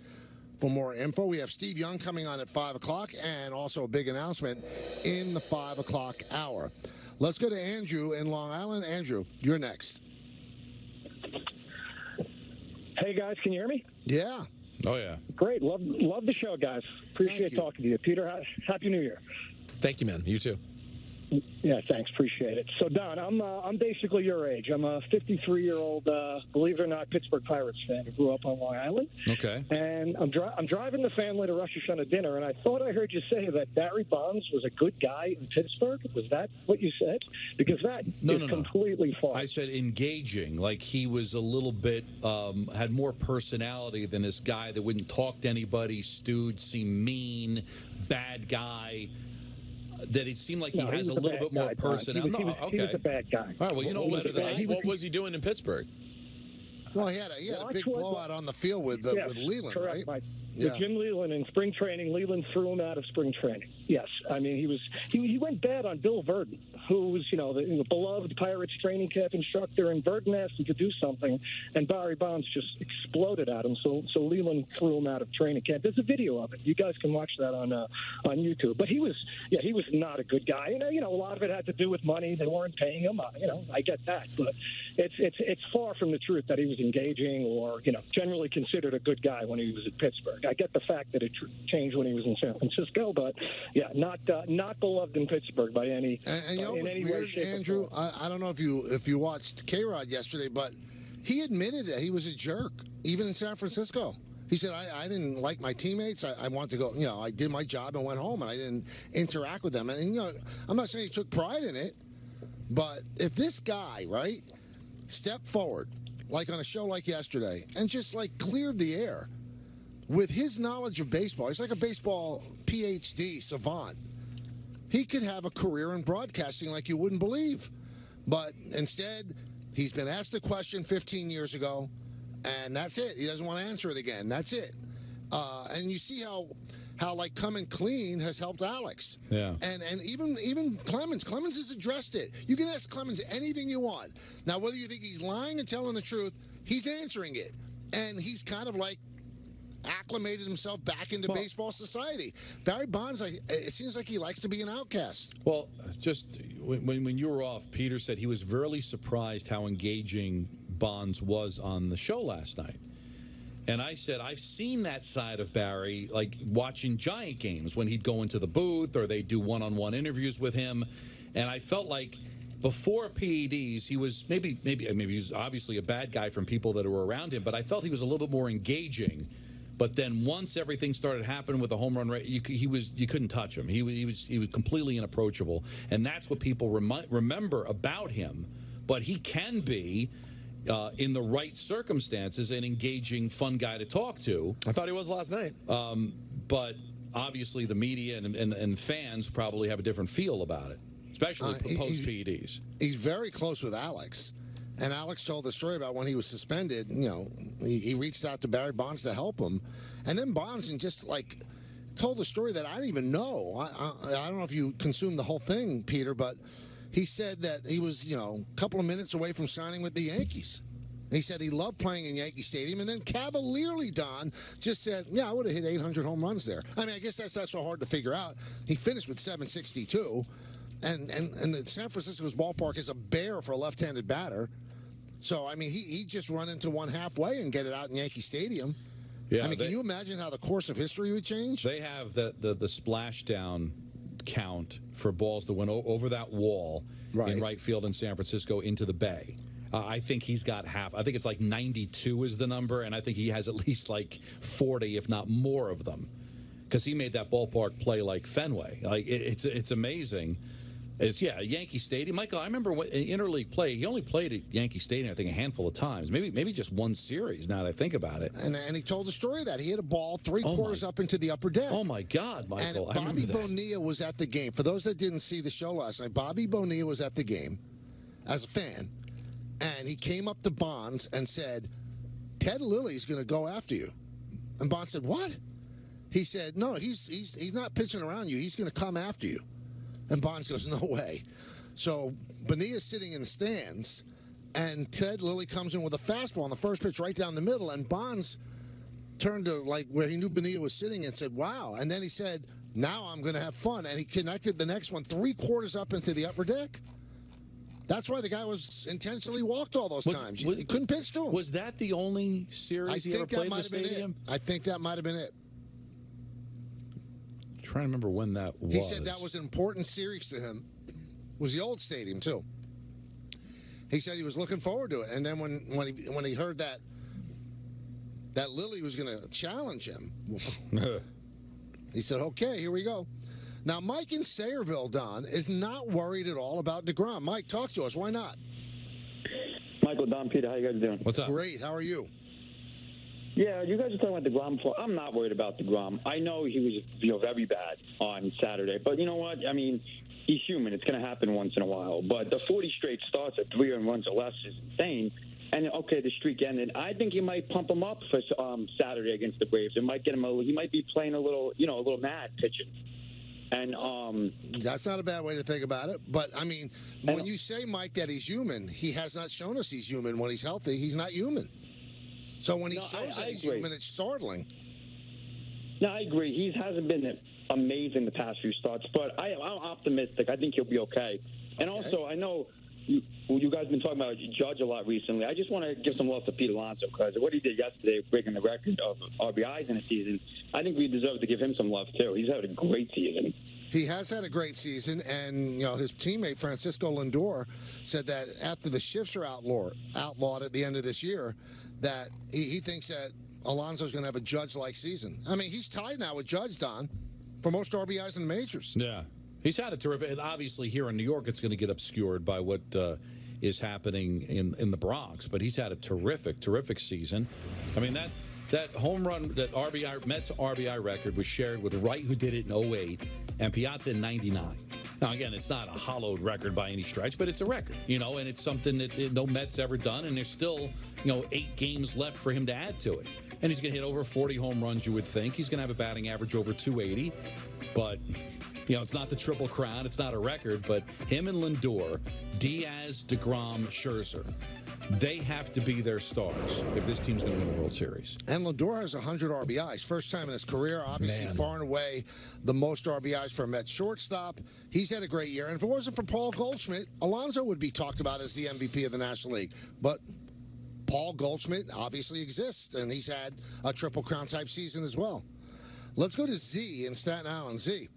for more info. We have Steve Young coming on at 5 o'clock and also a big announcement in the 5 o'clock hour. Let's go to Andrew in Long Island. Andrew, you're next. Hey, guys, can you hear me? Yeah. Oh, yeah. Great. Love the show, guys. Appreciate talking to you. Peter, Happy New Year. Thank you, man. You too. Yeah, thanks. Appreciate it. So, Don, I'm basically your age. I'm a 53-year-old, believe it or not, Pittsburgh Pirates fan who grew up on Long Island. Okay. And I'm driving the family to Rosh Hashanah dinner, and I thought I heard you say that Barry Bonds was a good guy in Pittsburgh. Was that what you said? Because that is completely false. I said engaging, like he was a little bit, had more personality than this guy that wouldn't talk to anybody, stewed, seemed mean, bad guy. That it seemed like he has a little bit more personality. He was a bad guy. All right, well, you know what? What was he doing in Pittsburgh? Well, he had a big blowout on the field with Leland, correct, right? Mike. With Jim Leland in spring training, Leland threw him out of spring training. Yes, I mean he went bad on Bill Verdon, who was the beloved Pirates training camp instructor, and Verdon asked him to do something, and Barry Bonds just exploded at him. So Leland threw him out of training camp. There's a video of it. You guys can watch that on YouTube. But he was not a good guy. And a lot of it had to do with money. They weren't paying him. I get that, but it's far from the truth that he was engaging or generally considered a good guy when he was at Pittsburgh. I get the fact that it changed when he was in San Francisco, but not beloved in Pittsburgh by any. And in any weird, way, shape, Andrew, I don't know if you watched K-Rod yesterday, but he admitted that he was a jerk even in San Francisco. He said, I didn't like my teammates. I wanted to go, I did my job and went home, and I didn't interact with them. And, I'm not saying he took pride in it, but if this guy, right, stepped forward, like on a show like yesterday, and just, cleared the air, with his knowledge of baseball, he's like a baseball PhD savant. He could have a career in broadcasting like you wouldn't believe. But instead, he's been asked a question 15 years ago, and that's it. He doesn't want to answer it again. That's it. And you see how coming clean has helped Alex. Yeah. And even Clemens. Clemens has addressed it. You can ask Clemens anything you want. Now, whether you think he's lying or telling the truth, he's answering it. And he's kind of acclimated himself back into baseball society. Barry Bonds, it seems like he likes to be an outcast. Well, just when you were off, Peter said he was really surprised how engaging Bonds was on the show last night. And I said, I've seen that side of Barry, like watching Giant games when he'd go into the booth or they'd do one-on-one interviews with him. And I felt like before PEDs, he was maybe he was obviously a bad guy from people that were around him, but I felt he was a little bit more engaging. But then once everything started happening with the home run rate, you couldn't touch him. He was completely inapproachable, and that's what people remember about him. But he can be, in the right circumstances, an engaging, fun guy to talk to. I thought he was last night. But obviously, the media and fans probably have a different feel about it, especially post PEDs. He's very close with Alex. And Alex told the story about when he was suspended. He reached out to Barry Bonds to help him. And then Bonds just told a story that I didn't even know. I don't know if you consumed the whole thing, Peter, but he said that he was, a couple of minutes away from signing with the Yankees. He said he loved playing in Yankee Stadium, and then cavalierly, Don, just said, yeah, I would have hit 800 home runs there. I mean, I guess that's not so hard to figure out. He finished with 762, and the San Francisco's ballpark is a bear for a left-handed batter. So, I mean, he just run into one halfway and get it out in Yankee Stadium. Yeah, I mean, can you imagine how the course of history would change? They have the splashdown count for balls that went over that wall in right field in San Francisco into the bay. I think he's got half. I think it's like 92 is the number, and I think he has at least like 40, if not more, of them, because he made that ballpark play like Fenway. Like it's amazing. It's Yankee Stadium. Michael, I remember when, in interleague play, he only played at Yankee Stadium, I think, a handful of times. Maybe just one series. Now that I think about it. And he told the story of that he hit a ball three-quarters up into the upper deck. Oh my God, Michael! And Bobby Bonilla was at the game. For those that didn't see the show last night, Bobby Bonilla was at the game as a fan. And he came up to Bonds and said, Ted Lilly's going to go after you. And Bonds said, what? He said, no, he's not pitching around you. He's going to come after you. And Bonds goes, no way. So Bonilla's sitting in the stands, and Ted Lilly comes in with a fastball on the first pitch right down the middle, and Bonds turned to like where he knew Bonilla was sitting and said, wow. And then he said, now I'm going to have fun. And he connected the next one three-quarters up into the upper deck. That's why the guy was intentionally walked all those times. You couldn't pitch to him. Was that the only series he ever played in the stadium? I think that might have been it. I'm trying to remember when that was. He said that was an important series to him. It was the old stadium, too. He said he was looking forward to it. And then when he heard that Lilly was going to challenge him, he said, okay, here we go. Now, Mike in Sayreville, Don, is not worried at all about DeGrom. Mike, talk to us. Why not? Michael, Don, Peter, how you guys doing? What's up? Great. How are you? Yeah, you guys are talking about DeGrom before. I'm not worried about DeGrom. I know he was very bad on Saturday. But you know what? I mean, he's human. It's going to happen once in a while. But the 40 straight starts at 3 runs or less is insane. And, okay, the streak ended. I think he might pump him up for Saturday against the Braves. It might get him he might be playing a little mad pitching. And that's not a bad way to think about it. But, I mean, when you say, Mike, that he's human, he has not shown us he's human. When he's healthy, he's not human. So when he shows that he's human, it's startling. No, I agree. He hasn't been amazing the past few starts, but I'm optimistic. I think he'll be okay. And also, I know you guys have been talking about Judge a lot recently. I just want to give some love to Pete Alonso because what he did yesterday, breaking the record of RBIs in a season, I think we deserve to give him some love, too. He's had a great season. He has had a great season, and his teammate, Francisco Lindor, said that after the shifts are outlawed at the end of this year, that he thinks that Alonso's going to have a Judge-like season. I mean, he's tied now with Judge, Don, for most RBIs in the majors. Yeah. He's had a terrific, and obviously here in New York, it's going to get obscured by what is happening in the Bronx. But he's had a terrific season. I mean, that home run, that Mets RBI record was shared with Wright, who did it in 08, and Piazza in 99. Now, again, it's not a hollowed record by any stretch, but it's a record, and it's something that no Met's ever done, and there's still, 8 games left for him to add to it. And he's going to hit over 40 home runs, you would think. He's going to have a batting average over 280, but... it's not the Triple Crown. It's not a record, but him and Lindor, Diaz, DeGrom, Scherzer, they have to be their stars if this team's going to win a World Series. And Lindor has 100 RBIs. First time in his career, obviously far and away the most RBIs for a Mets shortstop. He's had a great year. And if it wasn't for Paul Goldschmidt, Alonso would be talked about as the MVP of the National League. But Paul Goldschmidt obviously exists, and he's had a Triple Crown type season as well. Let's go to Z in Staten Island. Z.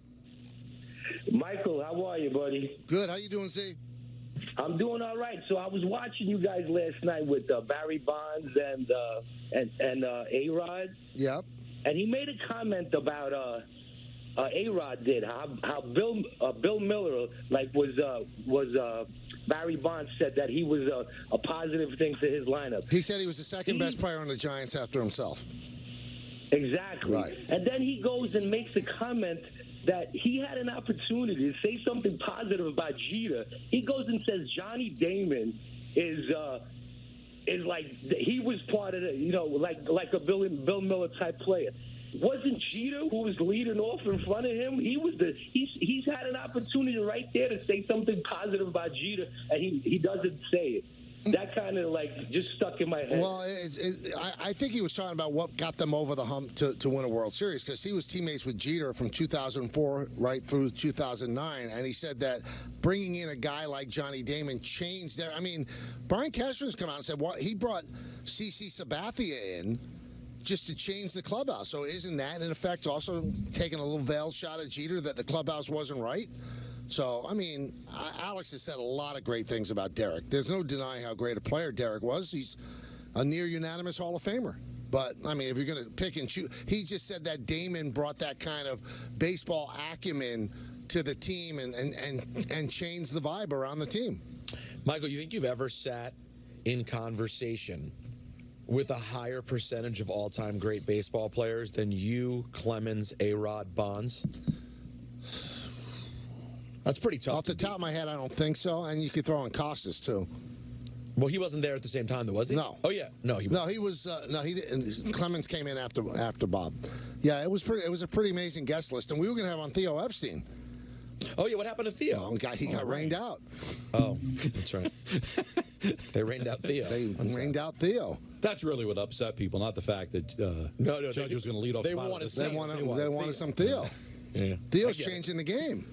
Michael, how are you, buddy? Good. How you doing, Z? I'm doing all right. So I was watching you guys last night with Barry Bonds and A-Rod. Yep. And he made a comment about A-Rod did how Bill Miller was Barry Bonds said that he was a positive thing for his lineup. He said he was the second best player on the Giants after himself. Exactly. Right. And then he goes and makes a comment that he had an opportunity to say something positive about Jeter. He goes and says Johnny Damon is like he was part of the like a Bill Miller type player. Wasn't Jeter who was leading off in front of him? He's had an opportunity right there to say something positive about Jeter, and he doesn't say it. That kind of like just stuck in my head. Well, I think he was talking about what got them over the hump to win a World Series, because he was teammates with Jeter from 2004 right through 2009, and he said that bringing in a guy like Johnny Damon changed their. I mean, Brian Cashman's come out and said he brought CC Sabathia in just to change the clubhouse. So isn't that, in effect, also taking a little veiled shot at Jeter that the clubhouse wasn't right? So, I mean, Alex has said a lot of great things about Derek. There's no denying how great a player Derek was. He's a near unanimous Hall of Famer. But, I mean, if you're going to pick and choose, he just said that Damon brought that kind of baseball acumen to the team and changed the vibe around the team. Michael, you think you've ever sat in conversation with a higher percentage of all-time great baseball players than you, Clemens, A-Rod, Bonds? That's pretty tough. Off the top of my head, I don't think so. And you could throw in Costas, too. Well, he wasn't there at the same time, though, was he? No. Oh, yeah. No, he was. No, he didn't. Clemens came in after Bob. Yeah, it was a pretty amazing guest list. And we were going to have on Theo Epstein. Oh, yeah. What happened to Theo? Well, he got rained out. Oh, that's right. They rained out Theo. Rained out Theo. That's really what upset people, not the fact that Judge was going to lead off. They wanted some Theo. Yeah. Theo's changing the game.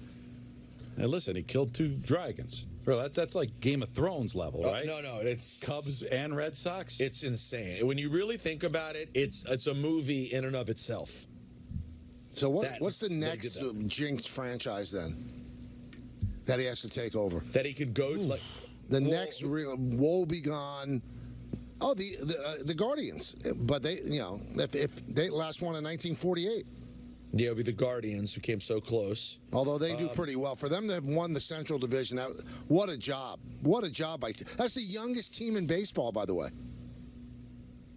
And listen, he killed 2 dragons. Bro, that's like Game of Thrones level, right? No, it's Cubs and Red Sox. It's insane. When you really think about it, it's a movie in and of itself. So what's the next Jinx franchise then that he has to take over? That he could go like the next real woebegone. Oh, the Guardians, but they if they last one in 1948. Yeah, it'll be the Guardians who came so close. Although they do pretty well. For them to have won the Central Division, what a job. What a job. That's the youngest team in baseball, by the way.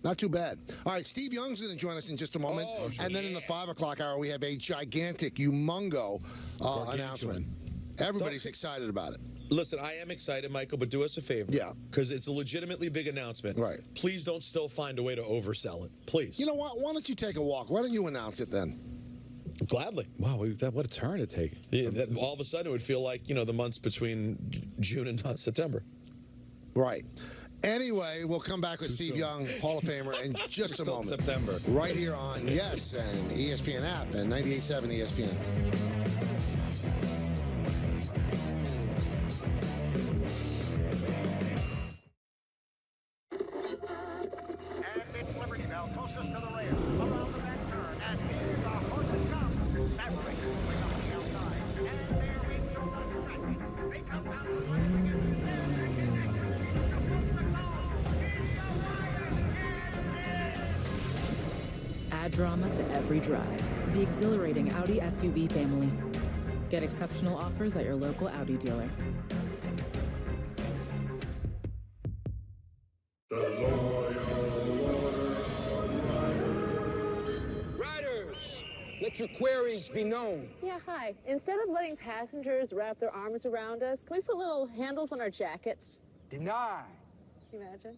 Not too bad. All right, Steve Young's going to join us in just a moment. And then in the 5 o'clock hour, we have a gigantic, humongo announcement. Everybody's excited about it. Listen, I am excited, Michael, but do us a favor. Yeah. Because it's a legitimately big announcement. Right. Please don't still find a way to oversell it. Please. You know what? Why don't you take a walk? Why don't you announce it then? Gladly. Wow, what a turn it takes. Yeah, all of a sudden it would feel like, the months between June and September. Right. Anyway, we'll come back with Steve Young, Hall of Famer, in just a moment. September. Right here on Yes and ESPN app and 98.7 ESPN. And it's Liberty Bell closest to the rail. Around the back turn. And here's our horse that comes. Maverick moving up the outside. And there we go. They come down the line again. Add drama to every drive. The exhilarating Audi SUV family. Get exceptional offers at your local Audi dealer. Riders, let your queries be known. Yeah, hi. Instead of letting passengers wrap their arms around us, can we put little handles on our jackets? Deny. Can you imagine?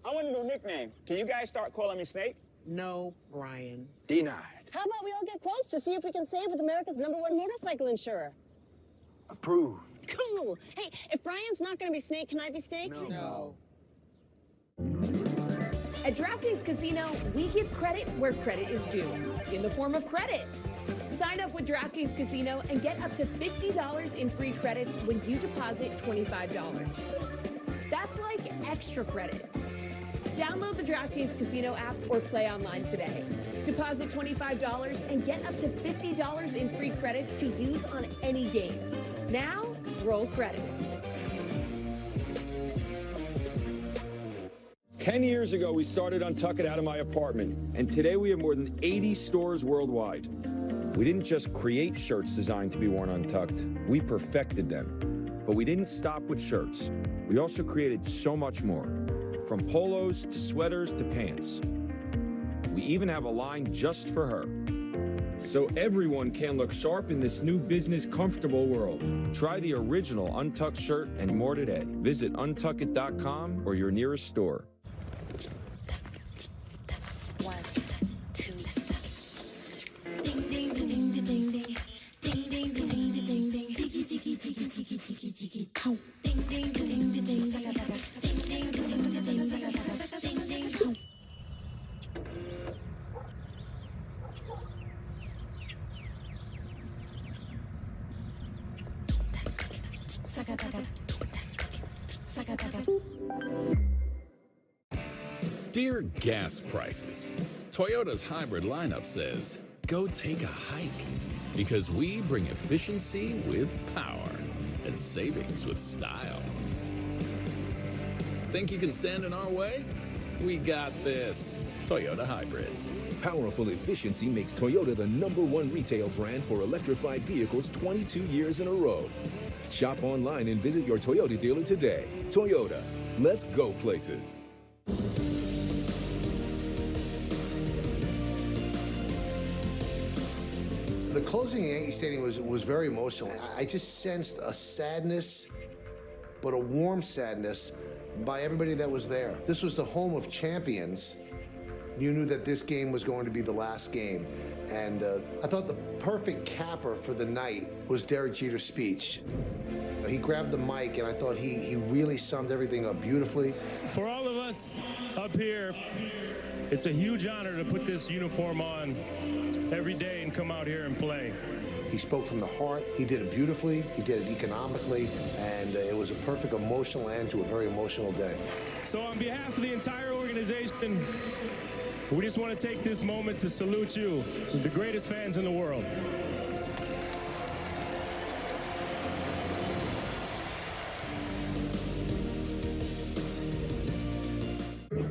I want a new nickname. Can you guys start calling me Snake? No, Brian. Denied. How about we all get quotes to see if we can save with America's #1 motorcycle insurer? Approved. Cool. Hey, if Brian's not going to be Snake, can I be Snake? No. At DraftKings Casino, we give credit where credit is due, in the form of credit. Sign up with DraftKings Casino and get up to $50 in free credits when you deposit $25. That's like extra credit. Download the DraftKings Casino app or play online today. Deposit $25 and get up to $50 in free credits to use on any game. Now, roll credits. 10 years ago, we started Untuck It out of my apartment, and today we have more than 80 stores worldwide. We didn't just create shirts designed to be worn untucked, we perfected them. But we didn't stop with shirts. We also created so much more, from polos to sweaters to pants. We even have a line just for her. So everyone can look sharp in this new business comfortable world. Try the original Untucked shirt and more today. Visit untuckit.com or your nearest store. 1, 2, ding ding ding ding ding ding ding ding ding ding ding ding tiki tiki tiki tiki tiki tiki ow ding ding ding ding ding ding ding Dear gas prices, Toyota's hybrid lineup says, go take a hike, because we bring efficiency with power and savings with style. Think you can stand in our way? We got this. Toyota Hybrids. Powerful efficiency makes Toyota the #1 retail brand for electrified vehicles 22 years in a row. Shop online and visit your Toyota dealer today. Toyota, let's go places. The closing in Yankee Stadium was very emotional. I just sensed a sadness, but a warm sadness by everybody that was there. This was the home of champions. You knew that this game was going to be the last game. And I thought the perfect capper for the night was Derek Jeter's speech. He grabbed the mic, and I thought he really summed everything up beautifully. For all of us up here, it's a huge honor to put this uniform on every day and come out here and play. He spoke from the heart. He did it beautifully. He did it economically. And it was a perfect emotional end to a very emotional day. So on behalf of the entire organization, we just want to take this moment to salute you, the greatest fans in the world.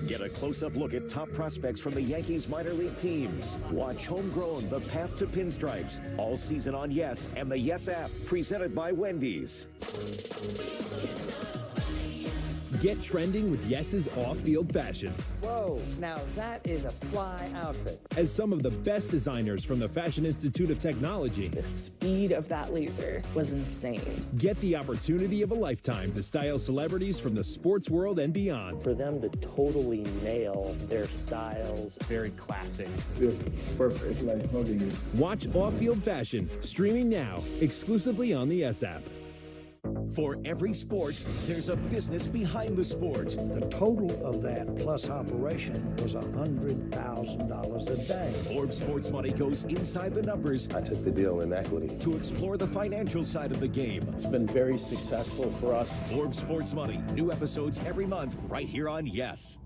Get a close-up look at top prospects from the Yankees minor league teams. Watch Homegrown, The Path to Pinstripes, all season on Yes and the Yes app, presented by Wendy's. Get trending with Yes's off-field fashion. Whoa, now that is a fly outfit. As some of the best designers from the Fashion Institute of Technology. The speed of that laser was insane. Get the opportunity of a lifetime to style celebrities from the sports world and beyond. For them to totally nail their styles. Very classic. Feels perfect. It's like hugging you. Watch Off-Field Fashion, streaming now, exclusively on the S app. For every sport, there's a business behind the sport. The total of that plus operation was $100,000 a day. Forbes Sports Money goes inside the numbers. I took the deal in equity. To explore the financial side of the game. It's been very successful for us. Forbes Sports Money. New episodes every month right here on Yes.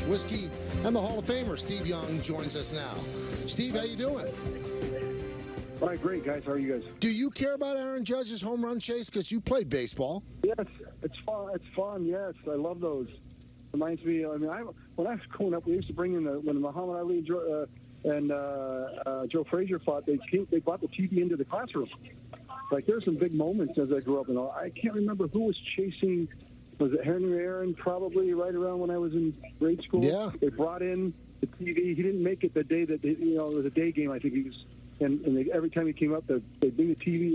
Whiskey, and the Hall of Famer Steve Young joins us now. Steve, how you doing? All right, great, guys. How are you guys? Do you care about Aaron Judge's home run chase? Because you played baseball. Yes, it's fun. It's fun. Yes, I love those. Reminds me. I mean, when I was growing up, we used to bring in when Muhammad Ali and Joe Frazier fought. They brought the TV into the classroom. Like there's some big moments as I grew up, and I can't remember who was chasing. Was it Henry Aaron? Probably right around when I was in grade school. Yeah. They brought in the TV. He didn't make it the day that it was a day game. I think he was, and every time he came up, they bring the TV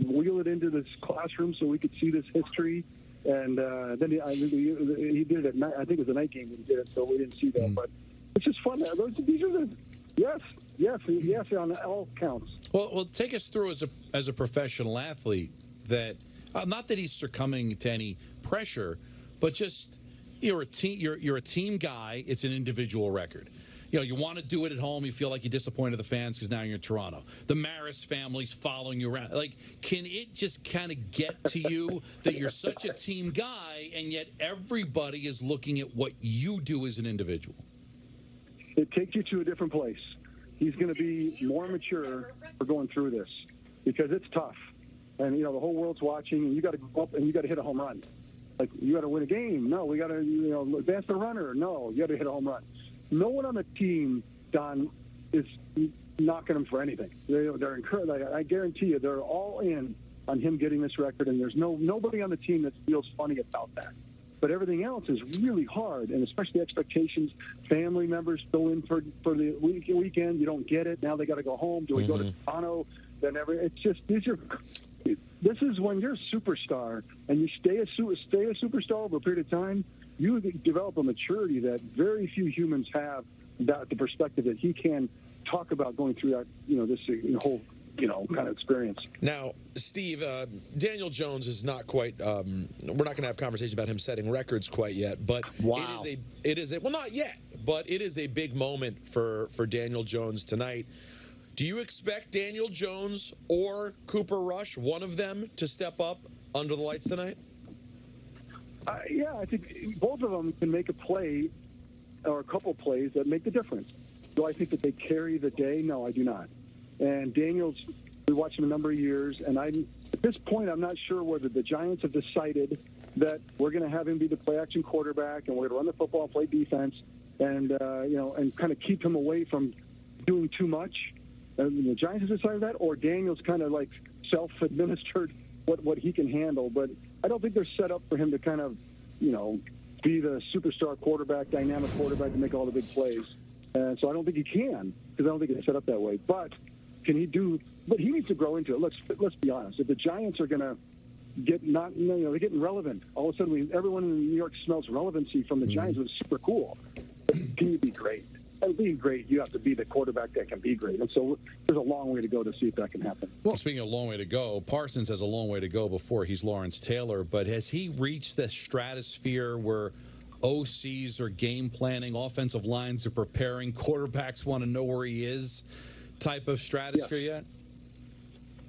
wheel it into this classroom so we could see this history. And then he did it at night. I think it was a night game when he did it, so we didn't see that. But it's just fun. These are the yes on all counts. Well, take us through as a professional athlete that. Not that he's succumbing to any pressure, but just you're a team guy. It's an individual record. You know, you want to do it at home. You feel like you disappointed the fans because now you're in Toronto. The Maris family's following you around. Like, can it just kind of get to you that you're such a team guy and yet everybody is looking at what you do as an individual? It takes you to a different place. He's going to be more mature for going through this because it's tough. And, the whole world's watching, and you got to go up and you got to hit a home run. Like, you got to win a game. No, we got to, advance the runner. No, you got to hit a home run. No one on the team, Don, is knocking him for anything. They're encouraged. I guarantee you, they're all in on him getting this record, and there's nobody on the team that feels funny about that. But everything else is really hard, and especially expectations. Family members go in for the weekend. You don't get it. Now they got to go home. Do we go to Toronto? It's just this is when you're a superstar and you stay a superstar over a period of time. You develop a maturity that very few humans have. That the perspective that he can talk about going through that, this whole kind of experience. Now, Steve, Daniel Jones is not quite. We're not going to have a conversation about him setting records quite yet, but wow. it is a well, not yet, but it is a big moment for Daniel Jones tonight. Do you expect Daniel Jones or Cooper Rush, one of them, to step up under the lights tonight? Yeah, I think both of them can make a play or a couple plays that make the difference. Do I think that they carry the day? No, I do not. And Daniels, we watched him a number of years, and at this point, I'm not sure whether the Giants have decided that we're going to have him be the play-action quarterback, and we're going to run the football and play defense, and and kind of keep him away from doing too much. And the Giants have decided that, or Daniels kind of like self-administered what he can handle. But I don't think they're set up for him to kind of, be the superstar quarterback, dynamic quarterback to make all the big plays. And so I don't think he can, because I don't think it's set up that way. But can he do? But he needs to grow into it. Let's be honest. If the Giants are going to they're getting relevant. All of a sudden, everyone in New York smells relevancy from the Giants, which is super cool. But can you be great? And being great, you have to be the quarterback that can be great. And so there's a long way to go to see if that can happen. Well, speaking of a long way to go, Parsons has a long way to go before he's Lawrence Taylor. But has he reached the stratosphere where OCs are game planning, offensive lines are preparing, quarterbacks want to know where he is type of stratosphere yet?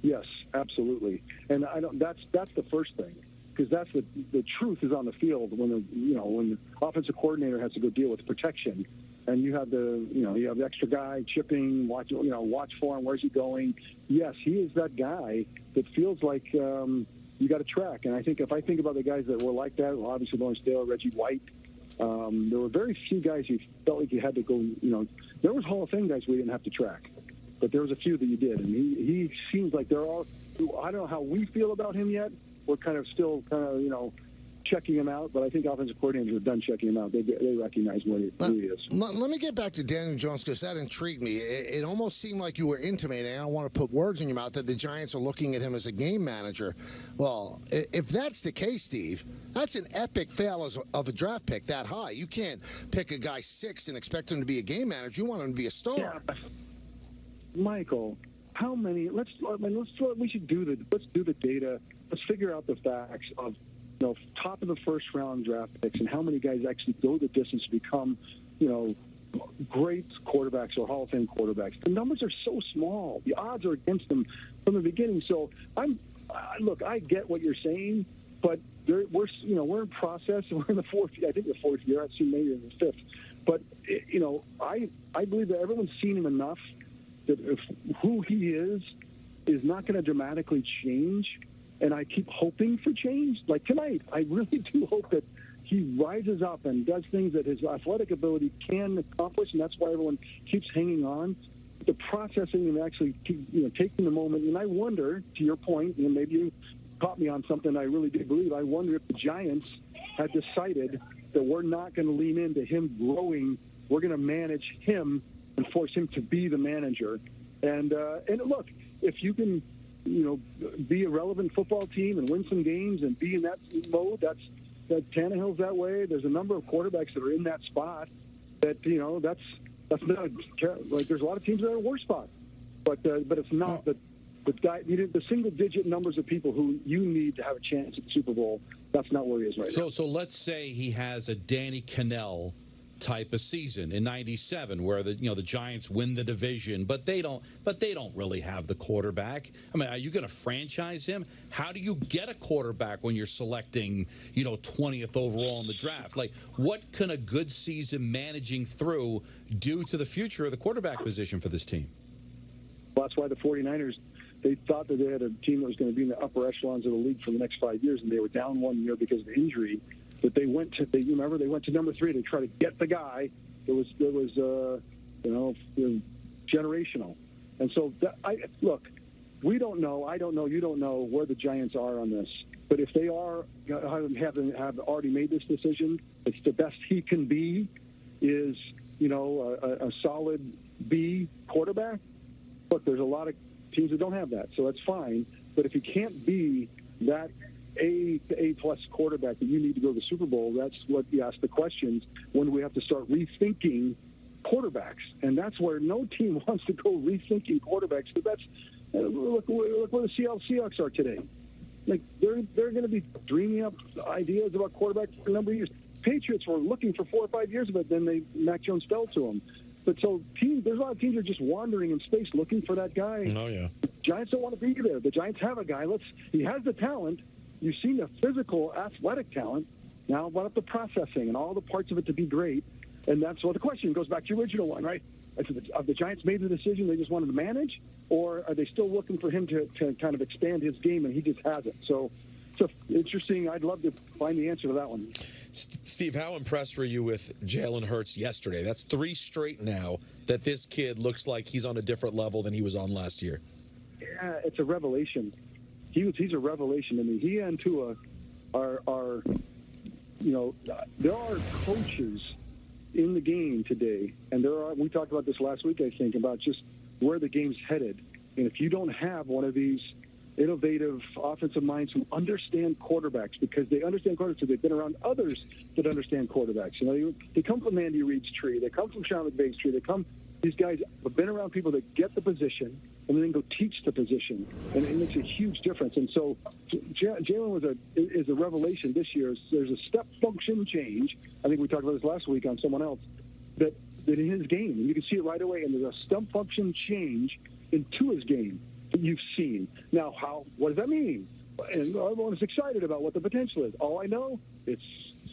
Yes, absolutely. And that's the first thing, because that's the truth is on the field when the offensive coordinator has to go deal with protection. And you have you have the extra guy chipping, watch for him, where's he going? Yes, he is that guy that feels like you got to track. And I think if I think about the guys that were like that, well, obviously Lawrence Taylor, Reggie White, there were very few guys you felt like you had to go. There was Hall of Fame guys we didn't have to track, but there was a few that you did. And he seems like they're all. I don't know how we feel about him yet. We're still checking him out, but I think offensive coordinators are done checking him out. They recognize who he is. Let me get back to Daniel Jones, because that intrigued me. It almost seemed like you were intimating, I don't want to put words in your mouth, that the Giants are looking at him as a game manager. Well, if that's the case, Steve, that's an epic fail of a draft pick that high. You can't pick a guy sixth and expect him to be a game manager. You want him to be a star. Yeah. Michael, how many? Let's do the data. Let's figure out the facts of top of the first round draft picks and how many guys actually go the distance to become, great quarterbacks or Hall of Fame quarterbacks. The numbers are so small. The odds are against them from the beginning. So I get what you're saying, but we're in process. We're in the fourth year. I've seen maybe in the fifth. But I believe that everyone's seen him enough that if who he is not going to dramatically change. And I keep hoping for change. Like tonight, I really do hope that he rises up and does things that his athletic ability can accomplish, and that's why everyone keeps hanging on. The processing and actually taking the moment. And I wonder, to your point, and maybe you caught me on something I really do believe, I wonder if the Giants had decided that we're not going to lean into him growing. We're going to manage him and force him to be the manager. And look, if you can be a relevant football team and win some games and be in that mode. That Tannehill's that way. There's a number of quarterbacks that are in that spot. That's not like there's a lot of teams that are in a worse spot, but it's not the single digit numbers of people who you need to have a chance at the Super Bowl. That's not where he is right now. So let's say he has a Danny Cannell type of season in '97 where the Giants win the division, but they don't really have the quarterback. I mean, are you going to franchise him? How do you get a quarterback when you're selecting 20th overall in the draft? Like, what can a good season managing through do to the future of the quarterback position for this team? Well, that's why the 49ers, they thought that they had a team that was going to be in the upper echelons of the league for the next 5 years, and they were down 1 year because of the injury. But they went to number 3 to try to get the guy that was generational. And so look, we don't know. I don't know. You don't know where the Giants are on this. But if they have already made this decision, it's the best he can be is a solid B quarterback. Look, there's a lot of teams that don't have that, so that's fine. But if he can't be that A-plus quarterback that you need to go to the Super Bowl, that's what you ask the questions when we have to start rethinking quarterbacks. And that's where no team wants to go rethinking quarterbacks. But Look where the Seattle Seahawks are today. Like they're going to be dreaming up ideas about quarterback for a number of years. Patriots were looking for 4 or 5 years of it, then Mac Jones fell to them. But so there's a lot of teams that are just wandering in space looking for that guy. Oh yeah. The Giants don't want to be there. The Giants have a guy. He has the talent. You've seen the physical, athletic talent. Now, what about the processing and all the parts of it to be great? And that's what the question goes back to your original one, right? Have the Giants made the decision they just wanted to manage, or are they still looking for him to kind of expand his game and he just hasn't? So it's interesting. I'd love to find the answer to that one. Steve, how impressed were you with Jalen Hurts yesterday? That's 3 straight now that this kid looks like he's on a different level than he was on last year. Yeah, it's a revelation. He's a revelation. I mean, he and Tua are there are coaches in the game today, and we talked about this last week, I think, about just where the game's headed. And if you don't have one of these innovative offensive minds who understand quarterbacks, because they understand quarterbacks, so they've been around others that understand quarterbacks. You know, they come from Andy Reid's tree, they come from Sean McVay's tree, these guys have been around people that get the position and then go teach the position, and it makes a huge difference. And so Jalen is a revelation this year. There's a step function change. I think we talked about this last week on someone else, that in his game, and you can see it right away, and there's a step function change into his game that you've seen. Now, what does that mean? And everyone is excited about what the potential is. All I know, it's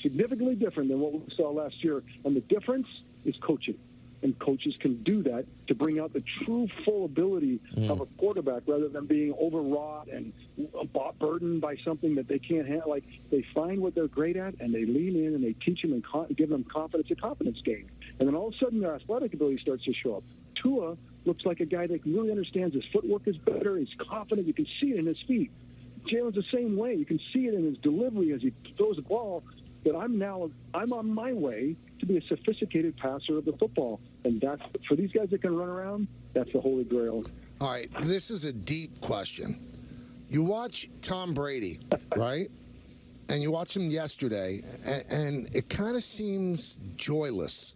significantly different than what we saw last year, and the difference is coaching. And coaches can do that to bring out the true full ability of a quarterback rather than being overwrought and burdened by something that they can't handle. Like, they find what they're great at, and they lean in, and they teach them and give them confidence, a confidence game. And then all of a sudden, their athletic ability starts to show up. Tua looks like a guy that really understands his footwork is better. He's confident. You can see it in his feet. Jalen's the same way. You can see it in his delivery as he throws the ball. That I'm on my way to be a sophisticated passer of the football. And that's, for these guys that can run around, that's the holy grail. All right, this is a deep question. You watch Tom Brady, right? And you watch him yesterday, and it kind of seems joyless.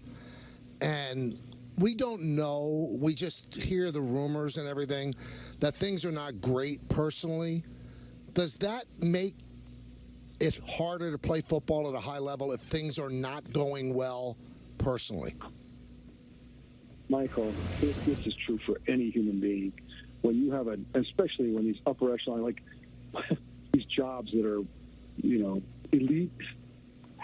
And we don't know. We just hear the rumors and everything that things are not great personally. Does that make it harder to play football at a high level if things are not going well personally? Michael, this is true for any human being. When you have especially when these upper echelon, like these jobs that are, elite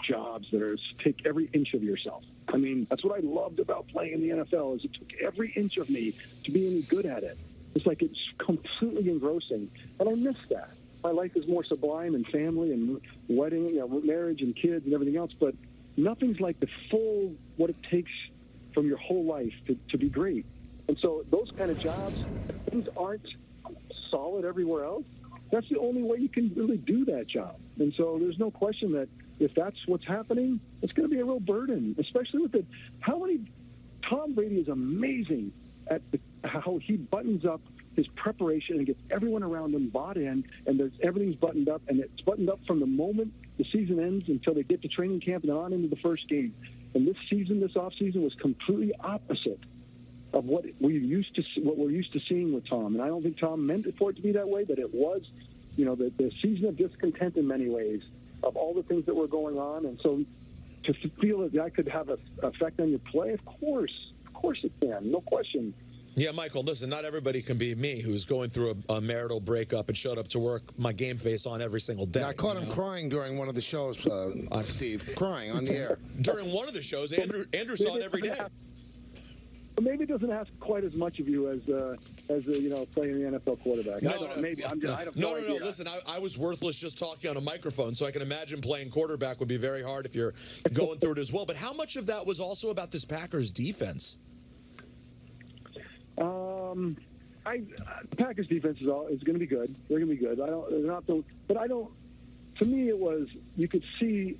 jobs that take every inch of yourself. I mean, that's what I loved about playing in the NFL is it took every inch of me to be any good at it. It's like it's completely engrossing, and I miss that. My life is more sublime and family and wedding, marriage and kids and everything else, but nothing's like the full what it takes from your whole life to be great. And so those kind of jobs, things aren't solid everywhere else. That's the only way you can really do that job. And so there's no question that if that's what's happening, it's going to be a real burden, especially with Tom Brady is amazing at how he buttons up his preparation and gets everyone around him bought in, and everything's buttoned up, and it's buttoned up from the moment the season ends until they get to training camp and on into the first game. And this offseason was completely opposite of what we're used to seeing with Tom. And I don't think Tom meant it for it to be that way, but it was, the season of discontent in many ways of all the things that were going on. And so to feel that could have an effect on your play, of course it can, no question. Yeah, Michael, listen, not everybody can be me, who's going through a marital breakup and showed up to work, my game face on every single day. Yeah, I caught him crying during one of the shows, Steve, crying on the air. During one of the shows, Andrew saw it every day. But maybe it doesn't ask quite as much of you as playing the NFL quarterback. No. Listen, I was worthless just talking on a microphone, so I can imagine playing quarterback would be very hard if you're going through it as well. But how much of that was also about this Packers defense? Packers defense is going to be good. They're going to be good. To me, it was, you could see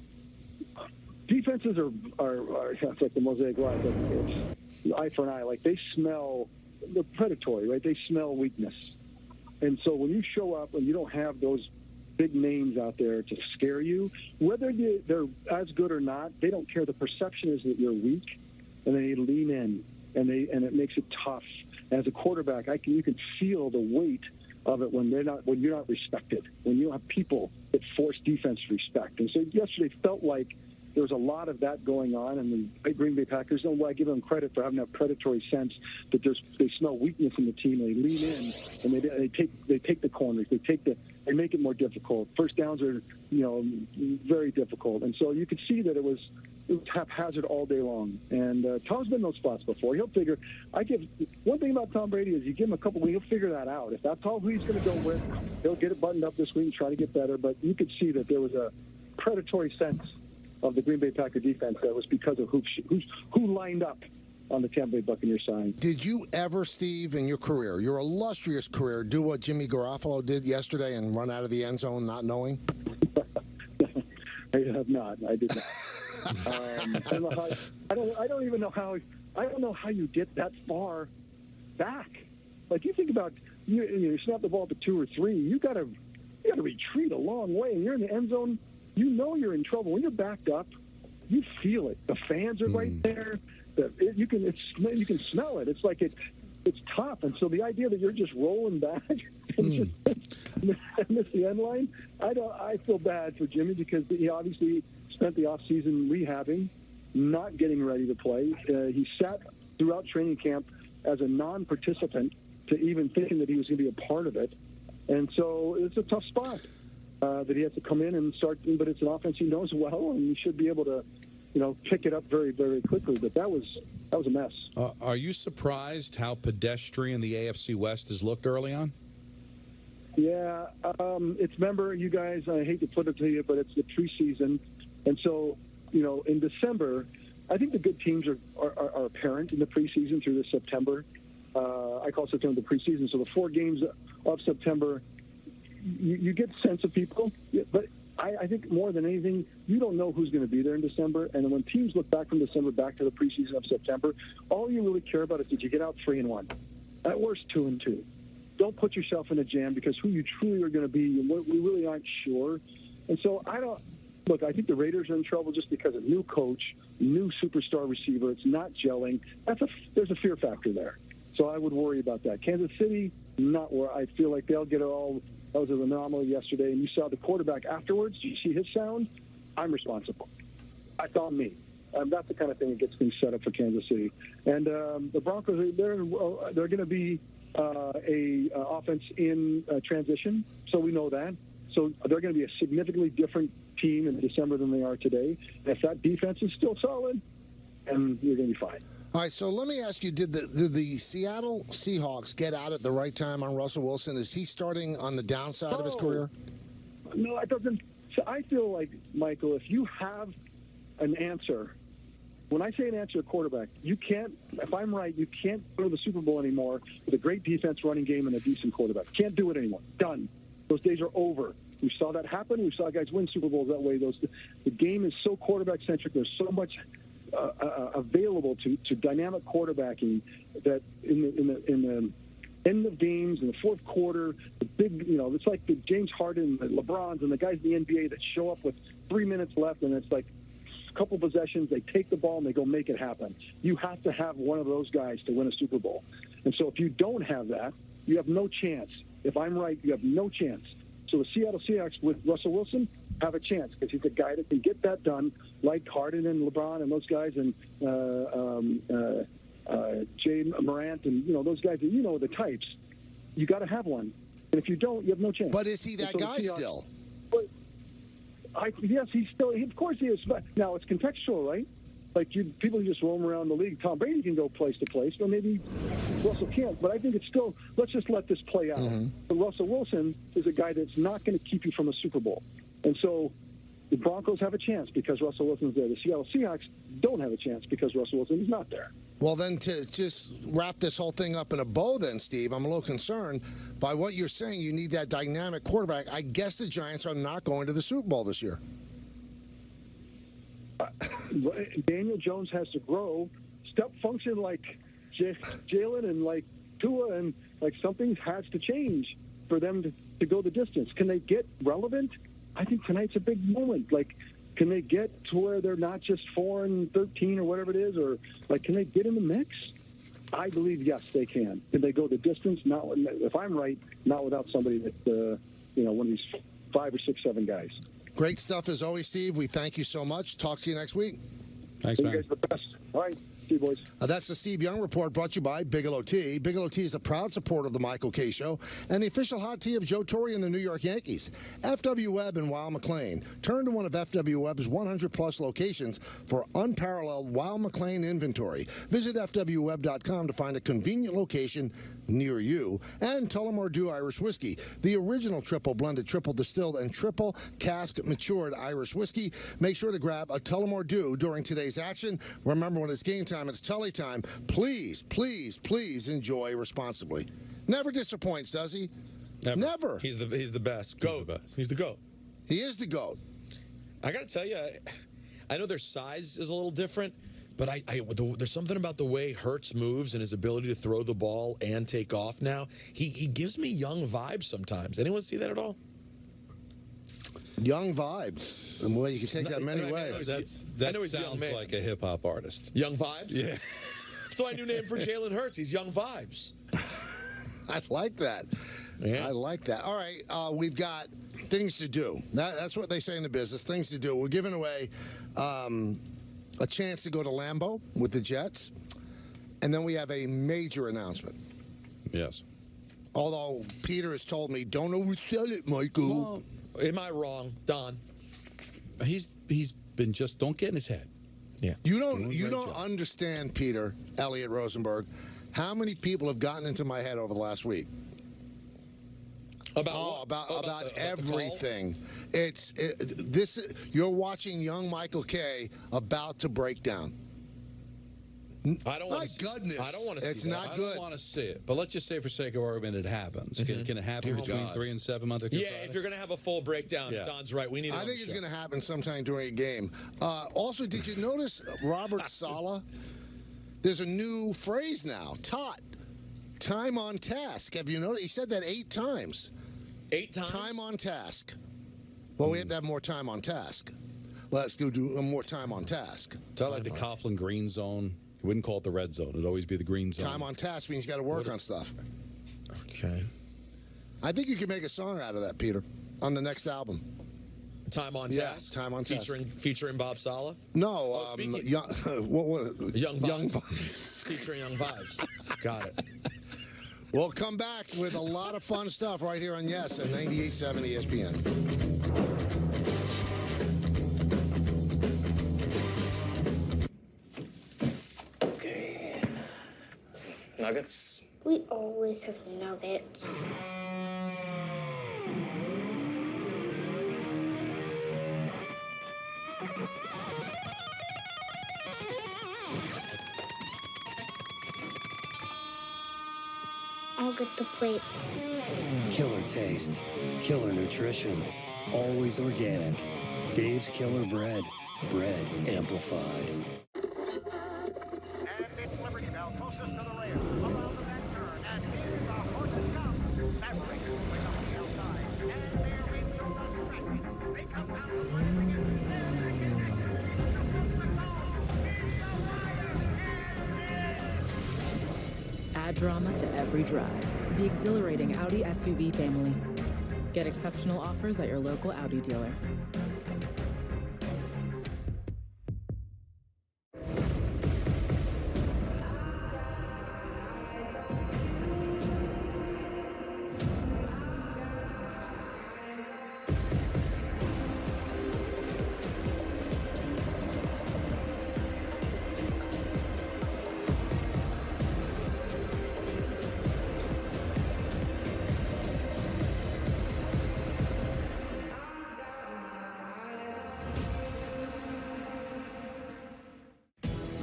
defenses are it's like the mosaic line. It's eye for an eye. Like they smell, they're predatory, right? They smell weakness. And so when you show up and you don't have those big names out there to scare you, whether they're as good or not, they don't care. The perception is that you're weak, and they lean in, and it makes it tough. As a quarterback, you can feel the weight of it when you're not respected, when you don't have people that force defense respect. And so yesterday felt like there was a lot of that going on, and the Green Bay Packers, I give them credit for having that predatory sense that they smell weakness in the team. They lean in and they take the corners, they make it more difficult. First downs are very difficult, and so you could see that it was haphazard all day long. And Tom's been in those spots before. He'll figure. One thing about Tom Brady is you give him a couple weeks, he'll figure that out. If that's all who he's going to go with, he'll get it buttoned up this week and try to get better. But you could see that there was a predatory sense of the Green Bay Packer defense that was because of who lined up on the Tampa Bay Buccaneers side. Did you ever, Steve, in your career, your illustrious career, do what Jimmy Garoppolo did yesterday and run out of the end zone not knowing? I have not. I did not. I don't even know how. I don't know how you get that far back. Like you think about you snap the ball up at 2 or 3. You got to retreat a long way, and you're in the end zone. You know you're in trouble. When you're backed up, you feel it. The fans are right there. You can smell it. It's like it's tough. And so the idea that you're just rolling back and just miss the end line, I feel bad for Jimmy because he obviously spent the offseason rehabbing, not getting ready to play. He sat throughout training camp as a non-participant to even thinking that he was going to be a part of it. And so it's a tough spot. That he has to come in and start, but it's an offense he knows well, and he should be able to, pick it up very, very quickly. But that was a mess. Are you surprised how pedestrian the AFC West has looked early on? Yeah, remember, you guys, I hate to put it to you, but it's the preseason, and so in December, I think the good teams are apparent in the preseason through this September. I call September the preseason, so the 4 games of September. You get a sense of people, but I think more than anything, you don't know who's going to be there in December. And when teams look back from December back to the preseason of September, all you really care about is did you get out 3-1? At worst, 2-2. Don't put yourself in a jam because who you truly are going to be, we really aren't sure. And so I think the Raiders are in trouble just because of new coach, new superstar receiver. It's not gelling. There's a fear factor there. So I would worry about that. Kansas City, not where I feel like they'll get it all. That was an anomaly yesterday, and you saw the quarterback afterwards. Did you see his sound? I'm responsible. That's on me. That's the kind of thing that gets things set up for Kansas City. And the Broncos, they're going to be a offense in transition, so we know that. So they're going to be a significantly different team in December than they are today. And if that defense is still solid, and you're going to be fine. All right, so let me ask you, did the Seattle Seahawks get out at the right time on Russell Wilson? Is he starting on the downside of his career? No, it doesn't. So I feel like, Michael, if you have an answer, when I say an answer at quarterback, you can't, if I'm right, you can't go to the Super Bowl anymore with a great defense, running game, and a decent quarterback. Can't do it anymore. Done. Those days are over. We saw that happen. We saw guys win Super Bowls that way. The game is so quarterback-centric. There's so much available to dynamic quarterbacking that in the end of games in the fourth quarter, the big, it's like the James Harden, the LeBrons, and the guys in the NBA that show up with 3 minutes left, and it's like a couple possessions, they take the ball and they go make it happen. You have to have one of those guys to win a Super Bowl. And so if you don't have that, you have no chance. If I'm right, you have no chance. So the Seattle Seahawks with Russell Wilson have a chance because he's a guy that can get that done, like Harden and LeBron and those guys, and Jay Morant and those guys that the types. You got to have one, and if you don't, you have no chance. But is he that guy still? But yes, he's still. Of course he is. But now it's contextual, right? Like people just roam around the league. Tom Brady can go place to place, but maybe Russell can't. But I think it's still. Let's just let this play out. Mm-hmm. But Russell Wilson is a guy that's not going to keep you from a Super Bowl, and so the Broncos have a chance because Russell Wilson's there. The Seattle Seahawks don't have a chance because Russell Wilson is not there. Well, then to just wrap this whole thing up in a bow then, Steve, I'm a little concerned by what you're saying. You need that dynamic quarterback. I guess the Giants are not going to the Super Bowl this year. Daniel Jones has to grow, step function like Jalen and like Tua, and like something has to change for them to go the distance. Can they get relevant? I think tonight's a big moment. Like, can they get to where they're not just 4-13 or whatever it is, or like can they get in the mix? I believe, yes, they can. Can they go the distance? Not, if I'm right, not without somebody that, one of these 5 or 6, 7 guys. Great stuff as always, Steve. We thank you so much. Talk to you next week. Thanks, You man. guys are the best. All right. See you, boys. That's the Steve Young Report brought to you by Bigelow Tea. Bigelow Tea is a proud supporter of the Michael Kay Show and the official hot tea of Joe Torre and the New York Yankees. FW Webb and Weil McLean. Turn to one of FW Webb's 100-plus locations for unparalleled Weil McLean inventory. Visit fwweb.com to find a convenient location near you. And Tullamore Dew Irish Whiskey, the original triple blended, triple distilled, and triple cask matured Irish whiskey. Make sure to grab a Tullamore Dew during today's action. Remember, when it's game time, it's Tully time. Please, please, please enjoy responsibly. Never disappoints, does he? Never. He's the best. GOAT. He's the GOAT. He is the GOAT. I got to tell you, I know their size is a little different, but there's something about the way Hurts moves and his ability to throw the ball and take off now. He gives me Young vibes sometimes. Anyone see that at all? Young vibes. Well, you can take that many ways. That sounds like a hip-hop artist. Young Vibes? Yeah. That's my new name for Jalen Hurts. He's Young Vibes. I like that. Yeah. I like that. All right, we've got things to do. That's what they say in the business, things to do. We're giving away a chance to go to Lambeau with the Jets, and then we have a major announcement. Yes. Although Peter has told me, don't oversell it, Michael. Well, am I wrong, Don? He's been just, don't get in his head. Yeah. You don't understand, Peter, Elliot Rosenberg, how many people have gotten into my head over the last week. About everything. You're watching young Michael Kay about to break down. I don't want to. Goodness, I don't want to see it's that. not I good. don't want to see it. But let's just say, for sake of argument, it happens. Can it happen Dear between God. 3 and 7 Monday through Yeah, Friday? if you're going to have a full breakdown, Don's right. We need. I think it's going to happen sometime during a game. Also, did you notice Robert Saleh? There's a new phrase now. TOT. Time on task. Have you noticed? He said that 8 times. 8 times? Time on task. Well, we have to have more time on task. Let's go do more time on task. Tell like the Coughlin green zone. You wouldn't call it the red zone. It'd always be the green zone. Time on task means you got to work on stuff. Okay. I think you could make a song out of that, Peter, on the next album. Time on Yeah, task. Time on task. Featuring Bob Saleh. No, speaking- Young Young Vibes. Featuring Young Vibes. Got it. We'll come back with a lot of fun stuff right here on Yes at 98.7 ESPN. Okay. Nuggets? We always have nuggets. I'll get the plates. Killer taste, killer nutrition, always organic. Dave's Killer Bread, bread amplified. Add drama to every drive. The exhilarating Audi SUV family. Get exceptional offers at your local Audi dealer.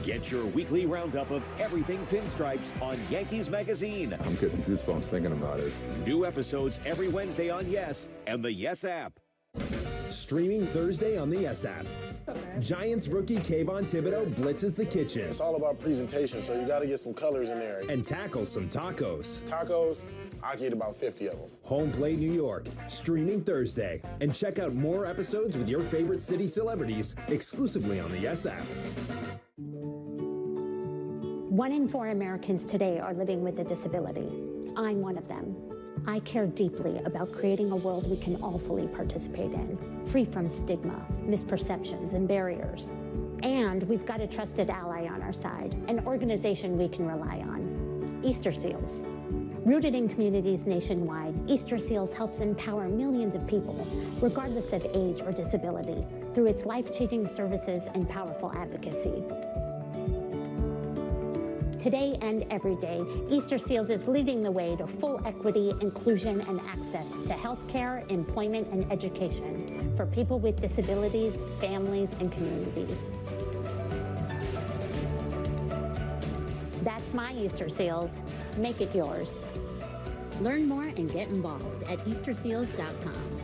Get your weekly roundup of everything Pinstripes on Yankees Magazine. I'm getting goosebumps thinking about it. New episodes every Wednesday on Yes and the Yes app. Streaming Thursday on the Yes app. Giants rookie Kayvon Thibodeau blitzes the kitchen It's all about presentation, so you got to get some colors in there. and tackles some tacos. Tacos, I can eat about 50 of them. Home Plate New York, streaming Thursday. And check out more episodes with your favorite city celebrities exclusively on the Yes app. 1 in 4 Americans today are living with a disability. I'm one of them. I care deeply about creating a world we can all fully participate in, free from stigma, misperceptions, and barriers. And we've got a trusted ally on our side, an organization we can rely on, Easter Seals. Rooted in communities nationwide, Easter Seals helps empower millions of people, regardless of age or disability, through its life-changing services and powerful advocacy. Today and every day, Easter Seals is leading the way to full equity, inclusion, and access to healthcare, employment, and education for people with disabilities, families, and communities. That's my Easter Seals. Make it yours. Learn more and get involved at easterseals.com.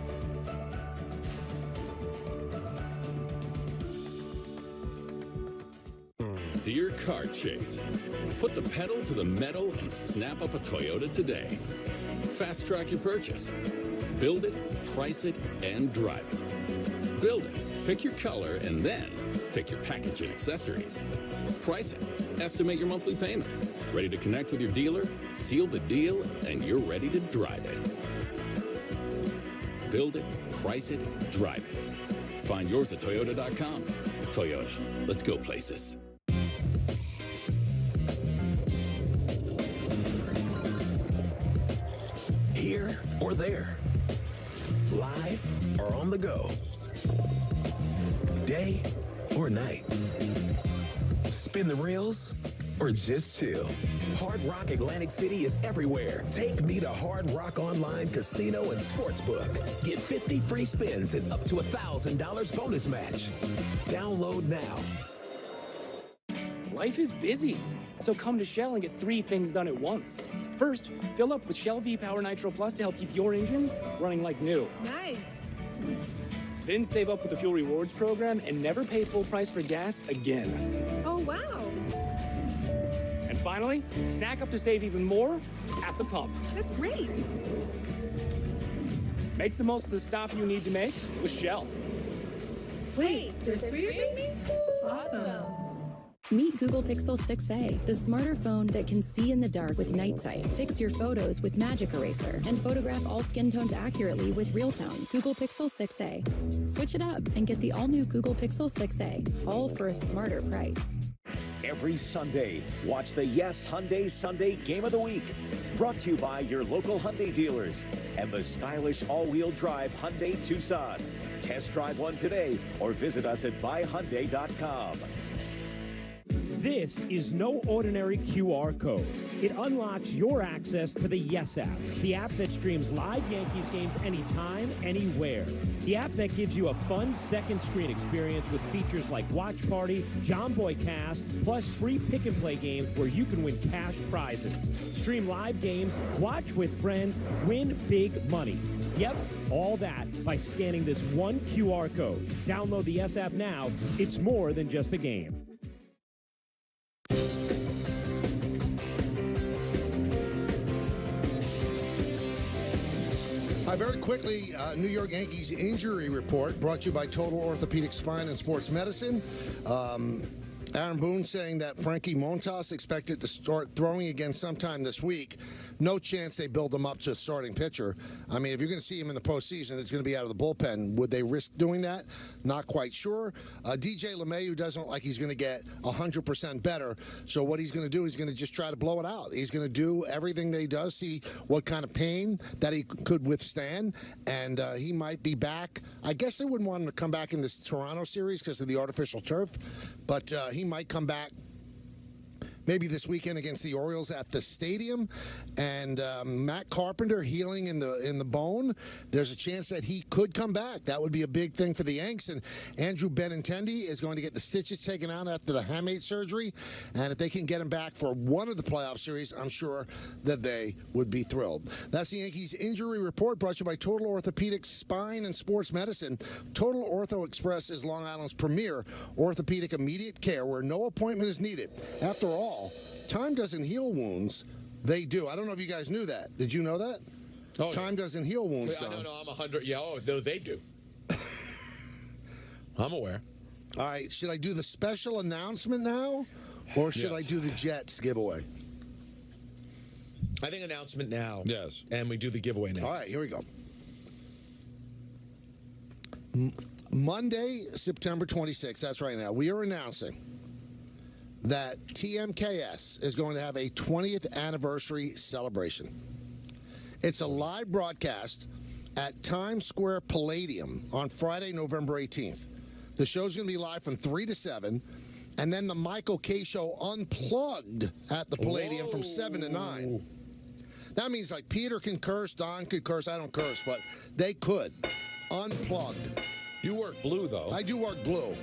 Dear car chase, put the pedal to the metal and snap up a Toyota today. Fast track your purchase. Build it, price it, and drive it. Build it, pick your color, and then pick your package and accessories. Price it, estimate your monthly payment. Ready to connect with your dealer? Seal the deal, and you're ready to drive it. Build it, price it, drive it. Find yours at Toyota.com. Toyota, let's go places. Here or there, live or on the go, day or night, spin the reels or just chill. Hard Rock Atlantic City is everywhere. Take me to Hard Rock Online Casino and Sportsbook. Get 50 free spins and up to $1,000 bonus match. Download now. Life is busy, so come to Shell and get 3 things done at once. First, fill up with Shell V-Power Nitro Plus to help keep your engine running like new. Nice. Then save up with the Fuel Rewards program and never pay full price for gas again. Oh, wow. And finally, snack up to save even more at the pump. That's great. Make the most of the stop you need to make with Shell. Wait, there's 3 of me? Awesome. Meet Google Pixel 6a, the smarter phone that can see in the dark with Night Sight, fix your photos with Magic Eraser, and photograph all skin tones accurately with Real Tone. Google Pixel 6a. Switch it up and get the all-new Google Pixel 6a, all for a smarter price. Every Sunday, watch the Yes Hyundai Sunday Game of the Week. Brought to you by your local Hyundai dealers and the stylish all-wheel drive Hyundai Tucson. Test drive one today or visit us at buyhyundai.com. This is no ordinary QR code. It unlocks your access to the Yes app, the app that streams live Yankees games anytime, anywhere. The app that gives you a fun second screen experience with features like Watch Party, John Boy Cast, plus free pick and play games where you can win cash prizes. Stream live games, watch with friends, win big money. Yep, all that by scanning this one QR code. Download the Yes app now. It's more than just a game. Very quickly, New York Yankees injury report brought to you by Total Orthopedic Spine and Sports Medicine. Aaron Boone saying that Frankie Montas expected to start throwing again sometime this week. No chance they build him up to a starting pitcher. I mean, if you're going to see him in the postseason, it's going to be out of the bullpen. Would they risk doing that? Not quite sure. DJ LeMahieu doesn't look like he's going to get 100% better. So what he's going to do, he's going to just try to blow it out. He's going to do everything that he does, see what kind of pain that he could withstand, and he might be back. I guess they wouldn't want him to come back in this Toronto series because of the artificial turf, but he might come back maybe this weekend against the Orioles at the stadium. And Matt Carpenter healing in the bone. There's a chance that he could come back. That would be a big thing for the Yanks. And Andrew Benintendi is going to get the stitches taken out after the hamate surgery. And if they can get him back for one of the playoff series, I'm sure that they would be thrilled. That's the Yankees injury report brought to you by Total Orthopedic Spine and Sports Medicine. Total Ortho Express is Long Island's premier orthopedic immediate care where no appointment is needed. After all, time doesn't heal wounds. They do. I don't know if you guys knew that. Did you know that? Oh, time doesn't heal wounds, Don. No, I'm 100. Yeah, they do. I'm aware. All right, should I do the special announcement now? Or should I do the Jets giveaway? I think announcement now. Yes. And we do the giveaway now. All right, here we go. Monday, September 26th, that's right now, we are announcing that TMKS is going to have a 20th anniversary celebration. It's a live broadcast at Times Square Palladium on Friday, November 18th. The show's going to be live from 3 to 7, and then the Michael K. Show Unplugged at the Palladium from 7 to 9. That means like Peter can curse, Don could curse. I don't curse, but they could. Unplugged. You work blue, though. I do work blue.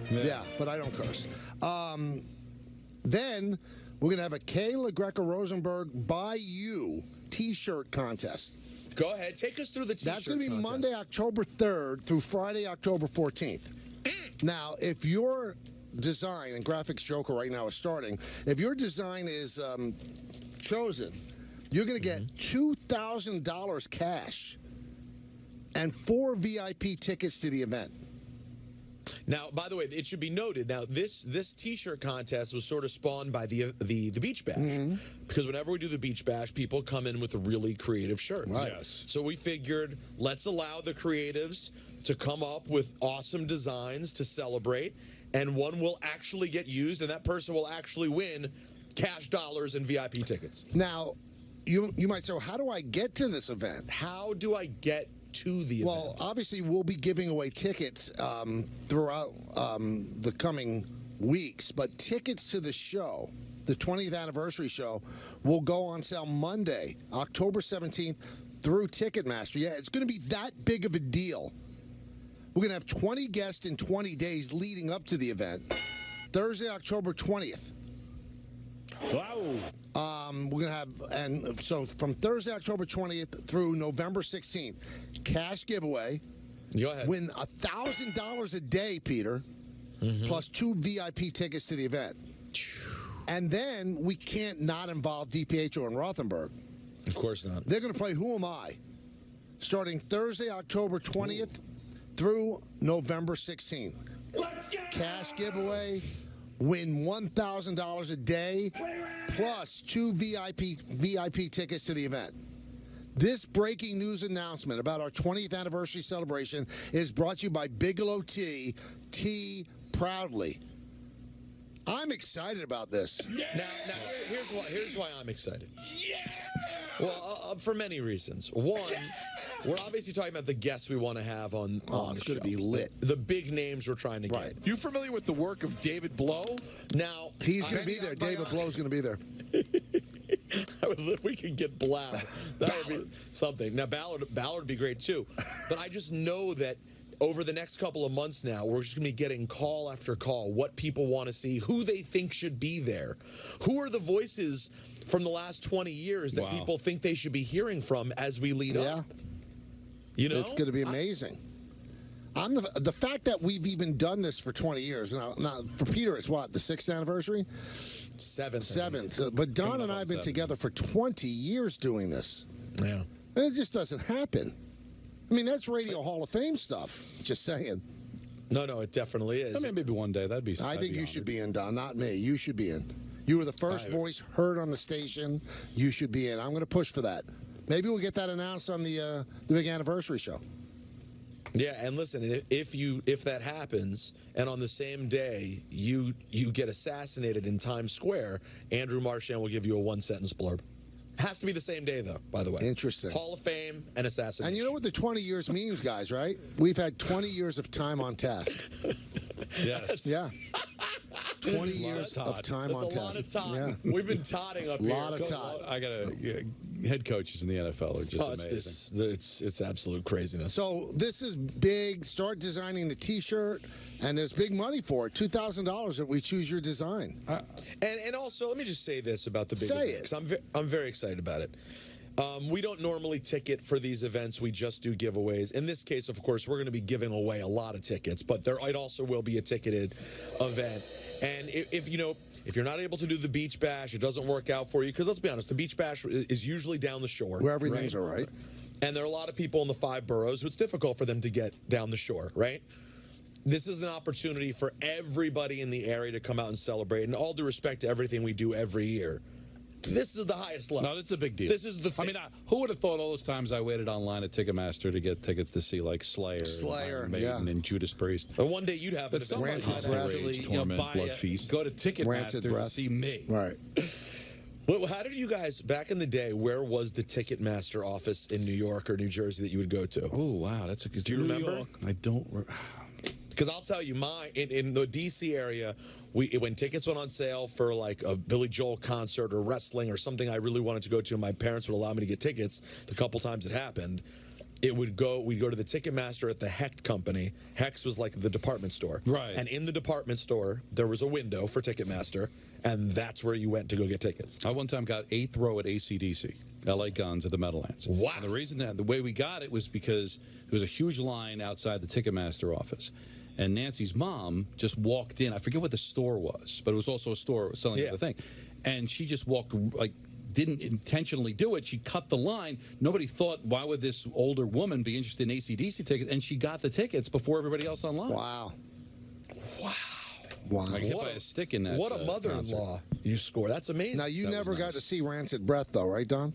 Yeah, but I don't curse. Then we're going to have a Kayla Greco-Rosenberg by You T-shirt contest. Go ahead. Take us through the T-shirt That's going to be contest. Monday, October 3rd through Friday, October 14th. Now, if your design, and Graphics Joker right now is starting, if your design is chosen, you're going to get $2,000 cash and 4 VIP tickets to the event. Now, by the way, it should be noted. Now, this T-shirt contest was sort of spawned by the Beach Bash, because whenever we do the Beach Bash, people come in with really creative shirts. Right. Yes. So we figured, let's allow the creatives to come up with awesome designs to celebrate, and one will actually get used, and that person will actually win cash dollars and VIP tickets. Now, you might say, well, how do I get to this event? How do I get to the event? Well, obviously, we'll be giving away tickets throughout the coming weeks, but tickets to the show, the 20th anniversary show, will go on sale Monday, October 17th, through Ticketmaster. Yeah, it's going to be that big of a deal. We're going to have 20 guests in 20 days leading up to the event. Thursday, October 20th. Wow. We're going to have, and so from Thursday, October 20th through November 16th, cash giveaway. Go ahead. Win $1,000 a day, Peter, plus 2 VIP tickets to the event. And then we can't not involve DiPietro and Rothenberg. Of course not. They're going to play Who Am I? Starting Thursday, October 20th through November 16th. Cash giveaway. Win $1,000 a day, plus 2 VIP tickets to the event. This breaking news announcement about our 20th anniversary celebration is brought to you by Bigelow Tea. Tea proudly. I'm excited about this. Now here's why I'm excited. Well, for many reasons. One, we're obviously talking about the guests we want to have on the show. It's going to be lit. The big names we're trying to get. You familiar with the work of David Blow? Now, he's going to be there. David Blow's going to be there. If we could get Blau, that would be something. Now, Ballard would be great too. But I just know that over the next couple of months now, we're just going to be getting call after call, what people want to see, who they think should be there. Who are the voices from the last 20 years that people think they should be hearing from as we lead up? You know? It's going to be amazing. The fact that we've even done this for 20 years. Now, for Peter, it's what, the 6th anniversary? Seventh. But Don and I have been together for 20 years doing this. Yeah. And it just doesn't happen. I mean, that's Radio Hall of Fame stuff. Just saying. No, it definitely is. I mean, maybe one day that'd be. I think you should be in, Don, not me. You should be in. You were the first voice heard on the station. You should be in. I'm going to push for that. Maybe we'll get that announced on the big anniversary show. Yeah, and listen, if that happens, and on the same day you get assassinated in Times Square, Andrew Marchand will give you a 1-sentence blurb. Has to be the same day, though, by the way. Interesting. Hall of Fame and assassination. And you know what the 20 years means, guys, right? We've had 20 years of time on task. Yes. Yeah. 20 years of time on task. That's a lot of time. Yeah. We've been totting up here. A lot of time. I got head coaches in the NFL are just amazing. It's absolute craziness. So this is big. Start designing the T-shirt, and there's big money for it. $2,000 if we choose your design. And also, let me just say this about the big Say event, because I'm very excited about it. We don't normally ticket for these events. We just do giveaways. In this case, of course, we're going to be giving away a lot of tickets, but it also will be a ticketed event. And if you're not able to do the Beach Bash, it doesn't work out for you, because let's be honest, the Beach Bash is usually down the shore. Where everything's all right. And there are a lot of people in the 5 boroughs, so it's difficult for them to get down the shore, right? This is an opportunity for everybody in the area to come out and celebrate. And all due respect to everything we do every year, this is the highest level. No, it's a big deal. This is the thing. I mean, who would have thought all those times I waited online at Ticketmaster to get tickets to see like Slayer, Iron Maiden, and Judas Priest? And one day you'd have that somebody had to actually go to Ticketmaster to see me. Right. Well, how did you guys, back in the day, where was the Ticketmaster office in New York or New Jersey that you would go to? Oh, wow. That's a good. Do you remember? I don't. Because I'll tell you, in the D.C. area, when tickets went on sale for like a Billy Joel concert or wrestling or something I really wanted to go to, and my parents would allow me to get tickets the couple times it happened, we'd go to the Ticketmaster at the Hecht company. Hecht's was like the department store. Right. And in the department store, there was a window for Ticketmaster, and that's where you went to go get tickets. I one time got 8th row at AC/DC, LA Guns at the Meadowlands. Wow. And the reason the way we got it was because there was a huge line outside the Ticketmaster office. And Nancy's mom just walked in. I forget what the store was, but it was also a store selling the thing. And she just walked, like, didn't intentionally do it. She cut the line. Nobody thought, why would this older woman be interested in AC/DC tickets? And she got the tickets before everybody else online. Wow. I get by a stick in that. What a mother-in-law you score. That's amazing. Now, you never got to see Rancid Breath, though, right, Don?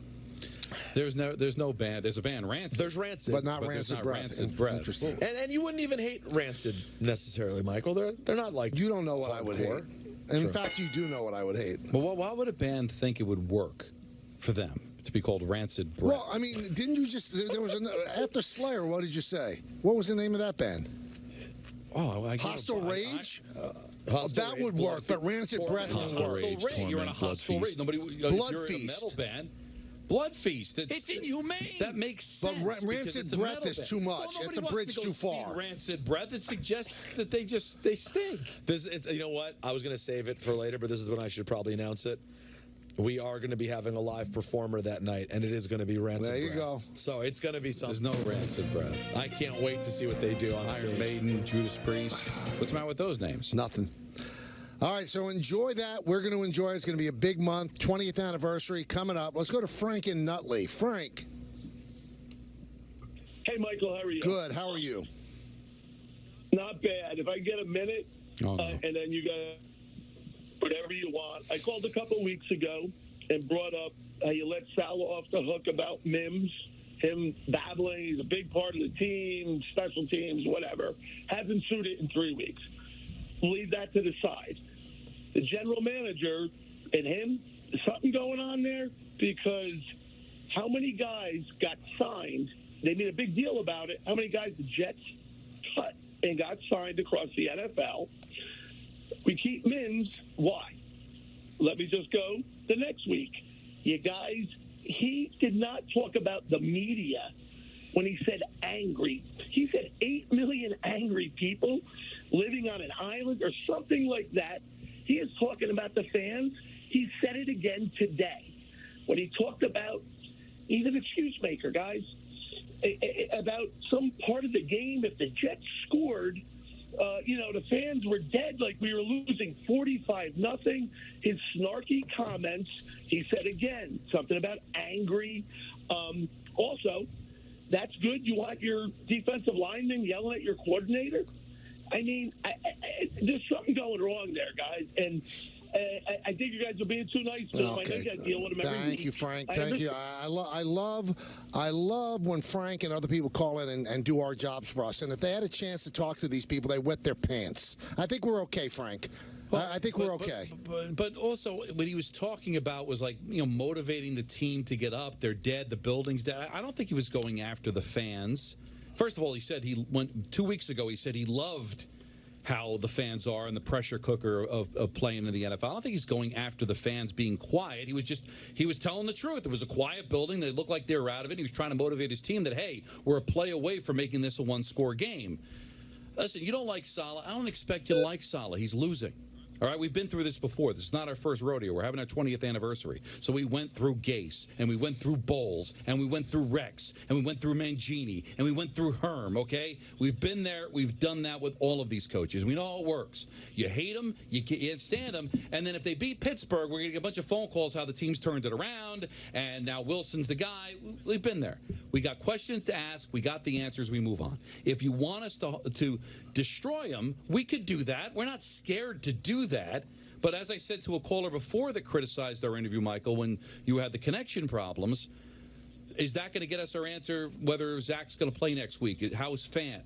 There's no band. There's a band, Rancid. There's Rancid. But not Rancid Breath. Rancid Breath. Interesting. And you wouldn't even hate Rancid necessarily, Michael. They're not like you don't know what I would hate. And in fact, you do know what I would hate. But why would a band think it would work for them to be called Rancid Breath? Well, I mean, didn't you just there was after Slayer? What did you say? What was the name of that band? Oh, Hostile Rage. Hostile that would Rage, work, but Rancid Breath would Hostile work. Rage. You're in a Hostile Rage. Nobody. Blood You're in a Feast. metal band. Blood Feast. It's inhumane. That makes sense. But Rancid Breath is too much. It's a bridge too far. Rancid Breath. It suggests that they stink. You know what? I was going to save it for later, but this is when I should probably announce it. We are going to be having a live performer that night, and it is going to be Rancid Breath. There you go. So it's going to be something. There's no Rancid Breath. I can't wait to see what they do on Iron stage. Maiden, Judas Priest. What's the matter with those names? Nothing. All right, so enjoy that. We're going to enjoy it. It's going to be a big month, 20th anniversary coming up. Let's go to Frank in Nutley. Frank. Hey, Michael, how are you? Good. How are you? Not bad. If I get a minute, no. And then you got whatever you want. I called a couple weeks ago and brought up how you let Salah off the hook about Mims, him babbling. He's a big part of the team, special teams, whatever. Hasn't suited in 3 weeks. Leave that to the side. The general manager and him, something going on there, because how many guys got signed? They made a big deal about it. How many guys the Jets cut and got signed across the NFL? We keep Mims. Why? Let me just go the next week. You guys, he did not talk about the media when he said angry. He said 8 million angry people living on an island or something like that. He is talking about the fans. He said it again today when he talked about, he's an excuse maker, guys, about some part of the game. If the Jets scored, the fans were dead, like we were losing 45-0. His snarky comments, he said again, something about angry. Also, that's good. You want your defensive lineman yelling at your coordinator? I mean, there's something going wrong there, guys. And I think you guys are being too nice to him. I know you guys deal with him every week. Thank you, Frank. Thank you. I love when Frank and other people call in and do our jobs for us. And if they had a chance to talk to these people, they wet their pants. I think we're okay, Frank. I think we're okay. But also, what he was talking about was like, motivating the team to get up. They're dead. The building's dead. I don't think he was going after the fans. First of all, he said 2 weeks ago, he said he loved how the fans are and the pressure cooker of playing in the NFL. I don't think he's going after the fans being quiet. He was telling the truth. It was a quiet building. They looked like they were out of it. He was trying to motivate his team that, hey, we're a play away from making this a one-score game. Listen, you don't like Salah. I don't expect you to like Salah. He's losing. All right, we've been through this before. This is not our first rodeo. We're having our 20th anniversary. So we went through Gase, and we went through Bowles, and we went through Rex, and we went through Mangini, and we went through Herm, okay? We've been there. We've done that with all of these coaches. We know how it works. You hate them, you can't stand them, and then if they beat Pittsburgh, we're going to get a bunch of phone calls how the team's turned it around, and now Wilson's the guy. We've been there. We got questions to ask. We got the answers. We move on. If you want us to destroy them, we could do that. We're not scared to do that. But as I said to a caller before that criticized our interview, Michael, when you had the connection problems, is that going to get us our answer whether Zach's going to play next week? How's Fant?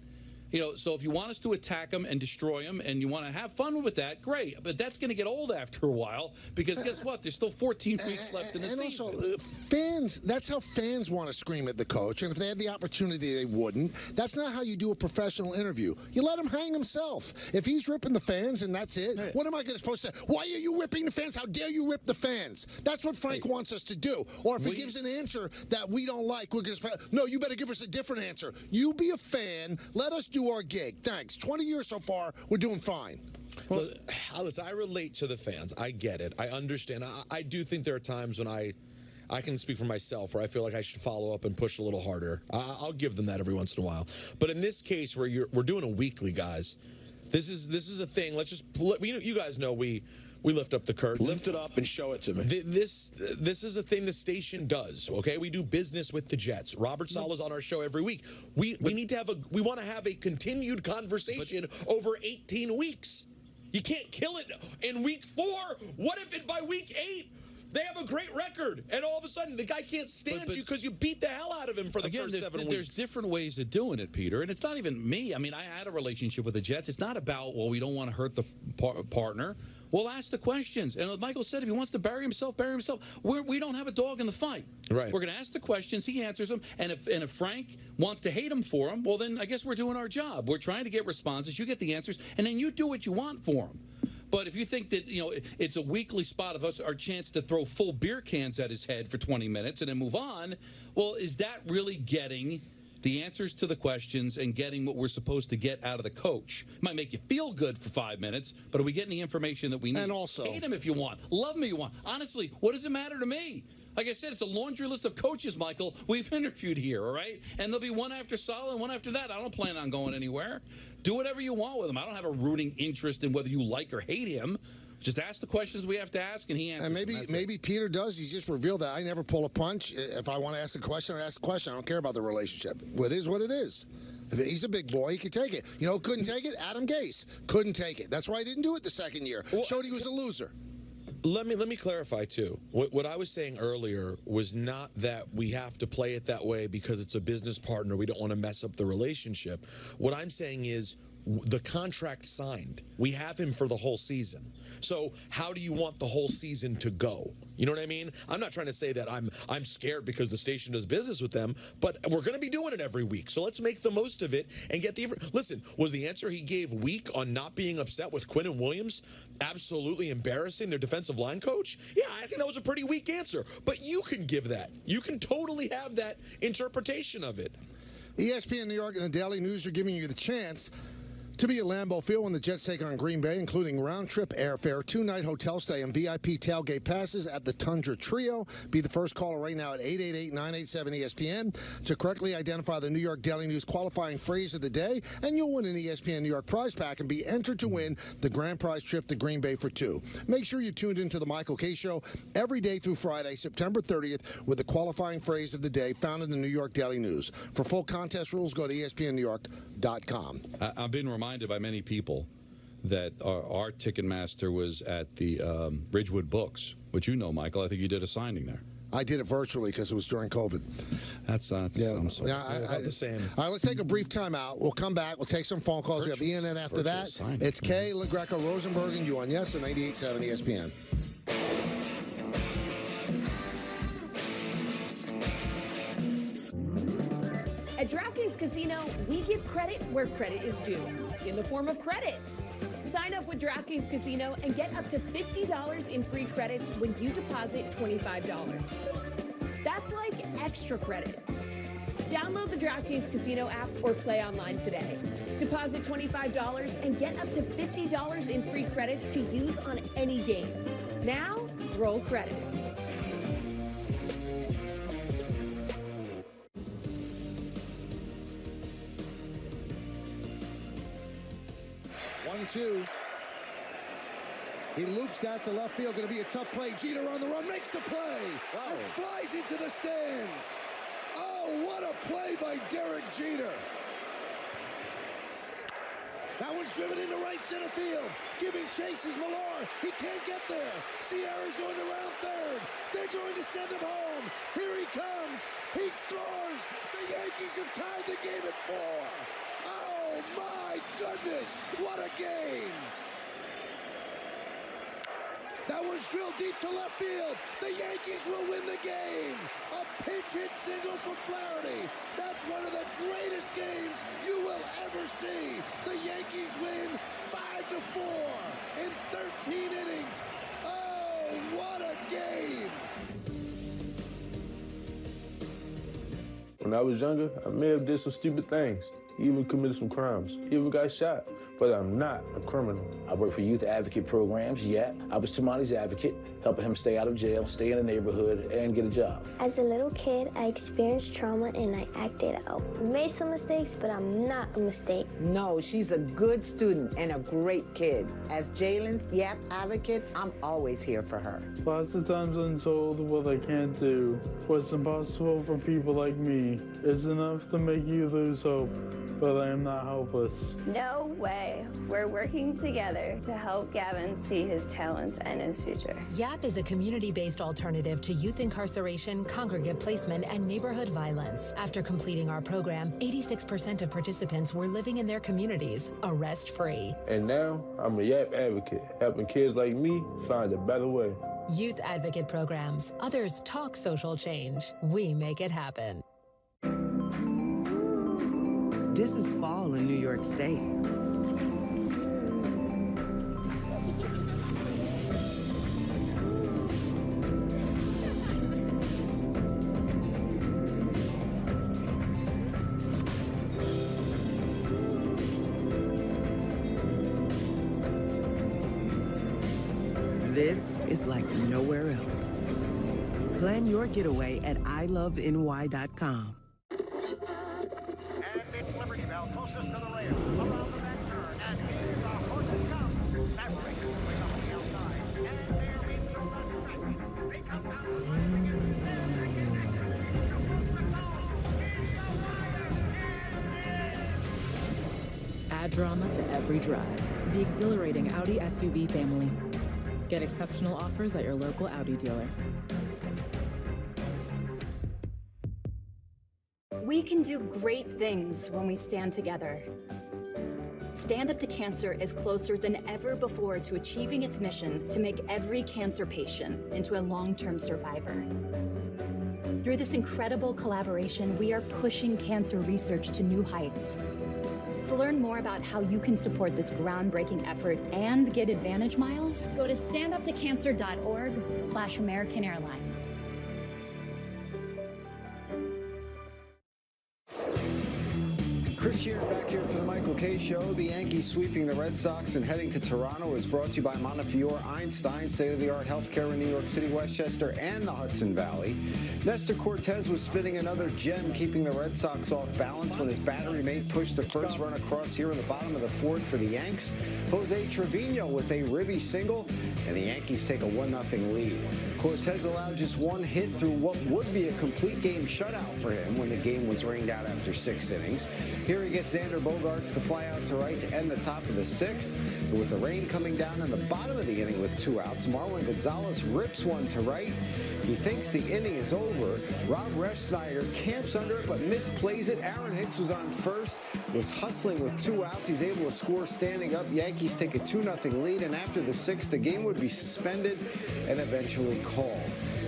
So if you want us to attack them and destroy them and you want to have fun with that, great. But that's going to get old after a while because guess what? There's still 14 weeks left in the season. And also, fans, that's how fans want to scream at the coach. And if they had the opportunity, they wouldn't. That's not how you do a professional interview. You let him hang himself. If he's ripping the fans and that's it, what am I supposed to say? Why are you ripping the fans? How dare you rip the fans? That's what Frank wants us to do. Or if he gives an answer that we don't like, we're going to no, you better give us a different answer. You be a fan. Let us do our gig. Thanks. 20 years so far, we're doing fine. Well, listen, I relate to the fans. I get it. I understand. I do think there are times when I can speak for myself where I feel like I should follow up and push a little harder. I'll give them that every once in a while. But in this case where we're doing a weekly, guys, this is a thing. Let's just you guys know we lift up the curtain. Lift it up and show it to me. This is a thing the station does, okay? We do business with the Jets. Robert Saleh's on our show every week. We want to have a continued conversation over 18 weeks. You can't kill it in week 4. What if by week 8 they have a great record and all of a sudden the guy can't stand you because you beat the hell out of him for the first 7 weeks? There's different ways of doing it, Peter, and it's not even me. I mean, I had a relationship with the Jets. It's not about, well, we don't want to hurt the partner. We'll ask the questions. And like Michael said, if he wants to bury himself, bury himself. We don't have a dog in the fight. Right. We're going to ask the questions. He answers them. And if Frank wants to hate him for them, well, then I guess we're doing our job. We're trying to get responses. You get the answers. And then you do what you want for him. But if you think that, it's a weekly spot of us, our chance to throw full beer cans at his head for 20 minutes and then move on, well, is that really getting the answers to the questions and getting what we're supposed to get out of the coach? It might make you feel good for 5 minutes, but are we getting the information that we need? And also, hate him if you want, love him if you want. Honestly, what does it matter to me? Like I said, it's a laundry list of coaches, Michael, we've interviewed here, all right? And there'll be one after Saleh and one after that. I don't plan on going anywhere. Do whatever you want with him. I don't have a rooting interest in whether you like or hate him. Just ask the questions we have to ask, and he answers. And maybe Peter does. He's just revealed that I never pull a punch. If I want to ask a question, I ask a question. I don't care about the relationship. It is what it is. If he's a big boy, he can take it. Couldn't take it? Adam Gase couldn't take it. That's why he didn't do it the second year. Showed he was a loser. Let me clarify, too. What I was saying earlier was not that we have to play it that way because it's a business partner. We don't want to mess up the relationship. What I'm saying is the contract signed. We have him for the whole season. So how do you want the whole season to go? You know what I mean? I'm not trying to say that I'm scared because the station does business with them, but we're going to be doing it every week. So let's make the most of it and get the... Listen, was the answer he gave weak on not being upset with Quinnen Williams absolutely embarrassing their defensive line coach? Yeah, I think that was a pretty weak answer. But you can give that. You can totally have that interpretation of it. ESPN New York and the Daily News are giving you the chance to be at Lambeau Field when the Jets take on Green Bay, including round-trip airfare, 2-night hotel stay, and VIP tailgate passes at the Tundra Trio. Be the first caller right now at 888-987-ESPN to correctly identify the New York Daily News qualifying phrase of the day, and you'll win an ESPN New York prize pack and be entered to win the grand prize trip to Green Bay for 2. Make sure you tuned into the Michael Kay Show every day through Friday, September 30th, with the qualifying phrase of the day found in the New York Daily News. For full contest rules, go to ESPNNewYork.com. I've been reminded by many people that our Ticketmaster was at the Ridgewood Books, which Michael. I think you did a signing there. I did it virtually because it was during COVID. That's I'm sorry. Yeah, the same. All right, let's take a brief time out. We'll come back. We'll take some phone calls. We have Ian, and after that, it's Kay, LaGreca, Rosenberg, and you on Yes and 98.7 ESPN. At DraftKings Casino, we give credit where credit is due, in the form of credit. Sign up with DraftKings Casino and get up to $50 in free credits when you deposit $25. That's like extra credit. Download the DraftKings Casino app or play online today. Deposit $25 and get up to $50 in free credits to use on any game. Now, roll credits. Two. He loops that to left field. Going to be a tough play. Jeter on the run, makes the play. Wow. And flies into the stands. Oh, Oh, what a play by Derek Jeter. That one's driven into right center field. Giving chase is Millar. He can't get there. Sierra's going around third. They're going to send him home. Here he comes. He scores. The Yankees have tied the game at 4. Oh, my goodness. What a game. That one's drilled deep to left field. The Yankees will win the game. A pinch hit single for Flaherty. That's one of the greatest games you will ever see. The Yankees win 5-4 in 13 innings. Oh, what a game. When I was younger, I may have did some stupid things. Even committed some crimes. Even got shot. But I'm not a criminal. I work for youth advocate programs, yeah. I was Tamani's advocate, helping him stay out of jail, stay in the neighborhood, and get a job. As a little kid, I experienced trauma and I acted out. Made some mistakes, but I'm not a mistake. No, she's a good student and a great kid. As Jalen's YAP advocate, I'm always here for her. Lots of times I'm told what I can't do. What's impossible for people like me is enough to make you lose hope. But I am not hopeless. No way. We're working together to help Gavin see his talents and his future. YAP is a community-based alternative to youth incarceration, congregate placement, and neighborhood violence. After completing our program, 86% of participants were living in their communities, arrest-free. And now, I'm a YAP advocate, helping kids like me find a better way. Youth advocate programs. Others talk social change. We make it happen. This is fall in New York State. This is like nowhere else. Plan your getaway at iloveny.com. Add drama to every drive. The exhilarating Audi SUV family. Get exceptional offers at your local Audi dealer. We can do great things when we stand together. Stand Up to Cancer is closer than ever before to achieving its mission to make every cancer patient into a long-term survivor. Through this incredible collaboration, we are pushing cancer research to new heights. To learn more about how you can support this groundbreaking effort and get Advantage Miles, go to standuptocancer.org/American Airlines. Chris Shear back here for the Michael Kay Show. The Yankees sweeping the Red Sox and heading to Toronto is brought to you by Montefiore Einstein, state-of-the-art healthcare in New York City, Westchester, and the Hudson Valley. Nestor Cortez was spinning another gem, keeping the Red Sox off balance when his battery mate pushed the first run across here in the bottom of the fourth for the Yanks. Jose Trevino with a ribby single, and the Yankees take a 1-0 lead. Cortez allowed just one hit through what would be a complete game shutout for him when the game was rained out after 6 innings. Here he gets Xander Bogaerts to fly out to right to end the top of the 6th. But with the rain coming down in the bottom of the inning with 2 outs, Marwin Gonzalez rips one to right. He thinks the inning is over. Rob Refsnyder camps under it but misplays it. Aaron Hicks was on first, was hustling with 2 outs. He's able to score standing up. Yankees take a 2-0 lead, and after the 6th, the game would be suspended and eventually called.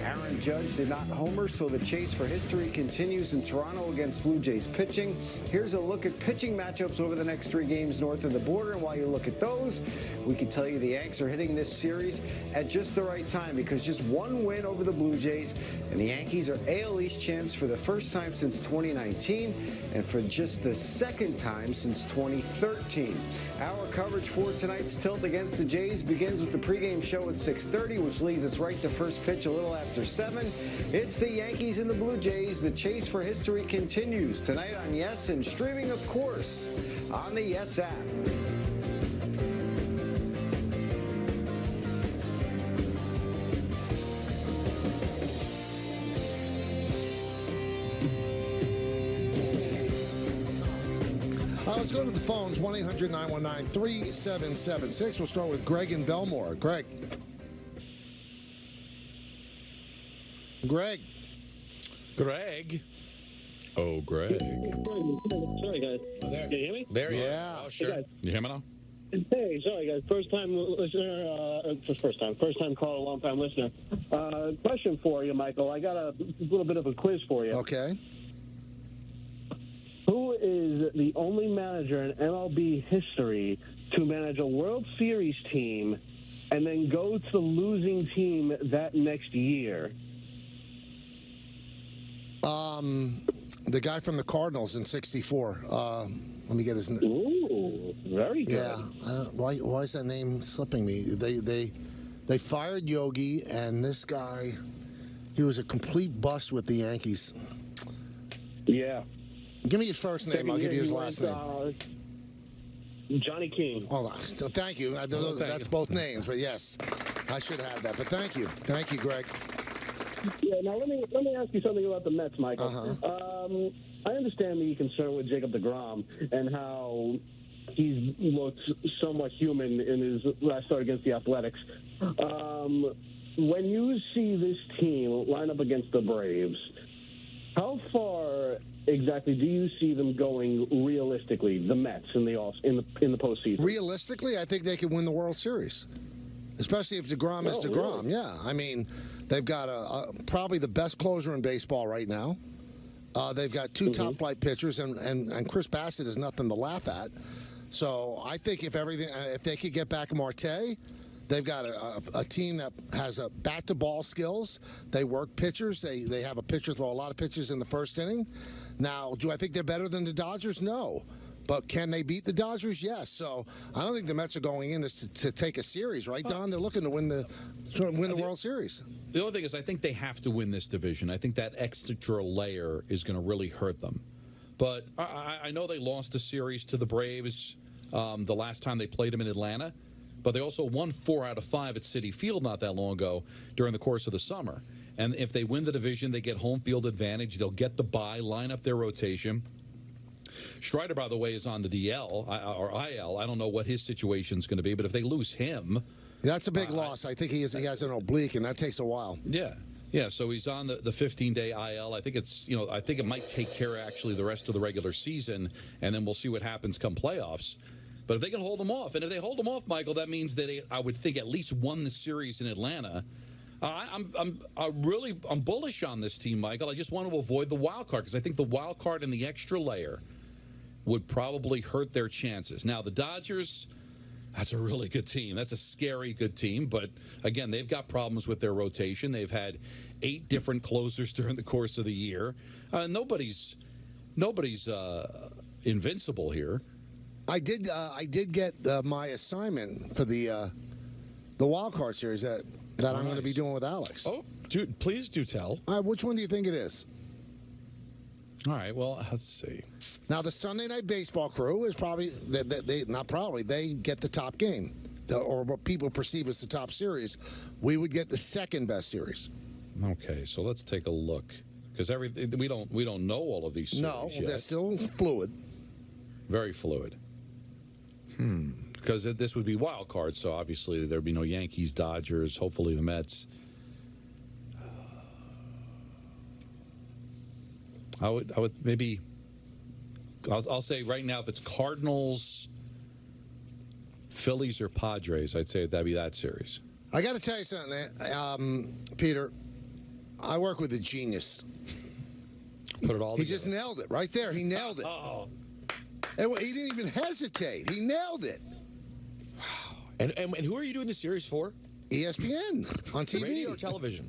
Aaron Judge did not homer, so the chase for history continues in Toronto against Blue Jays pitching. Here's a look at pitching matchups over the next 3 games north of the border. And while you look at those, we can tell you the Yanks are hitting this series at just the right time, because just 1 win over the Blue Jays, and the Yankees are AL East champs for the first time since 2019 and for just the 2nd time since 2013. Our coverage for tonight's tilt against the Jays begins with the pregame show at 6:30, which leads us right to first pitch a little after 7. It's the Yankees and the Blue Jays. The chase for history continues tonight on Yes, and streaming, of course, on the Yes app. let's go to the phones. 1-800-919-3776. We'll start with Greg in Belmore. Greg. Greg. Greg. Oh, Greg. Sorry, guys. Can you hear me? There you Yeah. are. Oh, sure. Hey, guys. You hear me now? Hey, sorry, guys. First time listener, first time caller, long time listener. Question for you, Michael. I got a little bit of a quiz for you. Okay. Who is the only manager in MLB history to manage a World Series team and then go to the losing team that next year? The guy from the Cardinals in '64. Let me get his name. Ooh, very good. Yeah. Why is that name slipping me? They fired Yogi, and this guy, he was a complete bust with the Yankees. Yeah. Give me his first name. I'll give you his last name. Johnny King. Oh, thank you. That's both names, but yes, I should have that. But thank you, Greg. Yeah. Now let me ask you something about the Mets, Michael. I understand the concern with Jacob deGrom and how he's looked somewhat human in his last start against the Athletics. When you see this team line up against the Braves, how far exactly do you see them going realistically? The Mets in the postseason. Realistically, I think they could win the World Series, especially if deGrom is deGrom. Really? Yeah, I mean, they've got probably the best closer in baseball right now. They've got two top-flight pitchers, and Chris Bassett is nothing to laugh at. So I think if they could get back Marte, they've got a team that has a bat-to-ball skills. They work pitchers. They have a pitcher throw a lot of pitches in the first inning. Now, do I think they're better than the Dodgers? No. But can they beat the Dodgers? Yes. So I don't think the Mets are going in to take a series, right, Don? They're looking to win the World Series. The only thing is I think they have to win this division. I think that extra layer is going to really hurt them. But I know they lost a series to the Braves the last time they played them in Atlanta. But they also won 4 out of 5 at Citi Field not that long ago during the course of the summer. And if they win the division, they get home field advantage. They'll get the bye, line up their rotation. Strider, by the way, is on the DL or IL. I don't know what his situation is going to be, but if they lose him... That's a big loss. I think he has an oblique, and that takes a while. Yeah. Yeah, so he's on the 15-day IL. I think I think it might take care of actually the rest of the regular season, and then we'll see what happens come playoffs. But if they can hold him off, and if they hold him off, Michael, that means that I would think at least won the series in Atlanta. I'm bullish on this team, Michael. I just want to avoid the wild card because I think the wild card and the extra layer would probably hurt their chances. Now, the Dodgers, that's a really good team. That's a scary good team. But, again, they've got problems with their rotation. They've had 8 different closers during the course of the year. Nobody's invincible here. I did get my assignment for the wild card series that I'm going to be doing with Alex. Oh, dude, please do tell. Which one do you think it is? All right, well, let's see. Now, the Sunday Night Baseball crew is probably, they get the top game, or what people perceive as the top series. We would get the second best series. Okay, so let's take a look. Because we don't know all of these series yet. They're still fluid. Very fluid. Because this would be wild card, so obviously there'd be no Yankees, Dodgers, hopefully the Mets. I would maybe, I'll say right now, if it's Cardinals, Phillies, or Padres, I'd say that'd be that series. I got to tell you something, Peter. I work with a genius. Put it all together. He just nailed it right there. He nailed it. And he didn't even hesitate. He nailed it. Wow. And who are you doing the series for? ESPN on TV. Radio or television?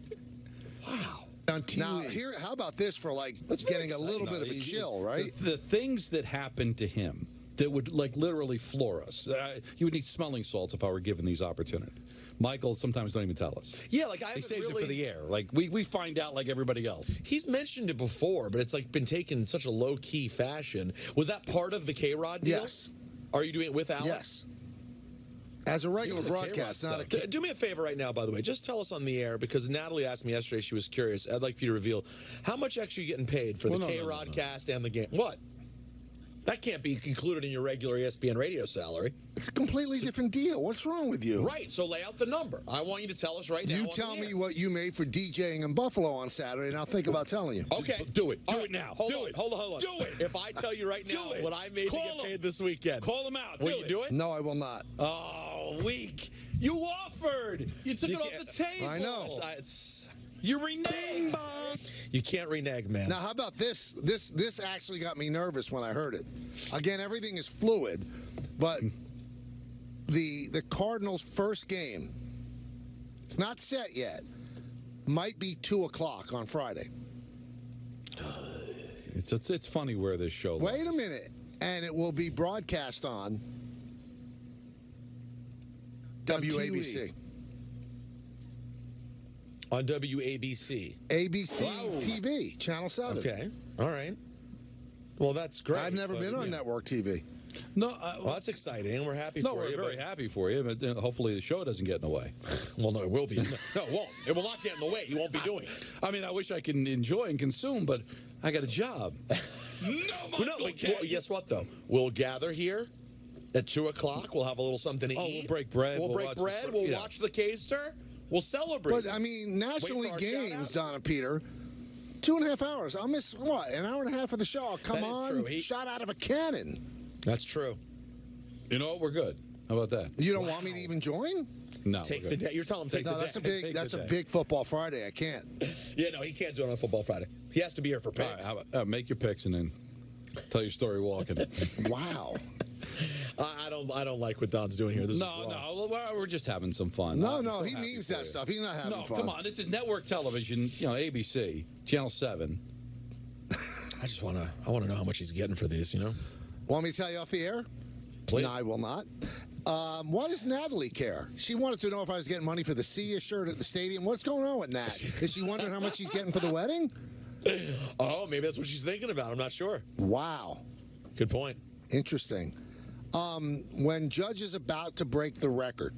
Wow. On TV. Now, how about this for getting a little bit of a chill, right? The things that happened to him that would literally floor us. You would need smelling salts if I were given these opportunities. Michael sometimes don't even tell us. Yeah, he saves it for the air. We find out like everybody else. He's mentioned it before, but it's been taken in such a low key fashion. Was that part of the K-Rod deal? Yes. Are you doing it with Alex? Yes. As a regular broadcast, not a... Do me a favor right now, by the way. Just tell us on the air, because Natalie asked me yesterday, she was curious. I'd like you to reveal how much extra you're getting paid for the K-Rod cast and the game. What? That can't be included in your regular ESPN radio salary. It's a completely different deal. What's wrong with you? Right. So lay out the number. I want you to tell us right now. You tell me what you made for DJing in Buffalo on Saturday, and I'll think about telling you. Okay. Do it. Do All it now. Hold Do on. it. Hold on. Do it. If I tell you right now what I made to get paid this weekend. Call him out. Will you do it? No, I will not. Oh, weak. You offered. You took it off the table. I know. You reneged. You can't renege, man. Now, how about this? This actually got me nervous when I heard it. Again, everything is fluid, but the Cardinals' first game, it's not set yet, might be 2 o'clock on Friday. It's funny where this show Wait a minute. And it will be broadcast on WABC. On WABC. ABC TV, Channel 7. Okay. All right. Well, that's great. I've never been on network TV. No, well, that's exciting. We're happy no, for we're you. very happy for you, but hopefully the show doesn't get in the way. Well, no, it will be. No, it won't. It will not get in the way. You won't be doing it. I mean, I wish I can enjoy and consume, but I got a job. Guess what, though? We'll gather here at 2 o'clock. We'll have a little something to eat. We'll break bread. We'll break bread. We'll watch the K-Stir. We'll celebrate. But, I mean, National Wait for League our games, Donna Peter, 2.5 hours. I'll miss, what, an hour and a half of the show. I'll come That is on, true. shot out of a cannon. That's true. You know what? We're good. How about that? You don't want me to even join? No. Take the day. You're telling him take No, the that's day. that's a big football Friday. I can't. Yeah, no, he can't do it on Football Friday. He has to be here for All picks. right, how about, make your picks and then tell your story walking. Wow. I don't like what Don's doing here. This is wrong. No, we're just having some fun. No, I'm no, so he happy means for that you. stuff. He's not having No, fun. come on. This is network television, ABC, Channel 7. I want to know how much he's getting for these, Want me to tell you off the air? Please. No, I will not. Why does Natalie care? She wanted to know if I was getting money for the Sia shirt at the stadium. What's going on with Nat? Is she wondering how much she's getting for the wedding? Oh, maybe that's what she's thinking about. I'm not sure. Wow. Good point. Interesting. When Judge is about to break the record,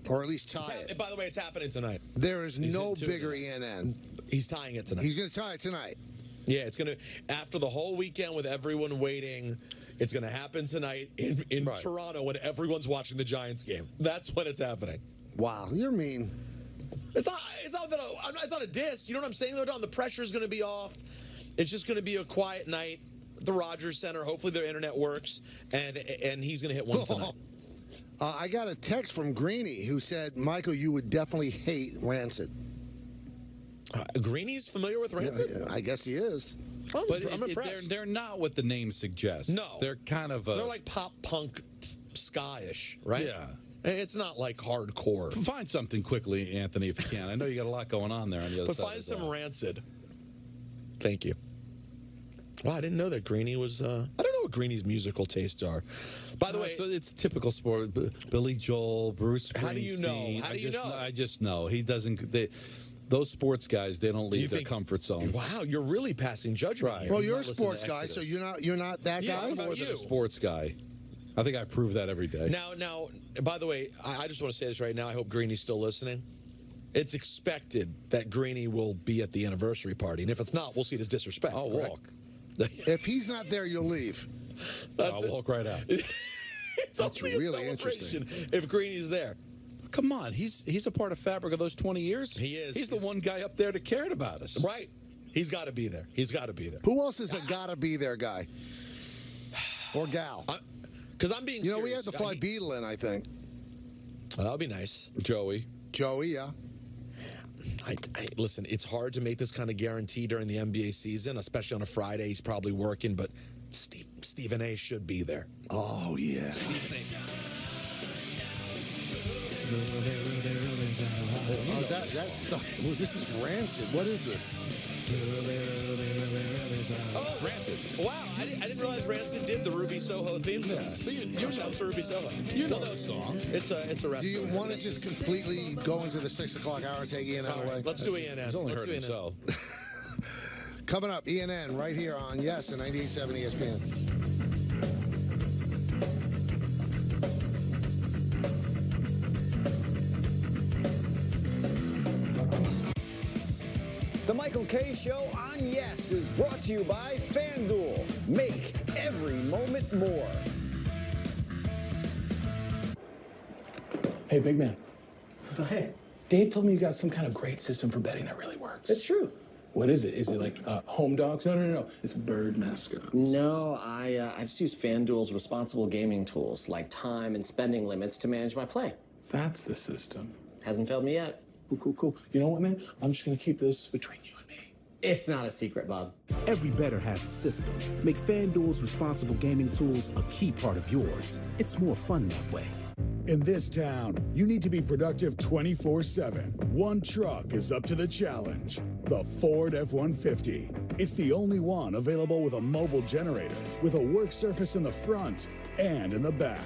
or at least tie it, By the way, it's happening tonight. there is no bigger ENN. He's tying it tonight. He's going to tie it tonight. Yeah, it's going to, after the whole weekend with everyone waiting, it's going to happen tonight in Toronto when everyone's watching the Giants game. That's when it's happening. Wow, you're mean. It's not a diss. You know what I'm saying, though, Don? The pressure's going to be off. It's just going to be a quiet night at the Rogers Center. Hopefully their internet works, and he's going to hit one tonight. I got a text from Greeny who said, Michael, you would definitely hate Rancid. Greeny's familiar with Rancid? Yeah, I guess he is. But I'm impressed. they're not what the name suggests. No. They're kind of They're like pop punk ska-ish, right? Yeah. It's not like hardcore. Find something quickly, Anthony, if you can. I know you got a lot going on there on the other But side. find some Rancid. Thank you. Wow, I didn't know that Greeny was. I don't know what Greeny's musical tastes are. By the way, it's typical sport. Billy Joel, Bruce Springsteen. How do you know? How do you know? I just know he doesn't. Those sports guys, they don't leave their comfort zone. Wow, you're really passing judgment. Right. Here. Well, you're a sports guy, so you're not that guy. I'm more than a sports guy. I think I prove that every day. Now, by the way, I just want to say this right now. I hope Greeny's still listening. It's expected that Greeny will be at the anniversary party, and if it's not, we'll see it as disrespect. I'll walk. If he's not there, you'll leave. I'll walk right out. It's That's only a really interesting. if Greeny's there. Come on, he's a part of fabric of those 20 years. He is. He's the one guy up there that cared about us. Right. He's got to be there. He's got to be there. Who else is a gotta be there guy? Or gal? Because I'm being serious. We had to fly Beetle in, I think. That would be nice. Joey, yeah. Listen, it's hard to make this kind of guarantee during the NBA season, especially on a Friday. He's probably working, but Stephen A. should be there. Oh, yeah. Stephen A. Oh, is that stuff? Well, this is Rancid. What is this? Oh, Rancid. Wow, I didn't realize Rancid did the Ruby Soho theme song. Yeah. So you shout for Ruby Soho. you know that song. It's a rest. Do you want to just completely go into the 6 o'clock hour and take ENN away? Let's do ENN. He's only Let's hurt do himself. Coming up, ENN right here on Yes and 98.7 ESPN. The Michael K. Show on Yes is brought to you by FanDuel. Make every moment more. Hey, big man. Go ahead. Dave told me you got some kind of great system for betting that really works. It's true. What is it? Is it like home dogs? No. It's bird mascots. No, I just use FanDuel's responsible gaming tools like time and spending limits to manage my play. That's the system. Hasn't failed me yet. Cool. You know what, man? I'm just going to keep this between you and me. It's not a secret, Bob. Every bettor has a system. Make FanDuel's responsible gaming tools a key part of yours. It's more fun that way. In this town, you need to be productive 24/7. One truck is up to the challenge. The Ford F-150. It's the only one available with a mobile generator, with a work surface in the front and in the back.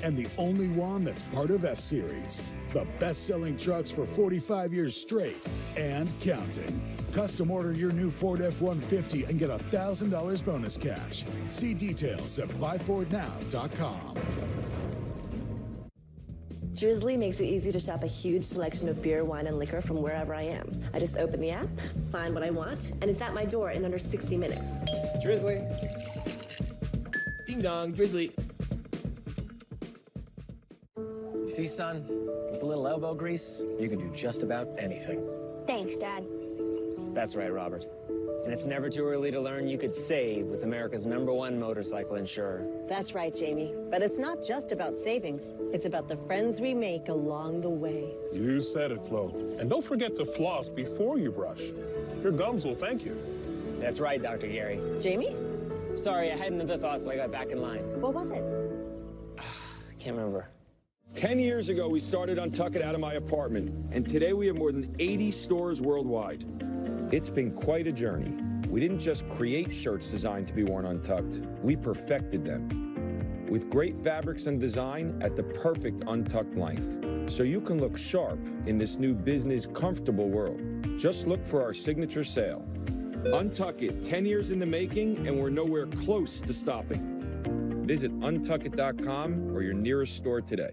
And the only one that's part of F-Series. The best-selling trucks for 45 years straight and counting. Custom order your new Ford F-150 and get $1,000 bonus cash. See details at buyfordnow.com. Drizzly makes it easy to shop a huge selection of beer, wine, and liquor from wherever I am. I just open the app, find what I want, and it's at my door in under 60 minutes. Drizzly. Ding dong, Drizzly. You see, son, with a little elbow grease, you can do just about anything. Thanks, Dad. That's right, Robert. And it's never too early to learn you could save with America's #1 motorcycle insurer. That's right, Jamie. But it's not just about savings. It's about the friends we make along the way. You said it, Flo. And don't forget to floss before you brush. Your gums will thank you. That's right, Dr. Gary. Jamie? Sorry, I had another thought, so I got back in line. What was it? I can't remember. 10 years ago, we started Untuck It out of my apartment, and today we have more than 80 stores worldwide. It's been quite a journey. We didn't just create shirts designed to be worn untucked, we perfected them. With great fabrics and design at the perfect untucked length, so you can look sharp in this new business comfortable world. Just look for our signature sale. Untuck It, 10 years in the making, and we're nowhere close to stopping. Visit untuckit.com or your nearest store today.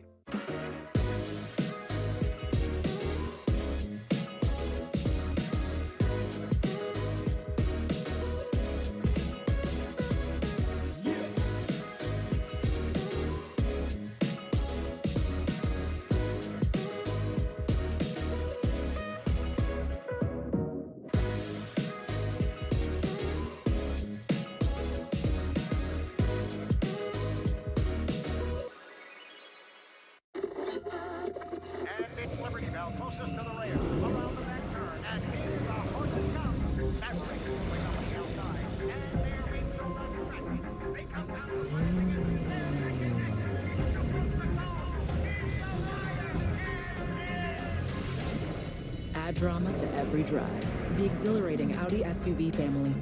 Add drama to every drive. The exhilarating Audi SUV family.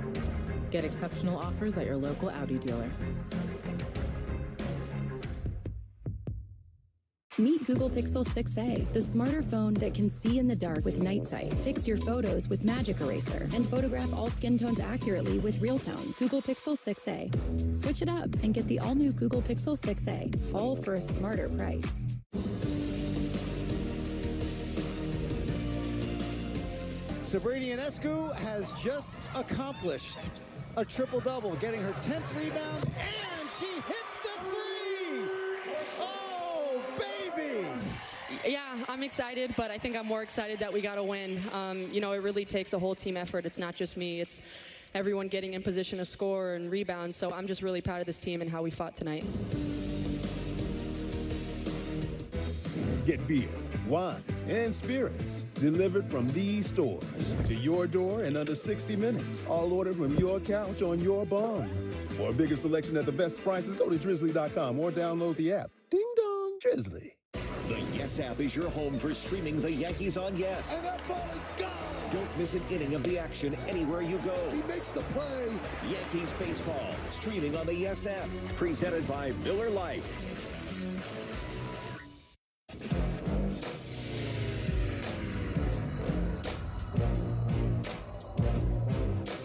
Get exceptional offers at your local Audi dealer. Meet Google Pixel 6a, the smarter phone that can see in the dark with Night Sight, fix your photos with Magic Eraser, and photograph all skin tones accurately with Real Tone. Google Pixel 6a. Switch it up and get the all-new Google Pixel 6a, all for a smarter price. Sabrina Ionescu has just accomplished a triple-double, getting her 10th rebound, and she hits the three! Oh, baby! Yeah, I'm excited, but I think I'm more excited that we got a win. You know, it really takes a whole team effort. It's not just me. It's everyone getting in position to score and rebound. So I'm just really proud of this team and how we fought tonight. Get beer, wine, and spirits delivered from these stores to your door in under 60 minutes. All ordered from your couch on your bum. For a bigger selection at the best prices, go to drizzly.com or download the app. Ding dong, Drizzly. The Yes app is your home for streaming the Yankees on Yes. And that ball is gone. Don't miss an inning of the action anywhere you go. He makes the play. Yankees baseball, streaming on the Yes app. Presented by Miller Lite.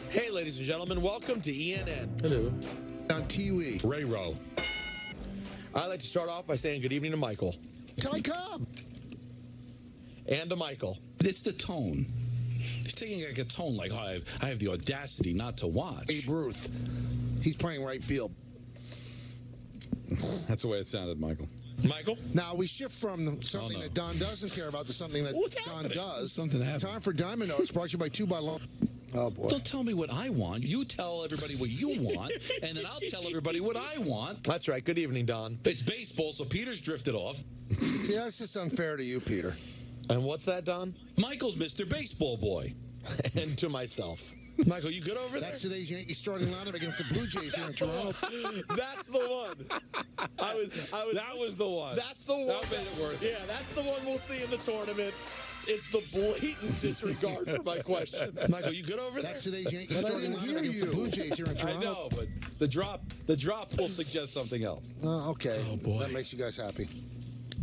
Hey, ladies and gentlemen, welcome to ENN. Hello. On Tiwi. Ray Rowe. I'd like to start off by saying good evening to Michael. Ty Cobb. And to Michael. It's the tone. He's taking like a tone like, oh, I have the audacity not to watch. Babe Ruth. He's playing right field. That's the way it sounded, Michael. Michael? Now we shift from something that Don doesn't care about to something that Don does. Something happened. Time for Diamond Notes, brought to you by 2 by Long. Oh, boy. Don't tell me what I want. You tell everybody what you want, and then I'll tell everybody what I want. That's right. Good evening, Don. It's baseball, so Peter's drifted off. See, that's just unfair to you, Peter. And what's that, Don? Michael's Mr. Baseball Boy. And to myself. Michael, you good over there? That's today's Yankees starting lineup against the Blue Jays here in Toronto. That's the one. That was the one. That's the one. That made it worth it. Yeah, that's the one we'll see in the tournament. It's the blatant disregard for my question. Michael, you good over there? That's today's Yankees starting lineup against the Blue Jays here in Toronto. I know, but the drop will suggest something else. Okay. Oh, boy. That makes you guys happy.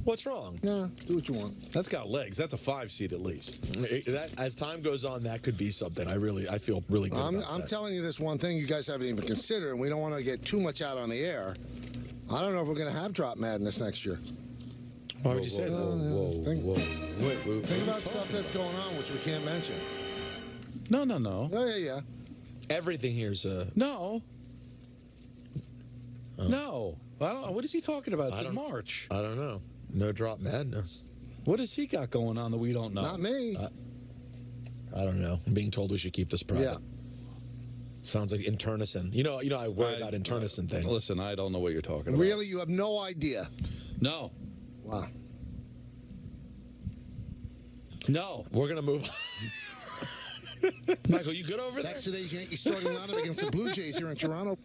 What's wrong? Yeah, do what you want. That's got legs. That's a 5 seed at least. That, as time goes on, that could be something. I feel really good about I'm that. telling you this one thing you guys haven't even considered, and we don't want to get too much out on the air. I don't know if we're going to have Drop Madness next year. Why would you say that? Whoa. Think about stuff that's going on, which we can't mention. No. Oh, yeah. Everything here's No. No. I don't. What is he talking about? It's in March. I don't know. No Drop Madness. What has he got going on that we don't know? Not me. I don't know. I'm being told we should keep this private. Yeah. Sounds like internecine. You know, I worry about internecine thing. Listen, I don't know what you're talking about. Really? You have no idea? No. Wow. No. We're going to move on. Michael, you good over there? That's today's Yankees starting lineup against the Blue Jays here in Toronto.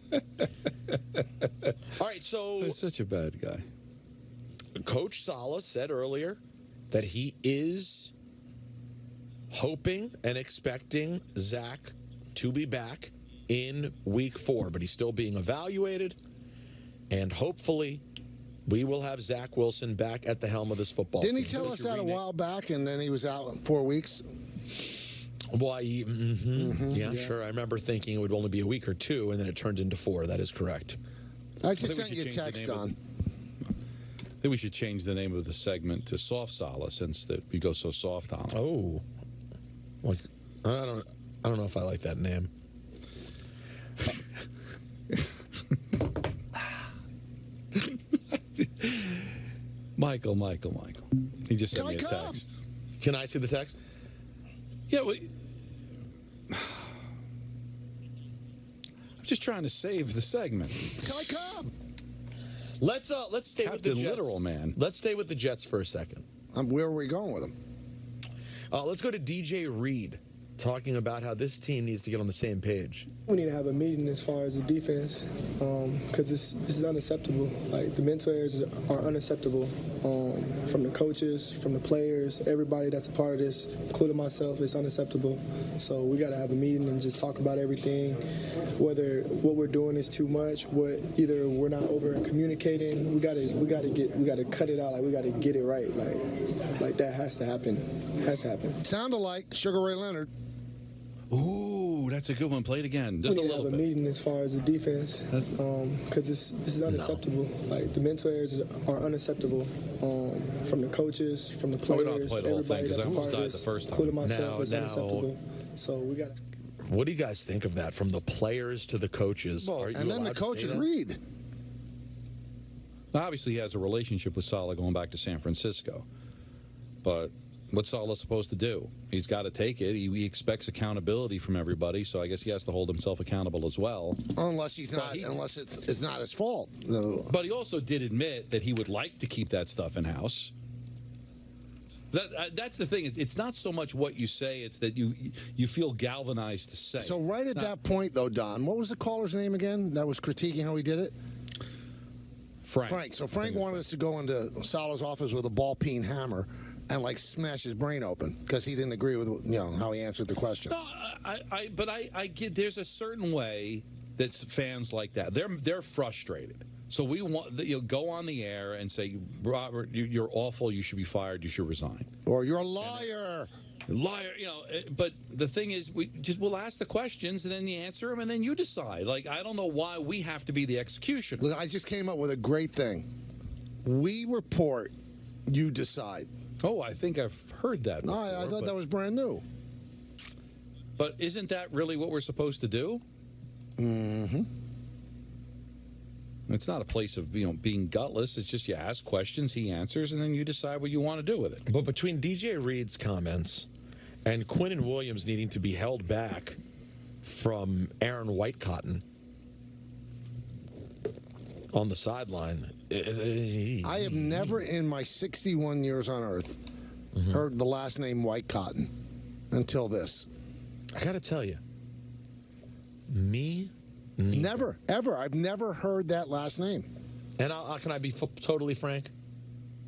All right, so... He's such a bad guy. Coach Salas said earlier that he is hoping and expecting Zach to be back in week 4, but he's still being evaluated, and hopefully we will have Zach Wilson back at the helm of this football Didn't team. he tell us that a while back, and then he was out in 4 weeks? Why? Yeah, sure. I remember thinking it would only be a week or 2, and then it turned into 4. That is correct. I just sent you a text on. I think we should change the name of the segment to Soft Sala, since that we go so soft on it. Oh, well, I don't know if I like that name. Michael. He just sent me a text. Can I see the text? Yeah, I'm just trying to save the segment. Let's stay with the Jets. Literal, man. Let's stay with the Jets for a second. Where are we going with them? Let's go to DJ Reed, talking about how this team needs to get on the same page. We need to have a meeting as far as the defense, because this is unacceptable. Like, the mental errors are unacceptable from the coaches, from the players, everybody that's a part of this, including myself. It's unacceptable. So we got to have a meeting and just talk about everything, whether what we're doing is too much, either we're not over communicating. We got to cut it out. Like, we got to get it right. Like that has to happen. Has to happen. Sounded like Sugar Ray Leonard. Ooh, that's a good one. Play it again. Just we a need to little have a bit. meeting as far as the defense, because this is unacceptable. Like, the mental errors are unacceptable from the coaches, from the players, we don't have to play the whole thing, everybody 'cause I that's a almost part of died this, the first time. including myself. It's Now- unacceptable. So we got. What do you guys think of that? From the players to the coaches, are you And then the allowed to coach say that? agreed. Obviously, he has a relationship with Sala going back to San Francisco. But what's Sala supposed to do? He's got to take it. He expects accountability from everybody, so I guess he has to hold himself accountable as well. Unless unless it's not his fault. No. But he also did admit that he would like to keep that stuff in house. That's the thing. It's not so much what you say; it's that you feel galvanized to say. So right at that point, though, Don, what was the caller's name again? That was critiquing how he did it. Frank. So Frank wanted us to go into Salah's office with a ball-peen hammer and smash his brain open because he didn't agree with how he answered the question. No, I get there's a certain way that fans like that. They're frustrated. So we want go on the air and say, Robert, you're awful. You should be fired. You should resign. Or you're a liar. Liar, but the thing is, we'll ask the questions and then you answer them and then you decide. Like, I don't know why we have to be the executioner. Look, I just came up with a great thing. We report, you decide. Oh, I think I've heard that before. No, I thought that was brand new. But isn't that really what we're supposed to do? Mm-hmm. It's not a place of being gutless. It's just you ask questions, he answers, and then you decide what you want to do with it. But between DJ Reed's comments and Quinnen Williams needing to be held back from Aaron Whitecotton on the sideline, I have never in my 61 years on Earth heard the last name Whitecotton until this. I got to tell you, me. Never, ever. I've never heard that last name. And can I be totally frank?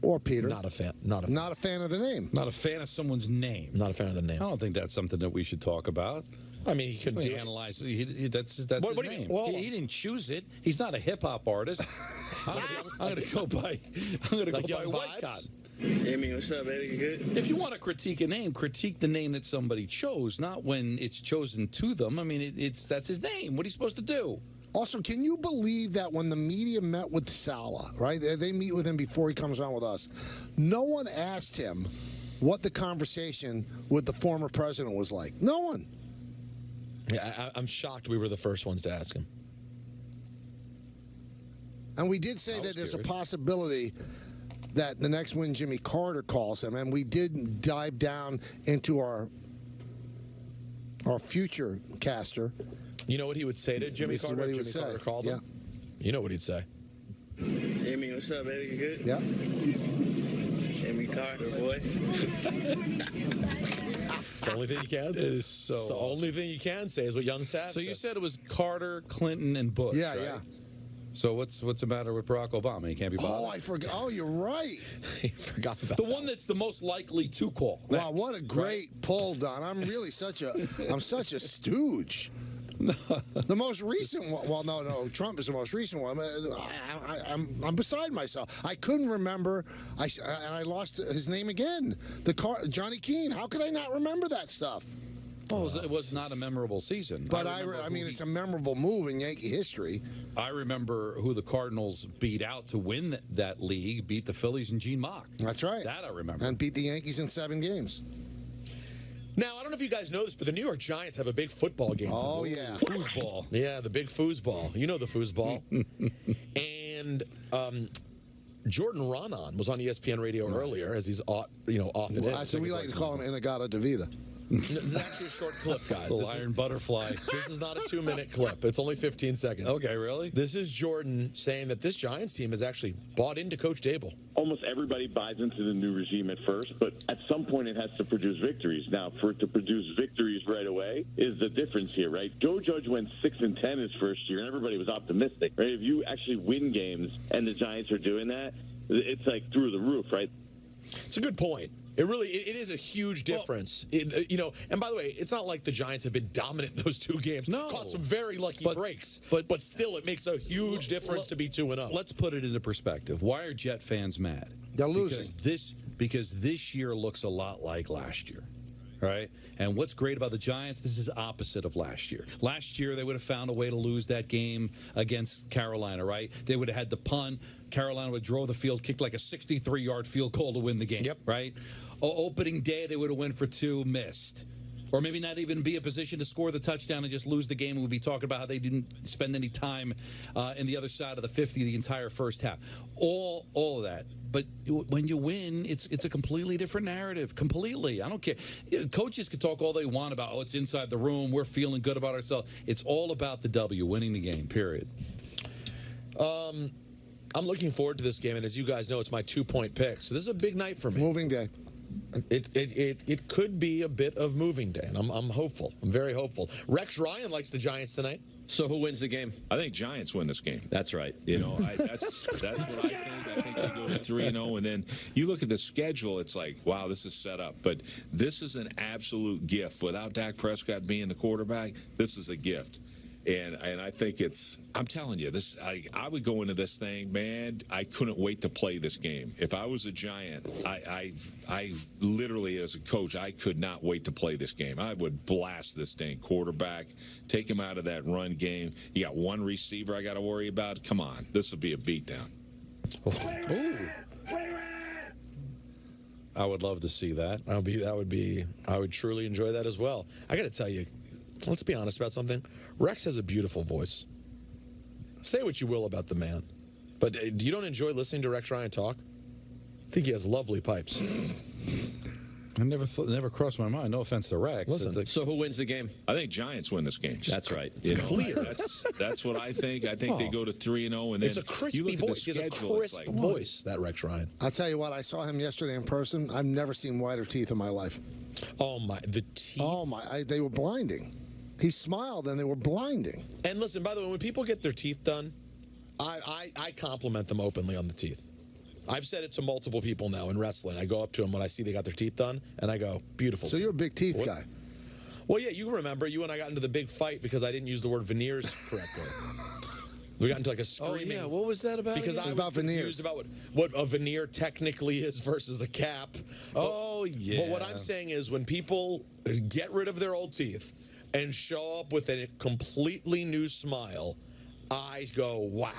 Or Peter. Not a fan. Not a fan of the name. Not a fan of someone's name. Not a fan of the name. I don't think that's something that we should talk about. I mean, he couldn't analyze. That's his name. Well, he didn't choose it. He's not a hip hop artist. I'm going to go by Whitecotton. Hey, man, what's up, baby? You good? If you want to critique a name, critique the name that somebody chose, not when it's chosen to them. I mean, that's his name. What are you supposed to do? Also, can you believe that when the media met with Saleh, right? They meet with him before he comes on with us. No one asked him what the conversation with the former president was like. No one. Yeah, I'm shocked we were the first ones to ask him. And we did say that there's a possibility that the next when Jimmy Carter calls him, and we did dive down into our future caster. You know what he would say to Jimmy Carter if Jimmy Carter called him? You know what he'd say. Hey, man, what's up, baby? You good? Yeah. Jimmy Carter, boy. It's the only thing you can. It is so. It's the only thing you can say is what young Sav So said. you said it was Carter, Clinton, and Bush. Yeah, right? yeah. So what's the matter with Barack Obama? He can't be bothered. Oh, I forgot. Oh, you're right. He forgot about the one that's the most likely to call. Wow, what a great pull, Don. I'm really such a stooge. The most recent one. Well, no. Trump is the most recent one. I'm beside myself. I couldn't remember. And I lost his name again. Johnny Keane. How could I not remember that stuff? Oh, it was not a memorable season. But I mean, it's a memorable move in Yankee history. I remember who the Cardinals beat out to win that league. Beat the Phillies and Gene Mock. That's right. That I remember. And beat the Yankees in 7 games. Now, I don't know if you guys know this, but the New York Giants have a big football game. Oh, yeah. Foosball. Yeah, the big foosball. You know the foosball. And Jordan Raanan was on ESPN Radio earlier, as he's often in. So we like to call him Inagata-Davida. This is actually a short clip, guys. Little iron butterfly. This is not a 2-minute clip. It's only 15 seconds. Okay, really? This is Jordan saying that this Giants team has actually bought into Coach Dable. Almost everybody buys into the new regime at first, but at some point it has to produce victories. Now, for it to produce victories right away is the difference here, right? Joe Judge went 6-10 his first year, and everybody was optimistic, right? If you actually win games and the Giants are doing that, it's like through the roof, right? It's a good point. It is a huge difference. And by the way, it's not like the Giants have been dominant in those 2 games. No. Caught some very lucky breaks. But still, it makes a huge difference to be 2-0. Let's put it into perspective. Why are Jet fans mad? They're losing. Because this year looks a lot like last year. Right? And what's great about the Giants, this is opposite of last year. Last year, they would have found a way to lose that game against Carolina, right? They would have had the punt. Carolina would drove the field, kicked like a 63-yard field goal to win the game, right? Opening day, they would have went for 2, missed. Or maybe not even be in position to score the touchdown and just lose the game. And we'd be talking about how they didn't spend any time in the other side of the 50 the entire first half. All of that. But when you win, it's a completely different narrative. Completely. I don't care. Coaches can talk all they want about, it's inside the room, we're feeling good about ourselves. It's all about the W, winning the game, period. I'm looking forward to this game, and as you guys know, it's my 2-point pick. So this is a big night for me. Moving day. It could be a bit of moving day, and I'm hopeful. I'm very hopeful. Rex Ryan likes the Giants tonight. So who wins the game? I think Giants win this game. That's right. That's what I think. I think they go to 3-0, and then you look at the schedule. It's like, wow, this is set up. But this is an absolute gift. Without Dak Prescott being the quarterback, this is a gift. And I think I'm telling you, I would go into this thing, man, I couldn't wait to play this game. If I was a Giant, I literally, as a coach, I could not wait to play this game. I would blast this thing, quarterback, take him out of that run game. You got one receiver I got to worry about. Come on, this will be a beatdown. Ooh. I would love to see that. I would truly enjoy that as well. I got to tell you, let's be honest about something. Rex has a beautiful voice. Say what you will about the man, but you don't enjoy listening to Rex Ryan talk? I think he has lovely pipes. I never crossed my mind. No offense to Rex. Listen, so who wins the game? I think Giants win this game. That's right. It's clear. That's what I think. I think they go to 3-0, and then it's a crispy you look voice. At the He has a schedule, crisp voice, that Rex Ryan. I'll tell you what, I saw him yesterday in person. I've never seen whiter teeth in my life. Oh, my. The teeth. Oh, my. They were blinding. He smiled, and they were blinding. And listen, by the way, when people get their teeth done, I compliment them openly on the teeth. I've said it to multiple people now in wrestling. I go up to them when I see they got their teeth done, and I go, beautiful. So you're a big teeth guy. Well, yeah, you remember, you and I got into the big fight because I didn't use the word veneers correctly. We got into like a screaming. Oh, yeah. What was that about? Because again? I was confused about what a veneer technically is versus a cap. Yeah. But what I'm saying is when people get rid of their old teeth and show up with a completely new smile, I go, wow.